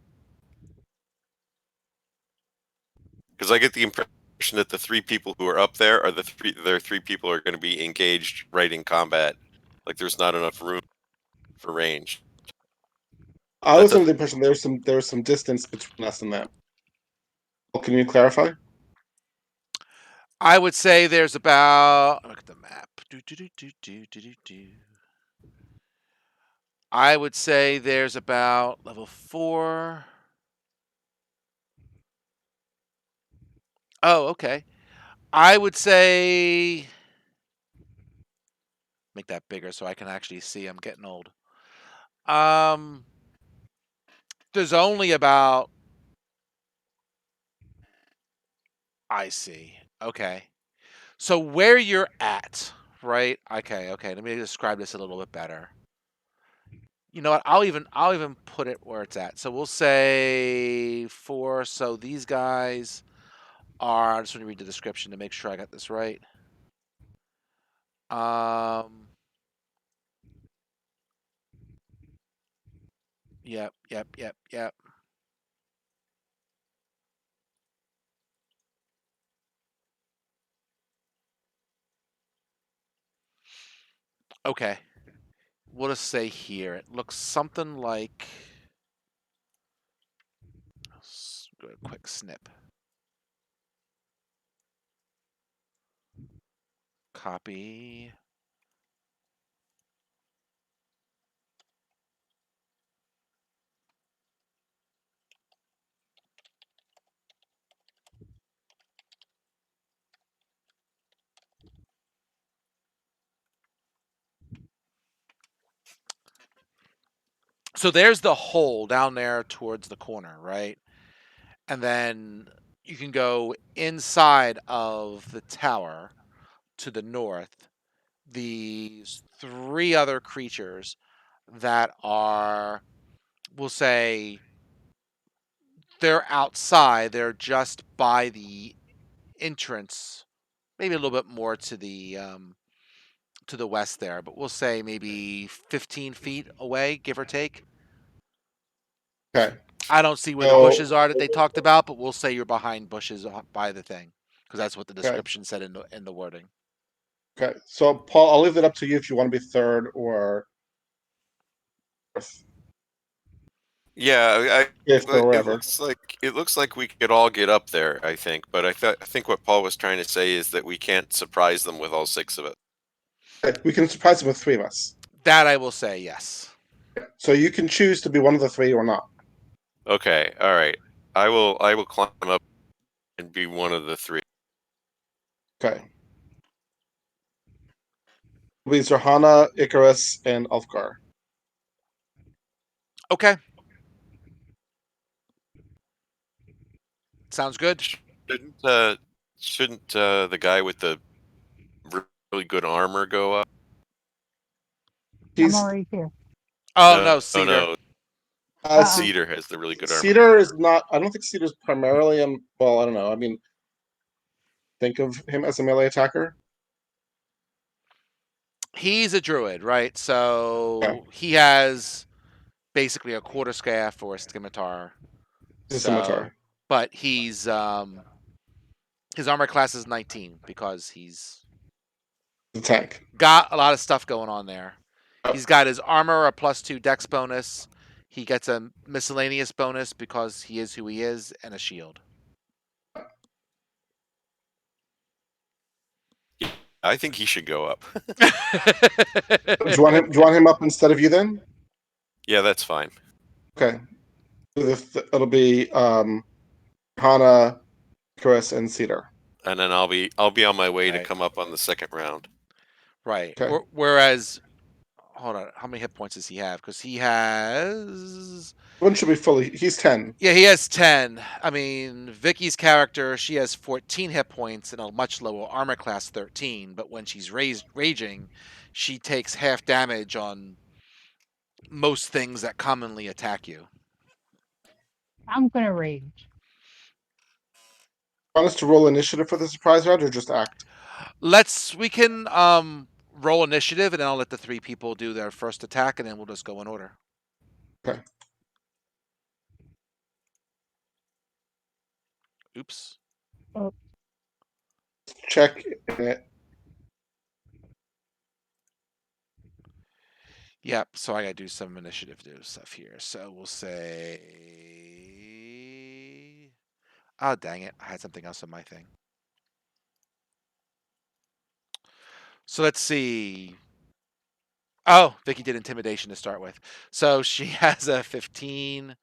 Because I get the impression that the three people who are up there are there are three people who are going to be engaged right in combat. Like there's not enough room for range. I was under the impression there was some distance between us and them. Well, can you clarify? I would say there's about. Look at the map. I would say there's about level 4. Oh, okay. I would say make that bigger so I can actually see. I'm getting old. There's only about. I see. Okay. So where you're at, right? Okay. Let me describe this a little bit better. You know what? I'll even put it where it's at. So we'll say 4. So these guys are. I just want to read the description to make sure I got this right. Um. Yep. Okay. We'll just say here. It looks something like. Let's do a quick snip. Copy. So there's the hole down there towards the corner, right? And then you can go inside of the tower to the north. These three other creatures that are, we'll say, they're outside. They're just by the entrance, maybe a little bit more to the west there, but we'll say maybe 15 feet away, give or take. Okay. I don't see where the bushes are that they talked about, but we'll say you're behind bushes by the thing. because that's what the description said in the wording. Okay, so Paul, I'll leave that up to you if you want to be third or fourth, Yeah, fifth, or it wherever. looks like we could all get up there. I think, but I think what Paul was trying to say is that we can't surprise them with all 6 of us. Okay, we can surprise them with 3 of us. That I will say yes. So you can choose to be one of the 3 or not. Okay, all right. I will climb up and be one of the 3. Okay. It'll be Zerhana, Icarus, and Ulfgar. Okay. Sounds good. Shouldn't the guy with the really good armor go up? I'm He's already here. Oh no, Cedar. No. uh, Cedar has the really good armor. Cedar is not. I don't think Cedar's primarily. Well, I don't know. I mean, think of him as a melee attacker. He's a druid, right? So Yeah. he has basically a quarterstaff or a scimitar. He's a So, scimitar. but he's his armor class is 19 because he's The tank. got a lot of stuff going on there. Yep. He's got his armor, a +2 dex bonus. He gets a miscellaneous bonus because he is who he is, and a shield. I think he should go up. Do you want him? Do you want him up instead of you then? Yeah, that's fine. Okay. It'll be Hana, Icarus, and Cedar. And then I'll be on my way to Right. come up on the second round. Right. Okay. Whereas, hold on, how many hit points does he have? Because he has. One should be fully. He's 10. Yeah, he has 10. I mean, Vicky's character, she has 14 hit points and a much lower armor class, 13. But when she's raging, she takes half damage on most things that commonly attack you. I'm gonna rage. Want us to roll initiative for the surprise round or just act? We can roll initiative, and then I'll let the 3 people do their first attack, and then we'll just go in order. Okay. Oops. Check it. Yep, so I gotta do some initiative stuff here. So we'll say, oh dang it, I had something else on my thing. So let's see. Oh, Vicky did intimidation to start with. So she has a 15,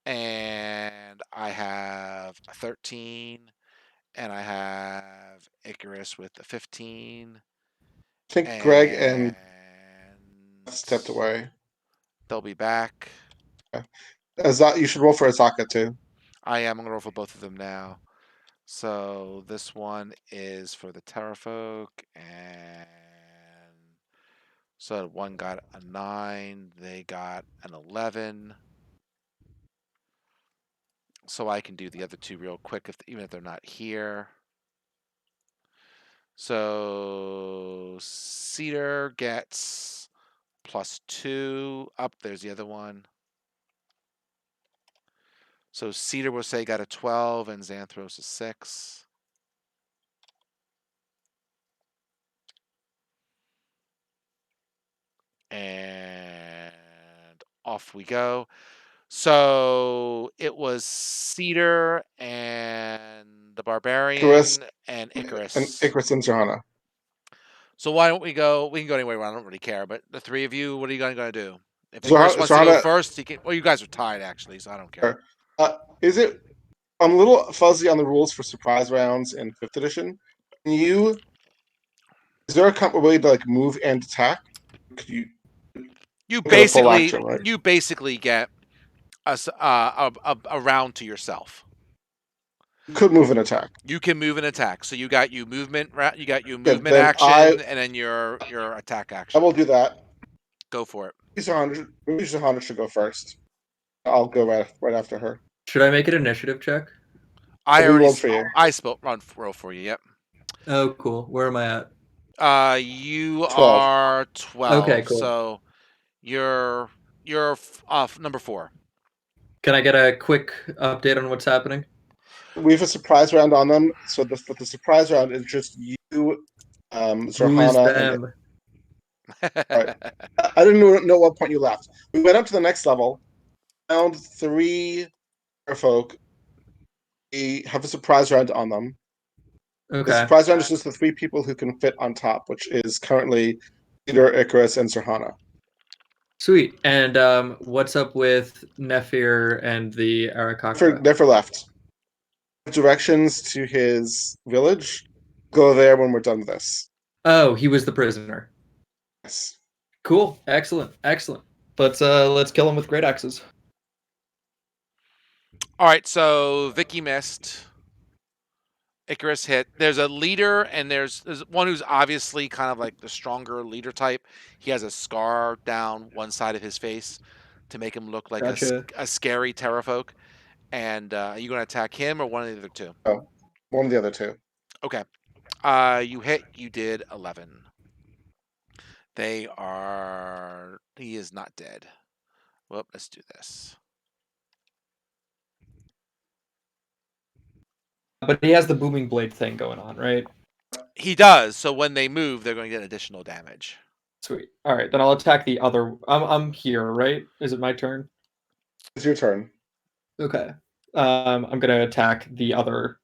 and I have a 13, and I have Icarus with a 15. I think Greg and stepped away. They'll be back. You should roll for Azaka too. I am. I'm gonna roll for both of them now. So this one is for the Terrafolk, and so one got a 9, they got an 11. So I can do the other 2 real quick, even if they're not here. So Cedar gets +2. Up there's the other one. So Cedar will say got a 12, and Xanthros a 6. And off we go. So it was Cedar and the Barbarian Icarus and and Icarus. Icarus and Zerhana. So why don't we go? We can go anywhere. I don't really care. But the 3 of you, what are you going to do? If Icarus wants to go first, he can. Well, you guys are tied actually, so I don't care. Is it? I'm a little fuzzy on the rules for surprise rounds in 5th edition. Is there a way to like move and attack? Could you? You Look at a full basically, action, right? you basically get a round to yourself. You could move and attack. You can move and attack. So you got you movement. You got you Yeah, movement then action, and then your attack I action. will do that. Go for it. Maybe Zerhana should go first. I'll go right after her. Should I make an initiative check? I We already rolled for you. I roll for you. Yep. Oh, cool. Where am I at? You 12. are 12. Okay, cool. So you're number 4. Can I get a quick update on what's happening? We have a surprise round on them, so the surprise round is just you, Who is Zorhana, and them? right. I didn't know what point you left. We went up to the next level, found 3 folk. We have a surprise round on them. The Okay. surprise round is just the 3 people who can fit on top, which is currently Peter, Icarus, and Zorhana. Sweet. And what's up with Nephir and the Arakocra? Never left. Directions to his village. Go there when we're done with this. Oh, he was the prisoner. Yes. Cool. Excellent. Excellent. Let's kill him with great axes. All right, so Vicky missed. Icarus hit. There's a leader, and there's one who's obviously kind of like the stronger leader type. He has a scar down one side of his face to make him look like Gotcha. a scary terrafolk. And are you going to attack him or one of the other two? Oh, one of the other 2. Okay. You hit. You did 11. They are. He is not dead. Well, let's do this. But he has the booming blade thing going on, right? He does. So when they move, they're going to get additional damage. Sweet. All right, then I'll attack the other. I'm here, right? Is it my turn? It's your turn. Okay. I'm gonna attack the other.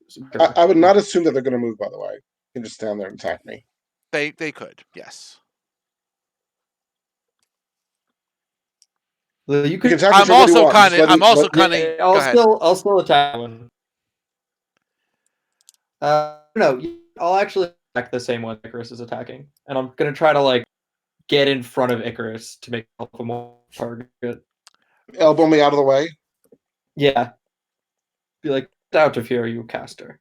I would not assume that they're going to move, by the way. You can just stand there and attack me. They could, yes. You You could. can attack I'm whichever you also want. kind of. I'm also let- kind of. Yeah, Go ahead. I'll still attack one. No, I'll actually attack the same one Icarus is attacking, and I'm gonna try to like get in front of Icarus to make him a more target. elbow me out of the way. Yeah. Be like, out of here, you caster.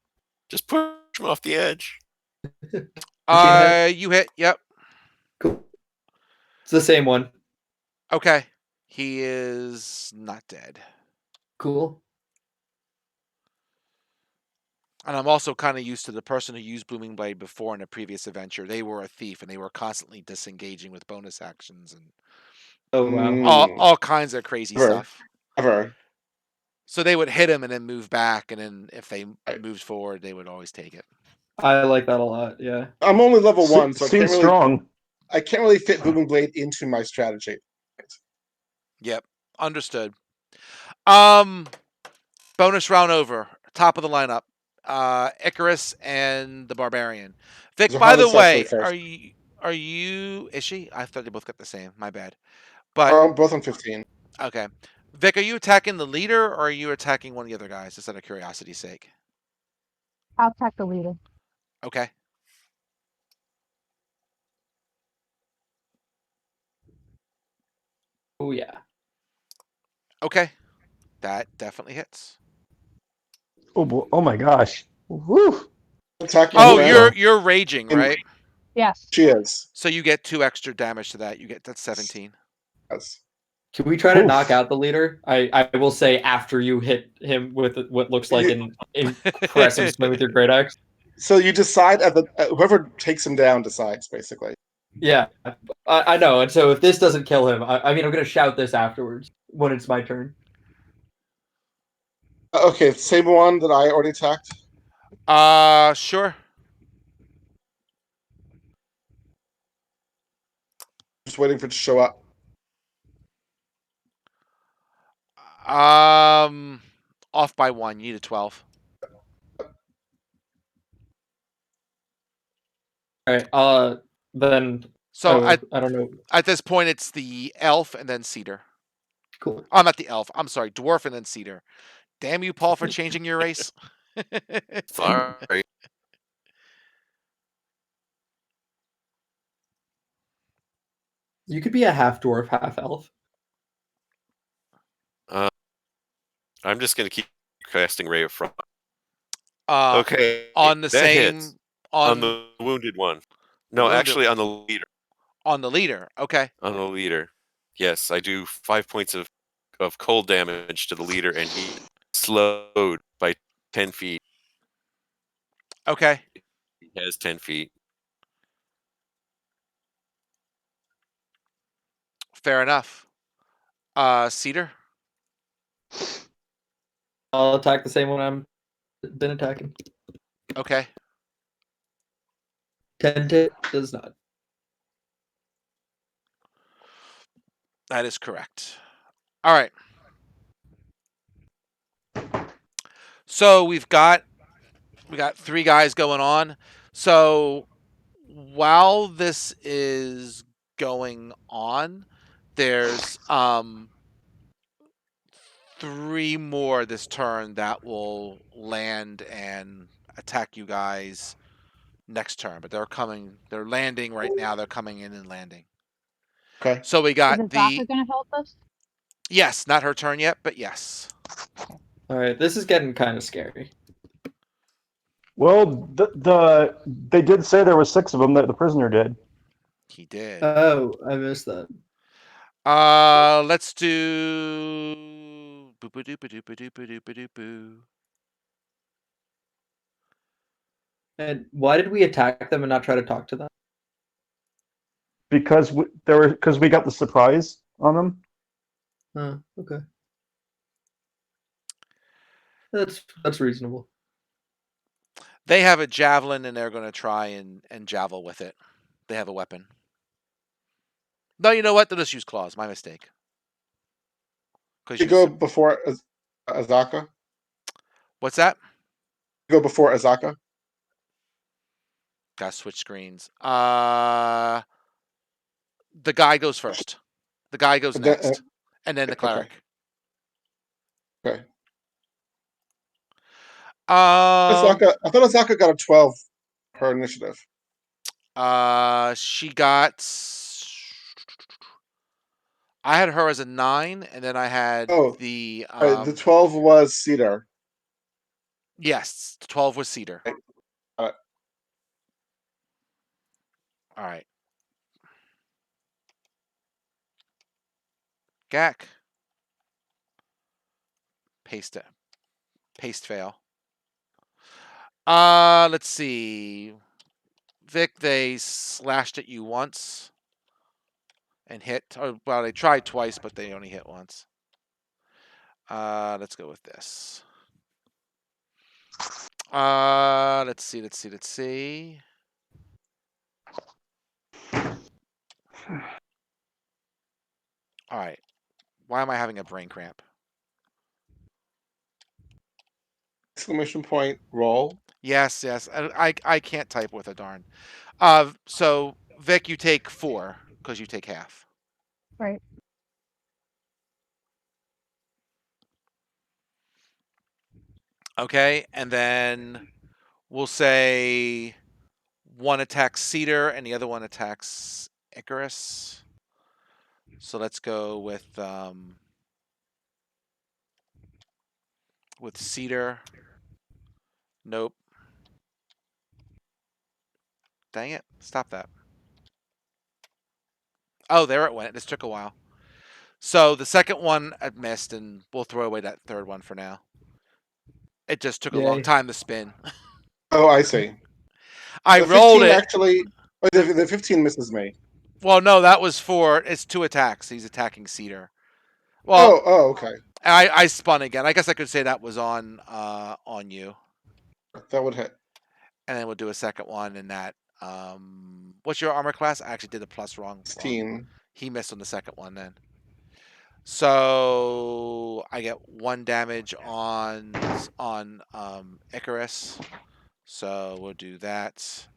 Just push him off the edge. You hit. Yep. Cool. It's the same one. Okay. He is not dead. Cool. And I'm also kind of used to the person who used Booming Blade before in a previous adventure. They were a thief, and they were constantly disengaging with bonus actions and Oh wow. all kinds of crazy stuff. Ever. So they would hit him and then move back, and then if they Right. moved forward, they would always take it. I like that a lot. Yeah. I'm only level 1, so Seems strong. I can't really fit Booming Blade into my strategy. Yep, understood. Bonus round over. Top of the lineup. Icarus and the Barbarian. Vic, by the Zohana's actually way, first. are you is she? I thought they both got the same. My bad. But Both on 15. okay. Vic, are you attacking the leader or are you attacking one of the other guys, just out of curiosity's sake? I'll attack the leader. Okay. Oh yeah. Okay. That definitely hits. Oh my gosh. Woo. Attacking Oh, friend. you're raging, right? Yes. She is. So you get 2 extra damage to that. That's 17. Yes. Can we try to Oof. knock out the leader? I will say after you hit him with what looks like an impressive swing with your great axe. So you decide whoever takes him down decides, basically. Yeah, I know. And so if this doesn't kill him, I mean, I'm gonna shout this afterwards when it's my turn. Okay, same one that I already attacked. Sure. Just waiting for it to show up. Off by 1. You need a 12. All right. Then. So I don't know. at this point, it's the elf and then cedar. Cool. Oh, not the elf. I'm sorry, dwarf and then cedar. Damn you, Paul, for changing your race. Sorry. You could be a half dwarf, half elf. I'm just gonna keep casting Ray of Frost. Okay. On the that same hits. on the wounded one. No, wounded- actually on the leader. on the leader. Okay. On the leader. Yes, I do 5 points of cold damage to the leader, and he slowed by 10 feet. Okay. He has 10 feet. Fair enough. Cedar. I'll attack the same one I'm been attacking. Okay. Tente does not. That is correct. All right. So we got 3 guys going on. So while this is going on, there's 3 more this turn that will land and attack you guys next turn, but they're landing right now. They're coming in and landing. Okay. So we Is got Azaka gonna help us? yes, not her turn yet, but yes. All right, this is getting kind of scary. Well, they did say there was 6 of them that the prisoner did. He did. Oh, I missed that. Let's do boo boo doo boo doo boo doo boo doo boo doo boo. And why did we attack them and not try to talk to them? Because we got the surprise on them. Okay. That's reasonable. They have a javelin and they're going to try and javel with it. They have a weapon. No, you know what? They'll just use claws. My mistake. You go before Azaka. What's that? You go before Azaka. Gotta switch screens. The guy goes first. The guy goes next, and then the cleric. Okay. Um, I thought Azaka got a 12 her initiative. she got. I had her as a 9, and then I had the. The 12 was Cedar. Yes, 12 was Cedar. Got it. All right. Gak. Paste it. Paste fail. Let's see. Vic, they slashed at you once and hit. Or, well, they tried twice, but they only hit once. Let's go with this. Let's see. All right. Why am I having a brain cramp? Exclamation point roll. Yes. I can't type with a darn. So Vic, you take 4 because you take half. Right. Okay, and then we'll say one attacks Cedar and the other one attacks Icarus. So let's go with Cedar. Nope. Dang it. Stop that. Oh, there it went. This took a while. So the second one I missed, and we'll throw away that third one for now. It just took a long Yay. time to spin. Oh, I see. I The rolled 15 it. actually. Oh, the 15 misses me. Well, no, that was it's 2 attacks. He's attacking Cedar. Well, Okay. I spun again. I guess I could say that was on you. That would hit. And then we'll do a second one in that. What's your armor class? I actually did the plus wrong. 16. He missed on the second one then. So I get 1 damage on Icarus. So we'll do that.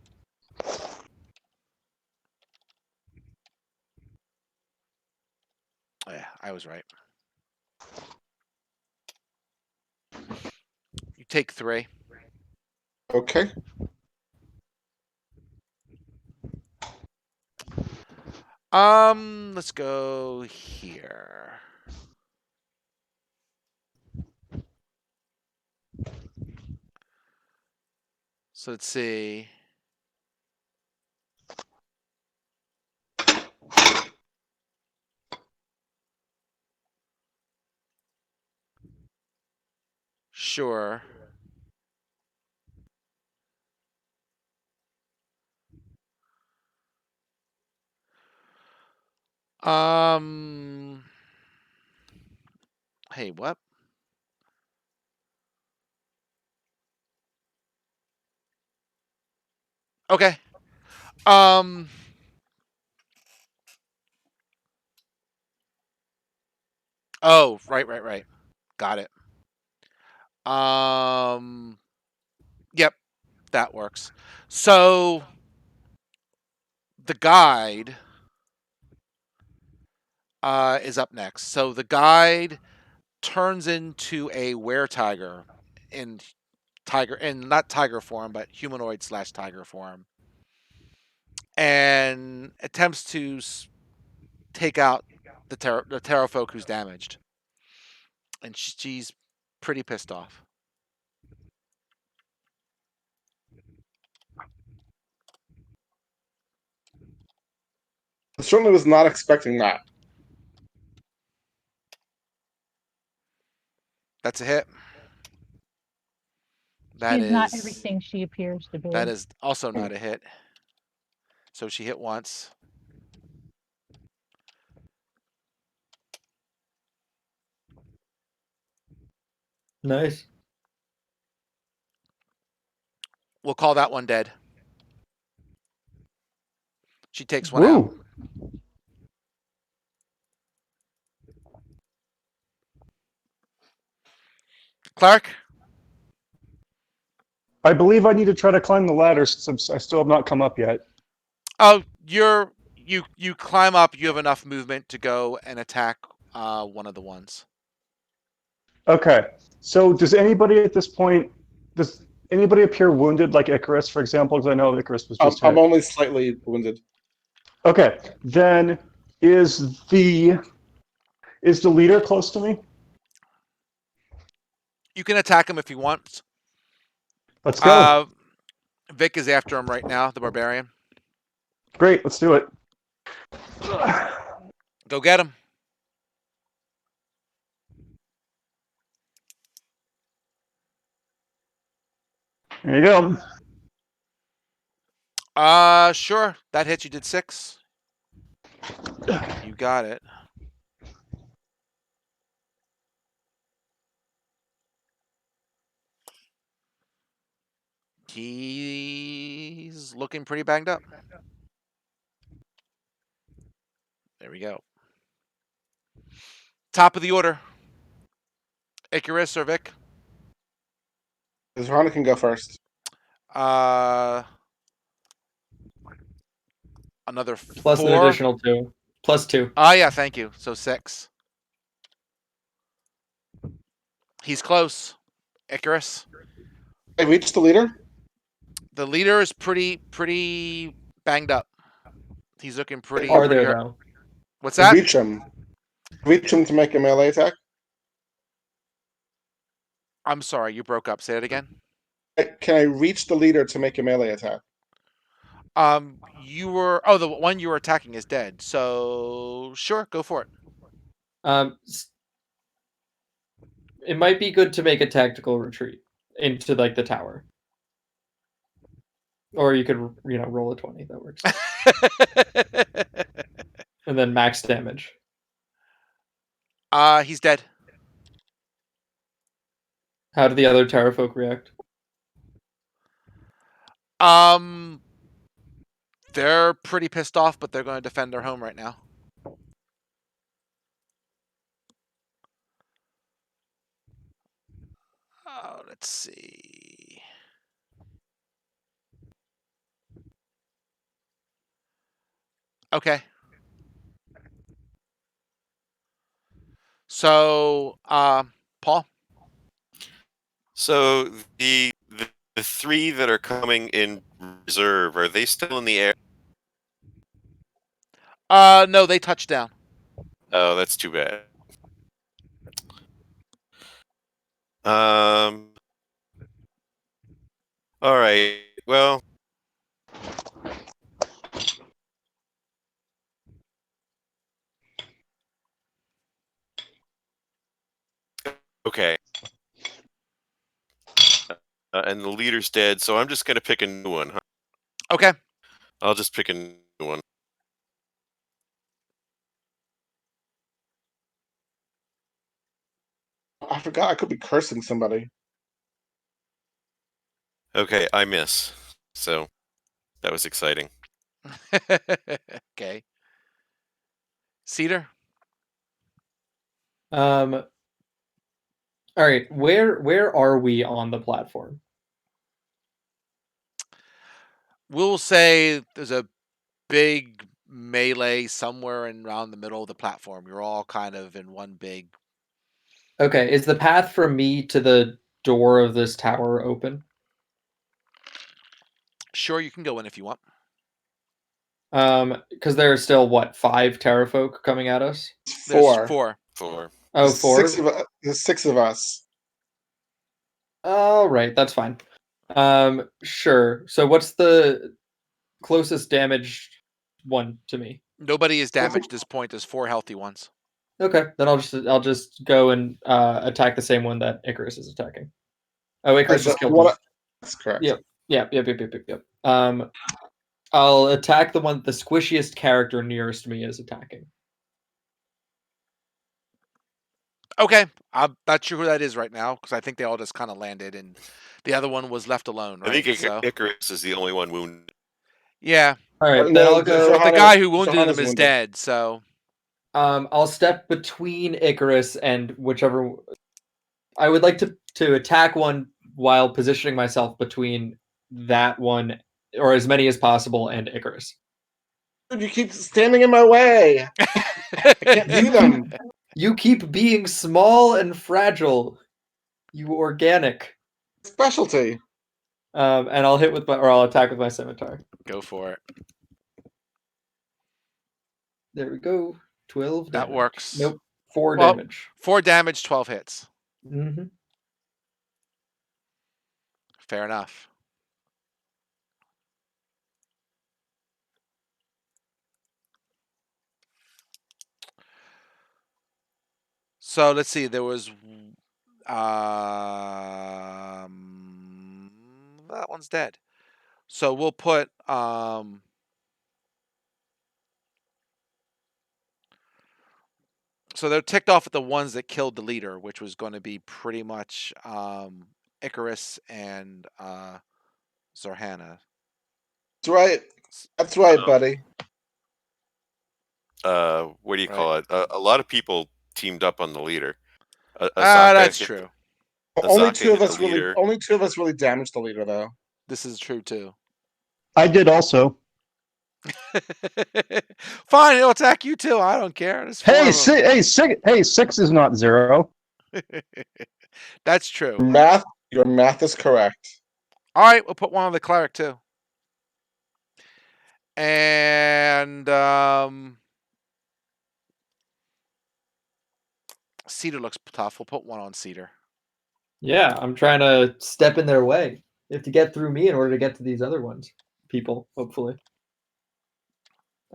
Oh, yeah, I was right. You take 3. Okay. Let's go here. So let's see. Sure. Hey, what? Okay. Um. Oh, right. Got it. Um. Yep, that works. So the guide is up next. So the guide turns into a were-tiger in not tiger form, but humanoid / tiger form, and attempts to take out the Terra folk who's damaged, and she's pretty pissed off. I certainly was not expecting that. That's a hit. That She's not is everything she appears to that be. is also not a hit. So she hit once. Nice. We'll call that one dead. She takes one out. Woo! Clark? I believe I need to try to climb the ladder since I still have not come up yet. Oh, you climb up. You have enough movement to go and attack one of the ones. Okay. So does anybody at this point, does anybody appear wounded, like Icarus, for example? Because I know Icarus was just I'm hit. only slightly wounded. Okay. Then is the leader close to me? You can attack him if you want. Let's go. Vic is after him right now, the barbarian. Great. Let's do it. Go get him. There you go. Sure. That hit. You did 6. You got it. He's looking pretty banged up. There we go. Top of the order. Icarus or Vic? Veronica can go first. Another Plus an 4. additional 2. Plus 2. Yeah, thank you. So 6. He's close. Icarus. I reached the leader. The leader is pretty banged up. He's looking pretty Are pretty there hurt. though? What's I that? reach him. Reach him to make a melee attack. I'm sorry, you broke up. Say it again. Can I reach the leader to make a melee attack? You were the one you were attacking is dead. So sure, go for it. Um, it might be good to make a tactical retreat into like the tower, or you could roll a 20. That works, and then max damage. He's dead. How do the other tower folk react? They're pretty pissed off, but they're going to defend their home right now. Let's see. Okay. So, Paul? So the 3 that are coming in reserve, are they still in the air? No, they touched down. Oh, that's too bad. All right. Well, okay. And the leader's dead, so I'm just gonna pick a new one. Huh? Okay. I'll just pick a new one. I forgot I could be cursing somebody. Okay, I miss. So That was exciting. Okay. Cedar? All right, where are we on the platform? We'll say there's a big melee somewhere around the middle of the platform. You're all kind of in one big. Okay, is the path from me to the door of this tower open? Sure, you can go in if you want. Because there are still what, 5 Terrafolk coming at us? There's Four. 4. 4. Oh, 4? There's 6 of us. All right, that's fine. Sure. So what's the closest damaged one to me? Nobody is damaged at this point. There's 4 healthy ones. Okay, then I'll just go and attack the same one that Icarus is attacking. Oh, Icarus just killed one. That's correct. Yep. I'll attack the one the squishiest character nearest me is attacking. Okay, I'm not sure who that is right now because I think they all just kind of landed and the other one was left alone, right? I think So Icarus is the only one wounded. yeah, All right, then No, I'll go. but the guy who wounded him is wounded. dead. So I'll step between Icarus and whichever. I would like to attack one while positioning myself between that one or as many as possible and Icarus. Dude, you keep standing in my way. I can't do them. You keep being small and fragile. You organic. Specialty. And I'll hit with my, or I'll attack with my scimitar. Go for it. There we go. 12 That damage. works. Nope. 4 Well, damage. 4 damage, 12 hits. Mm-hmm. Fair enough. So let's see. There was that one's dead. So we'll put so they're ticked off at the ones that killed the leader, which was going to be pretty much Icarus and Zorhana. That's right. That's right, buddy. What do you call it? A lot of people teamed up on the leader. That's true. Only Azaka 2 of hit us the leader. really damaged the leader, though. This is true too. I did also. Fine, it'll attack you too. I don't care. There's 4 Hey, of them. 6 is not 0. That's true. Your math is correct. All right, we'll put one on the cleric too. And Cedar looks tough. We'll put one on Cedar. Yeah, I'm trying to step in their way. They have to get through me in order to get to these other ones. People, hopefully.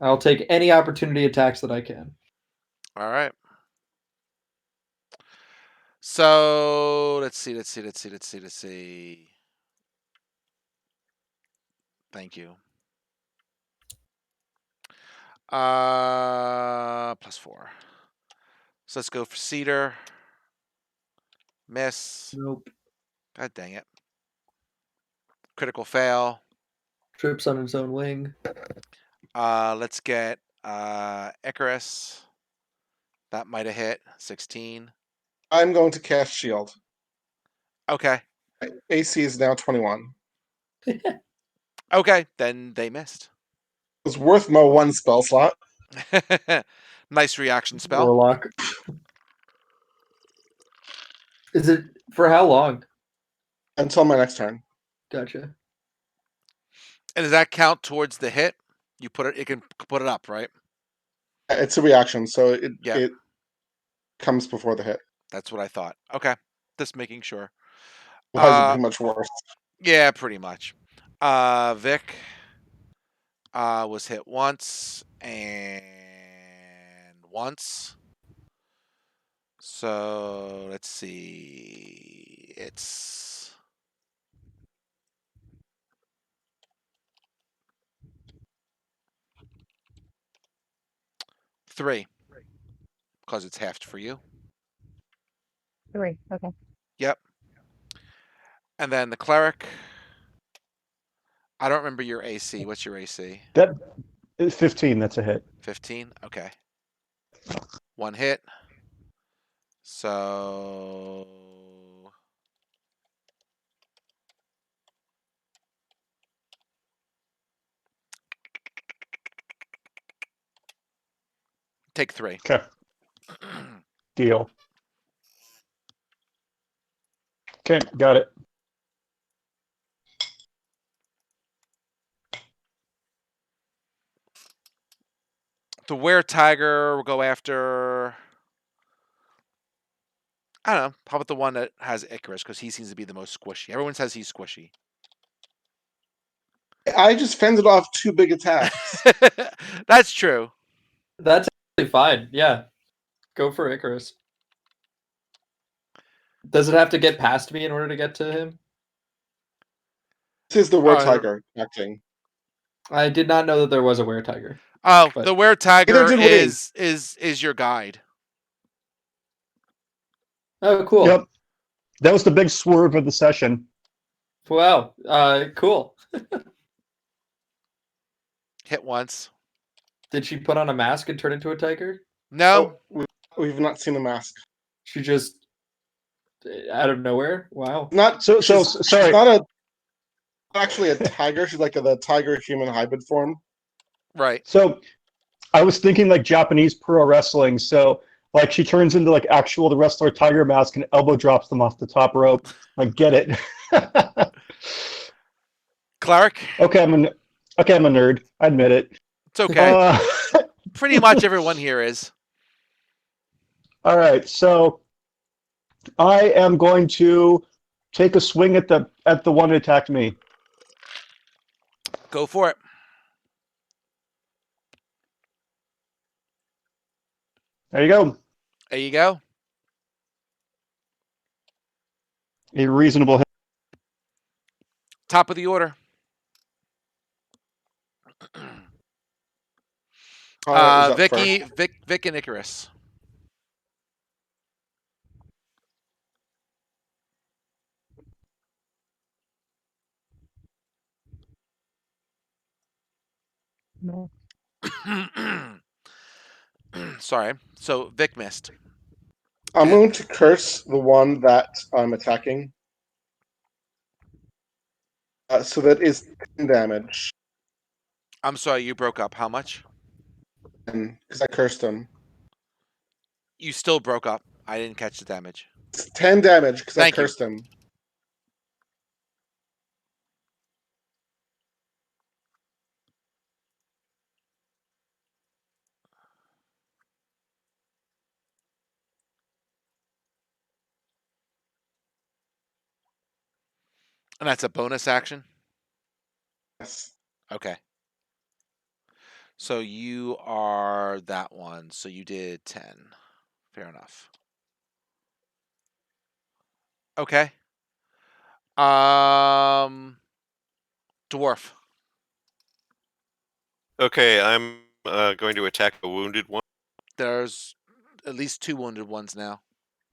I'll take any opportunity attacks that I can. All right. So let's see. Thank you. +4. So let's go for Cedar. Miss. Nope. God dang it. Critical fail. Trips on its own wing. Let's get Icarus. That might have hit 16. I'm going to cast shield. Okay. AC is now 21. Okay, then they missed. It was worth my 1 spell slot. Nice reaction spell. Warlock. Is it for how long? Until my next turn. Gotcha. And does that count towards the hit? You put it. It can put it up, right? It's a reaction, so it Yeah. it comes before the hit. That's what I thought. Okay, just making sure. Otherwise, it'd be much worse. Yeah, pretty much. Vic was hit once and once. So let's see. It's three because it's halved for you. 3. Okay. Yep. And then the cleric I don't remember your AC. What's your AC? That is 15. That's a hit. 15? Okay. One hit. So take 3. Okay. Deal. Okay, got it. The were-tiger will go after. I don't know. How about the one that has Icarus? Because he seems to be the most squishy. Everyone says he's squishy. I just fended off 2 big attacks. That's true. That's actually fine. Yeah, go for Icarus. Does it have to get past me in order to get to him? This is the War Uh, Tiger acting. I did not know that there was a were-tiger. Oh, But- the were-tiger Neither did we. is your guide. Oh, cool. Yep. That was the big swerve of the session. Wow. Cool. Hit once. Did she put on a mask and turn into a tiger? No. Oh, we've not seen the mask. She just out of nowhere. Wow. Not So she's sorry. not actually a tiger. She's like the tiger human hybrid form. Right. So I was thinking like Japanese pro wrestling. So like she turns into like actual the wrestler tiger mask and elbow drops them off the top rope. Like get it. Clark. Okay, I'm a nerd. I admit it. It's okay. Pretty much everyone here is. All right, so I am going to take a swing at the one that attacked me. Go for it. There you go. There you go. A reasonable hit. Top of the order. Is up Vicky, first. Vic, and Icarus. No. Sorry. So Vic missed. I'm going to curse the one that I'm attacking. So that is 10 damage. I'm sorry, you broke up. How much? And because I cursed him. You still broke up. I didn't catch the damage. It's 10 damage because I Thank you. cursed him. And that's a bonus action? Yes. Okay. So you are that one. So you did 10. Fair enough. Okay. Dwarf. Okay, I'm going to attack a wounded one. There's at least 2 wounded ones now.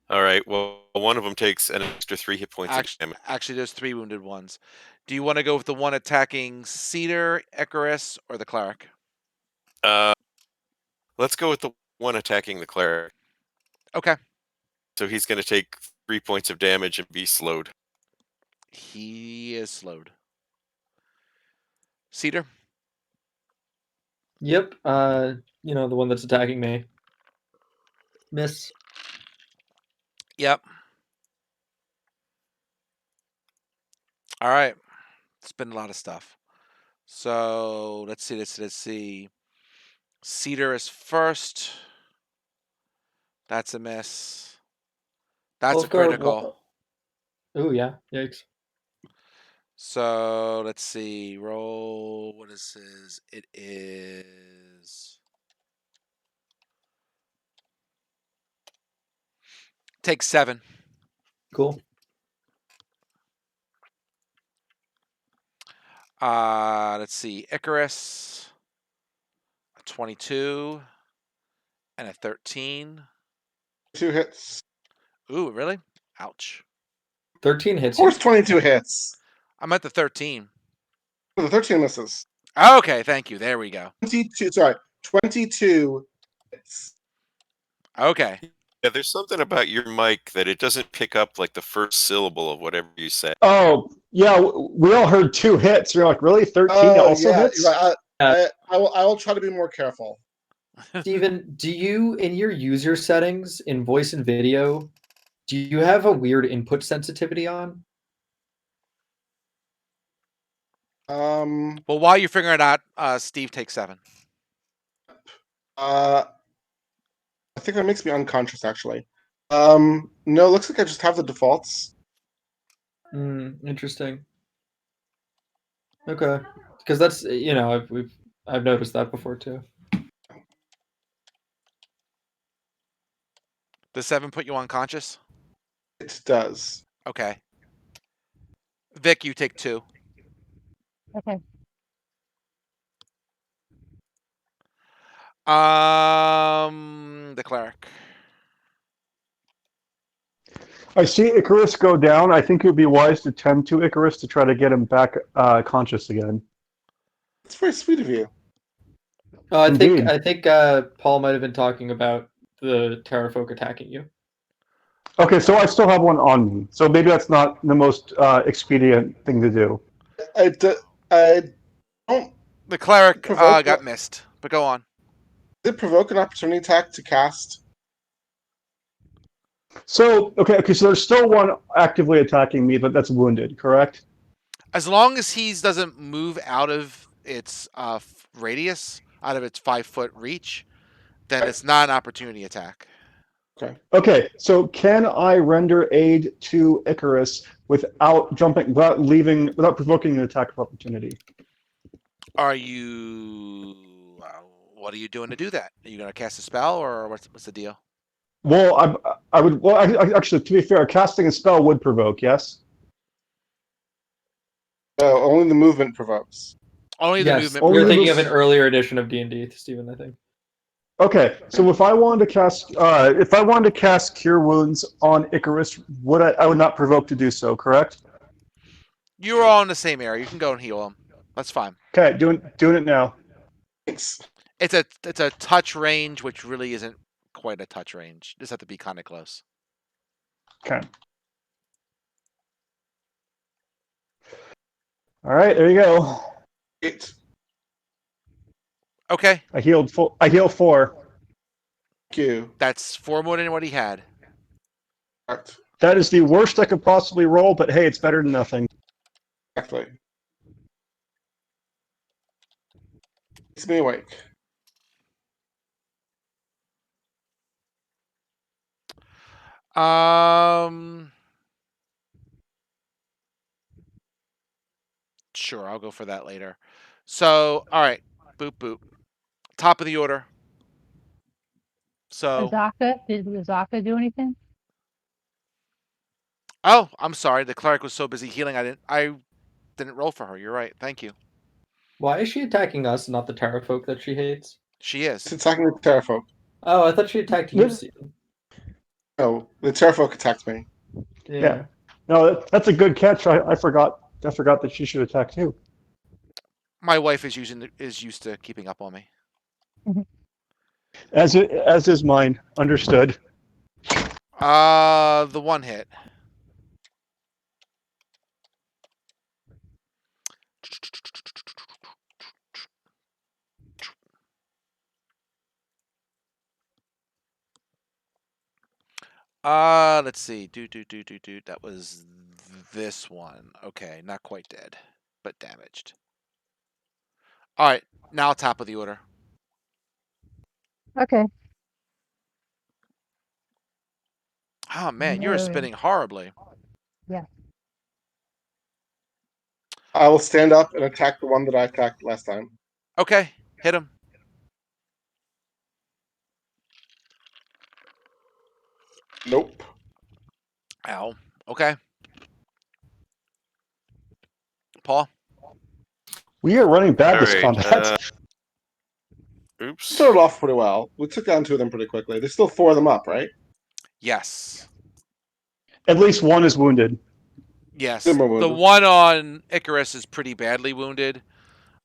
All right. Well, one of them takes an extra 3 hit points of damage. Actually, there's 3 wounded ones. Do you want to go with the one attacking Cedar, Icarus, or the cleric? Let's go with the one attacking the cleric. Okay. So he's going to take 3 points of damage and be slowed. He is slowed. Cedar? Yep. The one that's attacking me. Miss. Yep. All right. It's been a lot of stuff. So let's see. Cedar is first. That's a miss. That's a critical. Oh yeah. Yikes. So let's see. Roll. What is his? It is. Take 7. Cool. Let's see. Icarus. A 22 and a 13. 2 hits. Ooh, really? Ouch. 13 Of hits. course, 22 hits. I'm at the 13. The 13 misses. Okay, thank you. There we go. 22. Sorry, 22 hits. Okay. Yeah, there's something about your mic that it doesn't pick up like the first syllable of whatever you say. Oh, yeah, we all heard 2 hits. You're like, really? 13 Oh also yeah, hits? right. I will try to be more careful. Steven, do you, in your user settings in voice and video, do you have a weird input sensitivity on? Well, while you're figuring it out, Steve takes 7. I think that makes me unconscious actually. No, looks like I just have the defaults. Interesting. Okay, because that's I've noticed that before too. Does 7 put you unconscious? It does. Okay. Vic, you take 2. Okay. The cleric. I see Icarus go down. I think it would be wise to tend to Icarus to try to get him back conscious again. It's very sweet of you. Indeed. I think Paul might have been talking about the Terrafolk attacking you. Okay, so I still have one on me. So maybe that's not the most expedient thing to do. I don't. The cleric Provoke got what? missed, but go on. Did it provoke an opportunity attack to cast? So, okay, so there's still one actively attacking me, but that's wounded, correct? As long as he doesn't move out of its radius, out of its 5-foot reach, then it's not an opportunity attack. Okay. Okay, so can I render aid to Icarus without without provoking an attack of opportunity? Are you? What are you doing to do that? Are you going to cast a spell, or what's the deal? Well, I would. Well, actually, to be fair, casting a spell would provoke. Yes. No, only the movement provokes. Only the Yes, movement. only you're the thinking move- of an earlier edition of D&D, Stephen. I think. Okay, so if I wanted to cast Cure Wounds on Icarus, I would not provoke to do so, correct? You're all in the same area. You can go and heal him. That's fine. Okay, doing it now. Thanks. It's a touch range, which really isn't quite a touch range. Just have to be kind of close. Okay. All right, there you go. Thank Okay, I healed 4. you. that's 4 more than what he had. Correct. That is the worst I could possibly roll, but hey, it's better than nothing. Exactly. Keeps me awake. Sure, I'll go for that later. So, all right, boop boop. Top of the order. So, Did Azaka do anything? oh, I'm sorry. The cleric was so busy healing, I didn't roll for her. You're right. Thank you. Why is she attacking us, not the Terrafolk that she hates? She is. It's attacking the Terrafolk. Oh, I thought she attacked you, Stephen. No, the Terrafolk attacked me. Yeah. No, that's a good catch. I forgot that she should attack too. My wife is used to keeping up on me. As is mine. Understood. The 1 hit. Let's see. That was this one. Okay, not quite dead, but damaged. All right, now top of the order. Okay. Oh man, you're No. spinning horribly. Yeah. I will stand up and attack the one that I attacked last time. Okay, hit him. Nope. Ow. Okay. Paul? We are running bad All this right, combat. Oops. Started off pretty well. We took down 2 of them pretty quickly. There's still 4 of them up, right? Yes. At least one is wounded. Yes. They're more The wounded. one on Icarus is pretty badly wounded.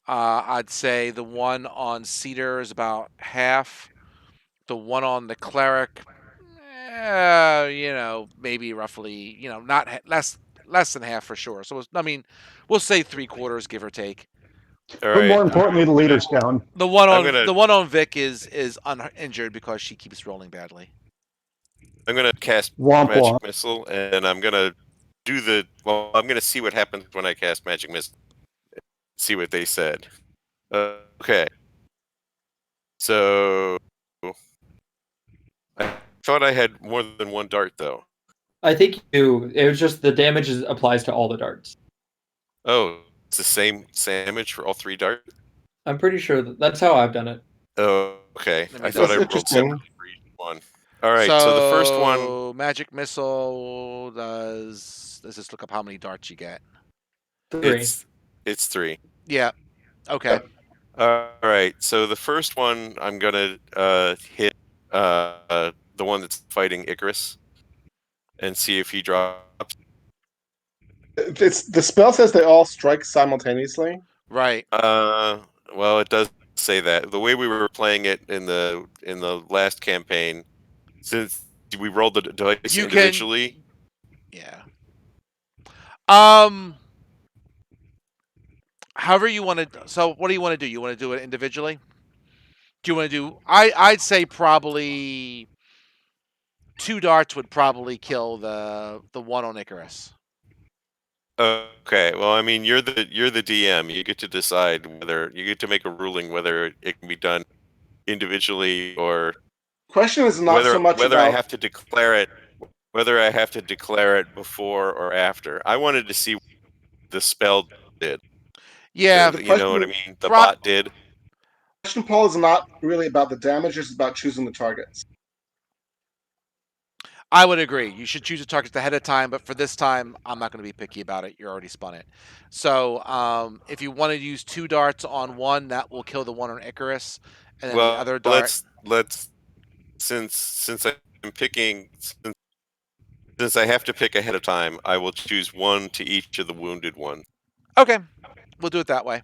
I'd say the one on Cedar is about half. The one on the Cleric, maybe roughly, not less than half for sure. So I mean, we'll say 3/4, give or take. All But right. more importantly, the leader's down. The one I'm on gonna the one on Vic is uninjured because she keeps rolling badly. I'm gonna cast Womp magic womp. missile, and I'm gonna I'm gonna see what happens when I cast magic missile. See what they said. Okay. So I thought I had more than one dart though. I think you do. It was just the damage applies to all the darts. Oh, it's the same damage for all 3 darts. I'm pretty sure that's how I've done it. Oh, okay. Let me I thought That's I double. rolled interesting. separately for each one. All right. So the first one, So magic missile does. Let's just look up how many darts you get. 3. it's 3. Yeah. Okay. All right. So the first one, I'm gonna hit the one that's fighting Icarus, and see if he drops. It's the spell says they all strike simultaneously. Right. Well, it does say that. The way we were playing it in the last campaign, since we rolled the dice You can. individually, Yeah. However you want to. So what do you want to do? You want to do it individually? Do you want to do? I'd say probably 2 darts would probably kill the one on Icarus. okay. Well, I mean, you're the DM. You get to decide whether you get to make a ruling whether it can be done individually or Question is not so much whether I about. have to declare it before or after. I wanted to see what the spell did. Yeah. The You know what I question, mean? The Prob- bot did. question, Paul, is not really about the damage. It's about choosing the targets. I would agree. You should choose a target ahead of time, but for this time, I'm not going to be picky about it. You're already spun it. So if you want to use 2 darts on one, that will kill the one on Icarus, and then the Well, other dart. let's since I'm picking since I have to pick ahead of time, I will choose one to each of the wounded ones. Okay, we'll do it that way.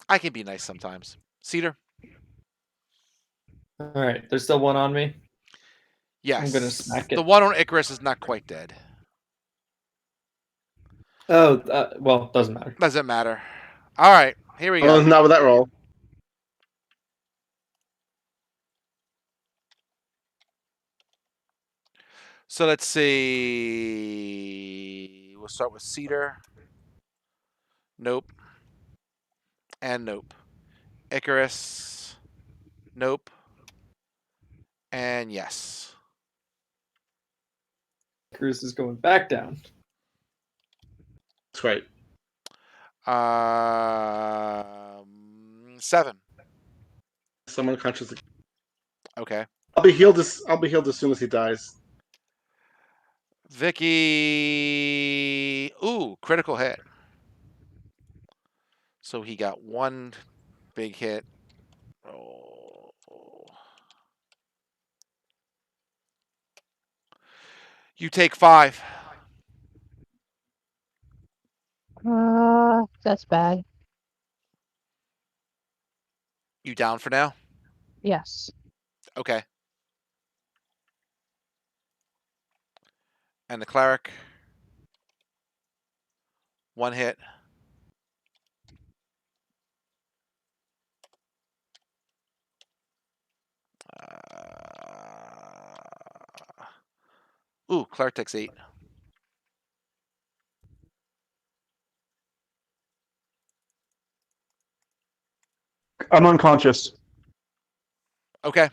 I can be nice sometimes. Cedar? All right, there's still one on me. Yes. I'm gonna smack The it. one on Icarus is not quite dead. Oh, well, doesn't matter. Doesn't matter. All right, here we Oh, go. not with that roll. So let's see. We'll start with Cedar. Nope. And nope. Icarus. Nope. And yes. Cruz is going back down. That's right. 7. Someone conscious. Okay. I'll be healed as soon as he dies. Vicky. Ooh, critical hit. So he got 1 big hit. Oh. You take 5. That's bad. You down for now? Yes. Okay. And the cleric. 1 hit. Ooh, cleric takes 8. I'm unconscious. Okay.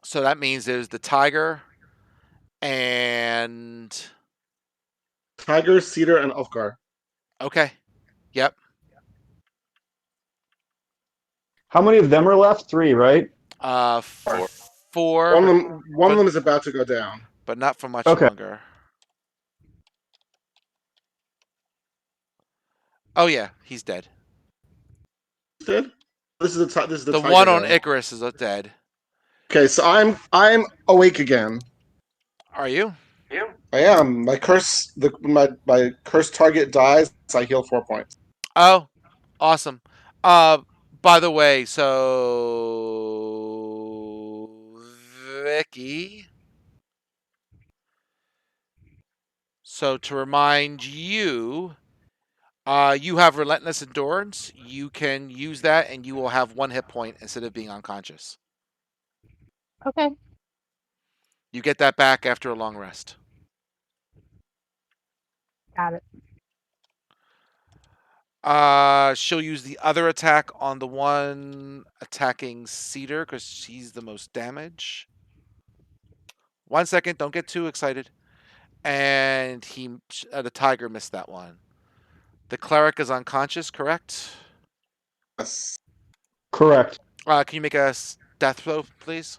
So that means there's the tiger and Tiger, Cedar, and Ulfgar. okay. Yep. How many of them are left? 3, right? 4, One of them is about to go down. but not for much Okay. longer. Oh yeah, he's dead. Did this is the this is the The tiger one on go. Icarus is dead. Okay, so I'm awake again. Are you? I am. My curse target dies. I heal 4 points. Oh, awesome. By the way, so Vicky. So to remind you, you have relentless endurance. You can use that, and you will have 1 hit point instead of being unconscious. Okay. You get that back after a long rest. Got it. She'll use the other attack on the one attacking Cedar because she's the most damage. 1 second, don't get too excited. And the tiger missed that one. The cleric is unconscious, correct? Yes. Correct. Can you make a death throw, please?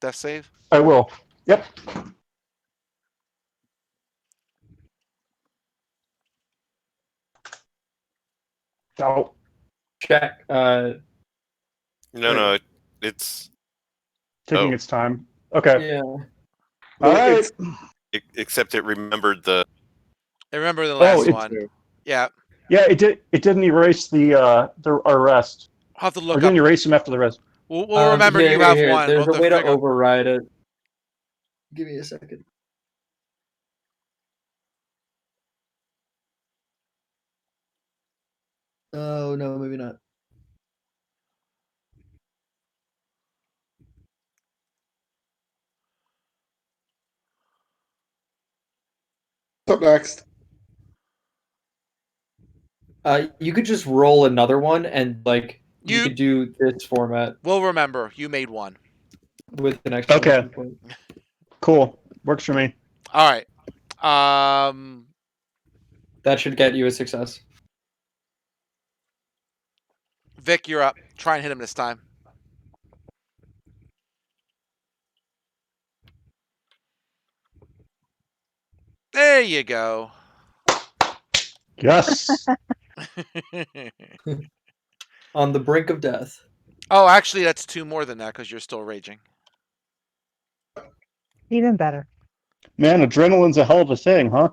Death save. I will. Yep. Oh, Check. No, Wait. no, it's taking Oh. its time. Okay. Yeah. All right. except it remembered the. I remember the last it's- one. Yeah. Yeah, it did. It didn't erase the arrest. I'll have to Or look up. didn't erase him after the rest. We'll remember you have one. There's We'll a way to figure- override it. Give me a second. Oh no, maybe not. What's up next? You could just roll another one, and like you You- could do this format We'll remember. You made one. with an exclamation Okay. point. Cool. Works for me. All right. That should get you a success. Vic, you're up. Try and hit him this time. There you go. Yes. On the brink of death. Oh, actually, that's 2 more than that because you're still raging. Even better. Man, adrenaline's a hell of a thing, huh?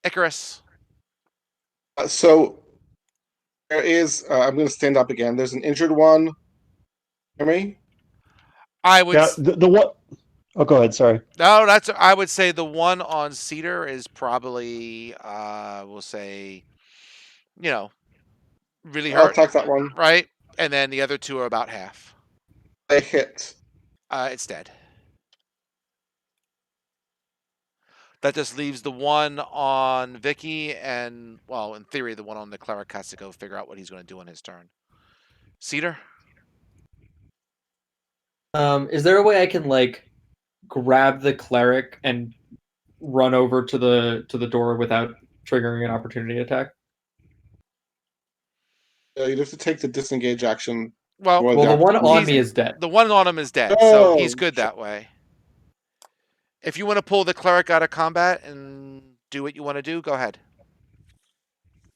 Icarus. So there is. I'm going to stand up again. There's an injured one. Hear me? I would. Yeah. The what? Oh, go ahead. Sorry. No, that's. I would say the one on Cedar is probably. We'll say. Really I'll hurt, attack that one. right? And then the other 2 are about half. I hit. It's dead. That just leaves the one on Vicky, and well, in theory, the one on the cleric has to go figure out what he's going to do on his turn. Cedar. Is there a way I can like grab the cleric and run over to the door without triggering an opportunity attack? You'd have to take the disengage action. Well, Well, Well, the one on he's- me is dead. the one on him is dead, so Oh, he's good that way. If you want to pull the cleric out of combat and do what you want to do, go ahead.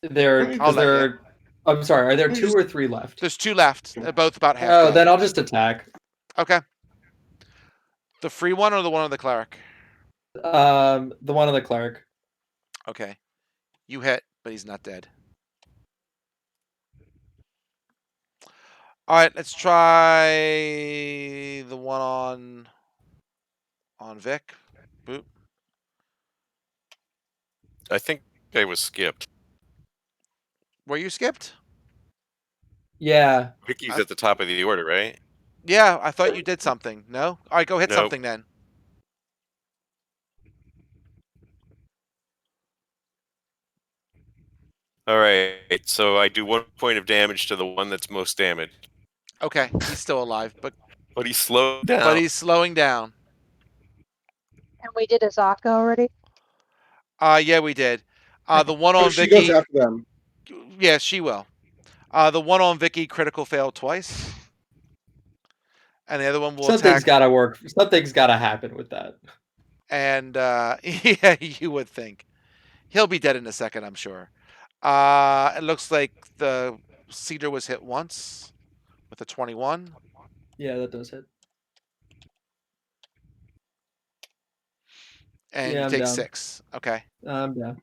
There, I'll is let there. I'm sorry. Are there Let me 2 just- or 3 left? There's 2 left. They're both about half. Oh, dead. then I'll just attack. Okay. The free one or the one on the cleric? The one on the cleric. Okay. You hit, but he's not dead. All right, let's try the one on Vic. Boop. I think I was skipped. Were you skipped? Yeah. Vicky's at the top of the order, right? Yeah, I thought you did something. No? All right, go hit Nope. something then. All right. So I do 1 point of damage to the one that's most damaged, Okay, he's still alive, but but he's slowed down. but he's slowing down. And we did Azaka already. Yeah, we did. The one on She goes Vicky. after them. Yeah, she will. The one on Vicky critical failed twice, and the other one will Something's attack. got to work. Something's got to happen with that. And yeah, you would think he'll be dead in a second, I'm sure. It looks like the cedar was hit once with a 21. Yeah, that does hit. And Yeah, you I'm take down. 6. Okay. I'm down.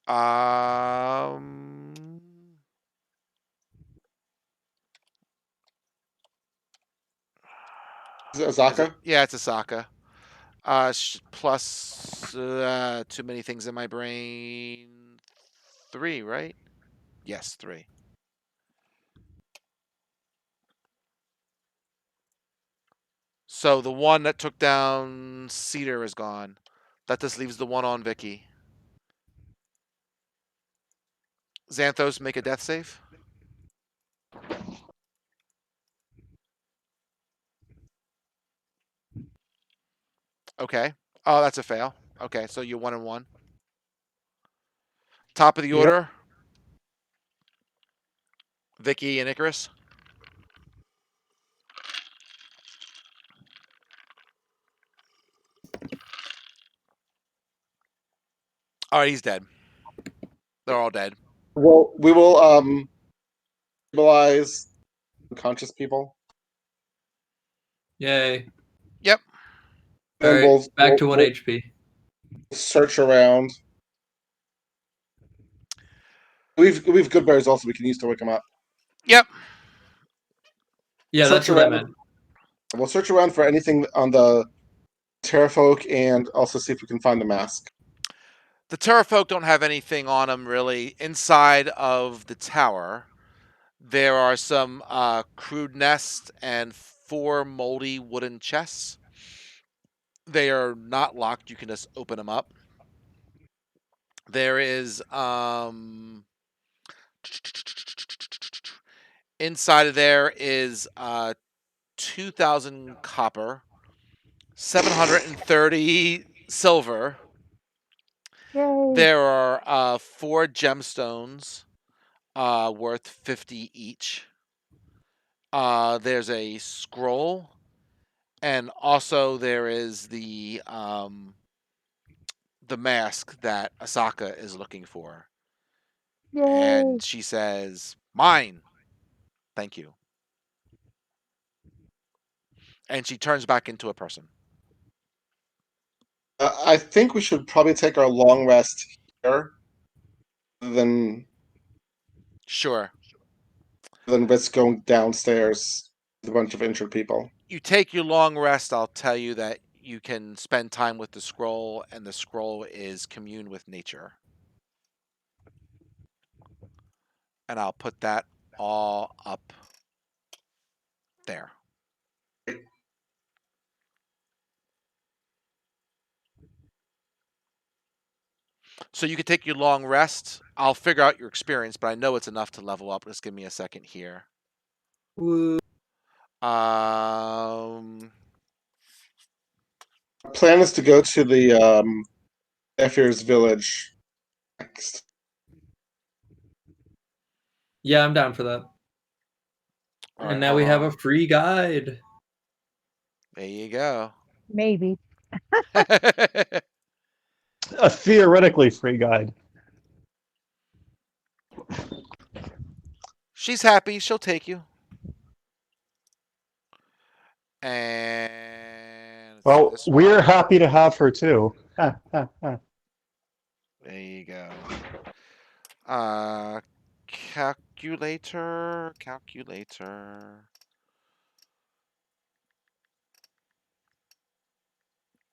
Um, Is it is it? Azaka? Yeah, it's Asaka. Plus too many things in my brain. 3, right? Yes, 3. So the one that took down Cedar is gone. That just leaves the one on Vicky. Xanthos, make a death save. Okay. Oh, that's a fail. Okay, so you're 1 and 1. Top of the Yep. order. Vicky and Icarus. All right, he's dead. They're all dead. Well, we will stabilize unconscious people. Yay. Yep. All Then right, back to 1 we'll HP. search around. We've good berries also we can use to wake them up. Yep. Yeah, Search that's what I around. meant. We'll search around for anything on the Terrafolk and also see if we can find the mask. The Terrafolk don't have anything on them really. Inside of the tower, there are some crude nests and 4 moldy wooden chests. They are not locked. You can just open them up. There is inside of there is 2,000 copper, 730 silver. Yay. There are 4 gemstones worth 50 each. There's a scroll, and also there is the mask that Asaka is looking for. Yay. And she says, "Mine. Thank you." And she turns back into a person. I think we should probably take our long rest here than Sure. risk going downstairs with a bunch of injured people. You take your long rest, I'll tell you that you can spend time with the scroll, and the scroll is commune with nature. And I'll put that all up there. So you can take your long rest. I'll figure out your experience, but I know it's enough to level up. Just give me a second here. Woo. Plan is to go to the Zephyr's village next. Yeah, I'm down for that. All And right, now hold we have on. a free guide. There you go. Maybe. A theoretically free guide. She's happy. She'll take you. And let's see Well, this we're one. happy to have her too. There you go. Calculator.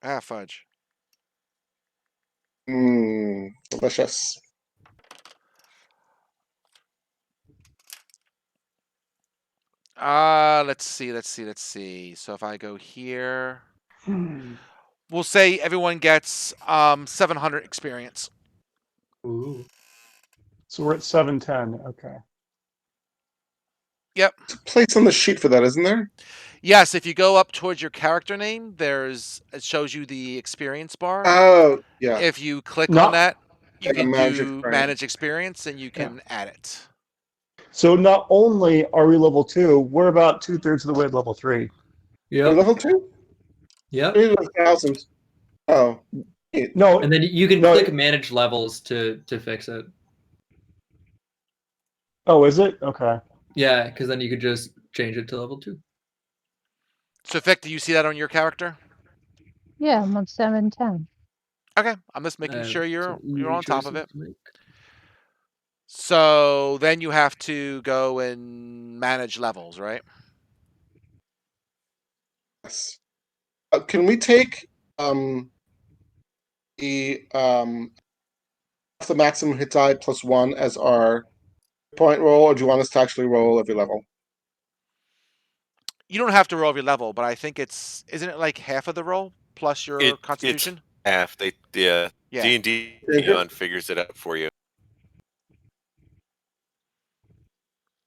Ah, fudge. Delicious. Let's see. So if I go here, we'll say everyone gets 700 experience. Ooh. So we're at 710. Okay. Yep. There's a place on the sheet for that, isn't there? Yes, if you go up towards your character name, it shows you the experience bar. Oh, yeah. If you click on Not that, you Like a can manage do experience. manage experience and you Yeah. can add it. So not only are we level 2, we're about 2/3 of the way to level 3. Are Yep. level 2? Yep. We need 1,000. Oh. No, And then you can no. click manage levels to fix it. Oh, is it? Okay. Yeah, because then you could just change it to level 2. So, Vic, do you see that on your character? Yeah, I'm on 710. Okay, I'm just making sure you're on top of it. So then you have to go and manage levels, right? Yes. Can we take the maximum hit die +1 as our point roll, or do you want us to actually roll every level? You don't have to roll every level, but I think isn't it like half of the roll plus your It's constitution? half. Yeah. D&D Beyond figures it out for you.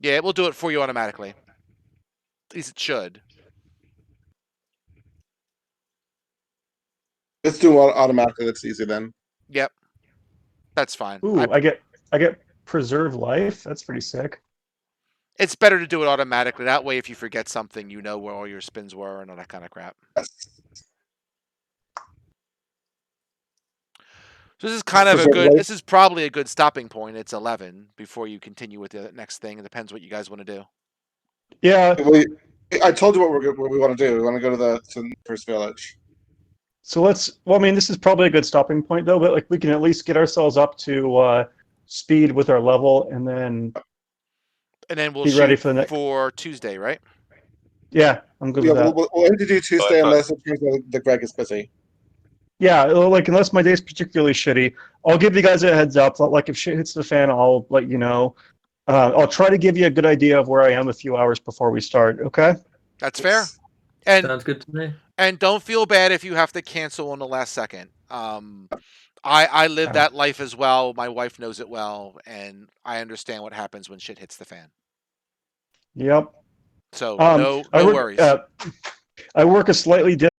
Yeah, it will do it for you automatically. At least it should. Let's do it automatically. That's easy then. Yep. That's fine. Ooh, I get preserve life. That's pretty sick. It's better to do it automatically. That way, if you forget something, you know where all your spins were and all that kind of crap. Yes. So this is kind of a Preserve good. life. This is probably a good stopping point. It's 11 before you continue with the next thing. It depends what you guys want to do. Yeah. I told you what we want to do. We want to go to the first village. So let's. Well, I mean, this is probably a good stopping point, though. But like, we can at least get ourselves up to speed with our level, and then we'll be ready shoot for the next. for Tuesday, right? Yeah, I'm good Yeah, with that. we'll aim to do Tuesday unless it turns out that Greg is busy. Yeah, like unless my day's particularly shitty, I'll give you guys a heads up. Like if shit hits the fan, I'll let you know. I'll try to give you a good idea of where I am a few hours before we start. Okay. That's fair. And Sounds good to me. And don't feel bad if you have to cancel on the last second. I live that life as well. My wife knows it well, and I understand what happens when shit hits the fan. Yep. So I no work, worries. I work a slightly different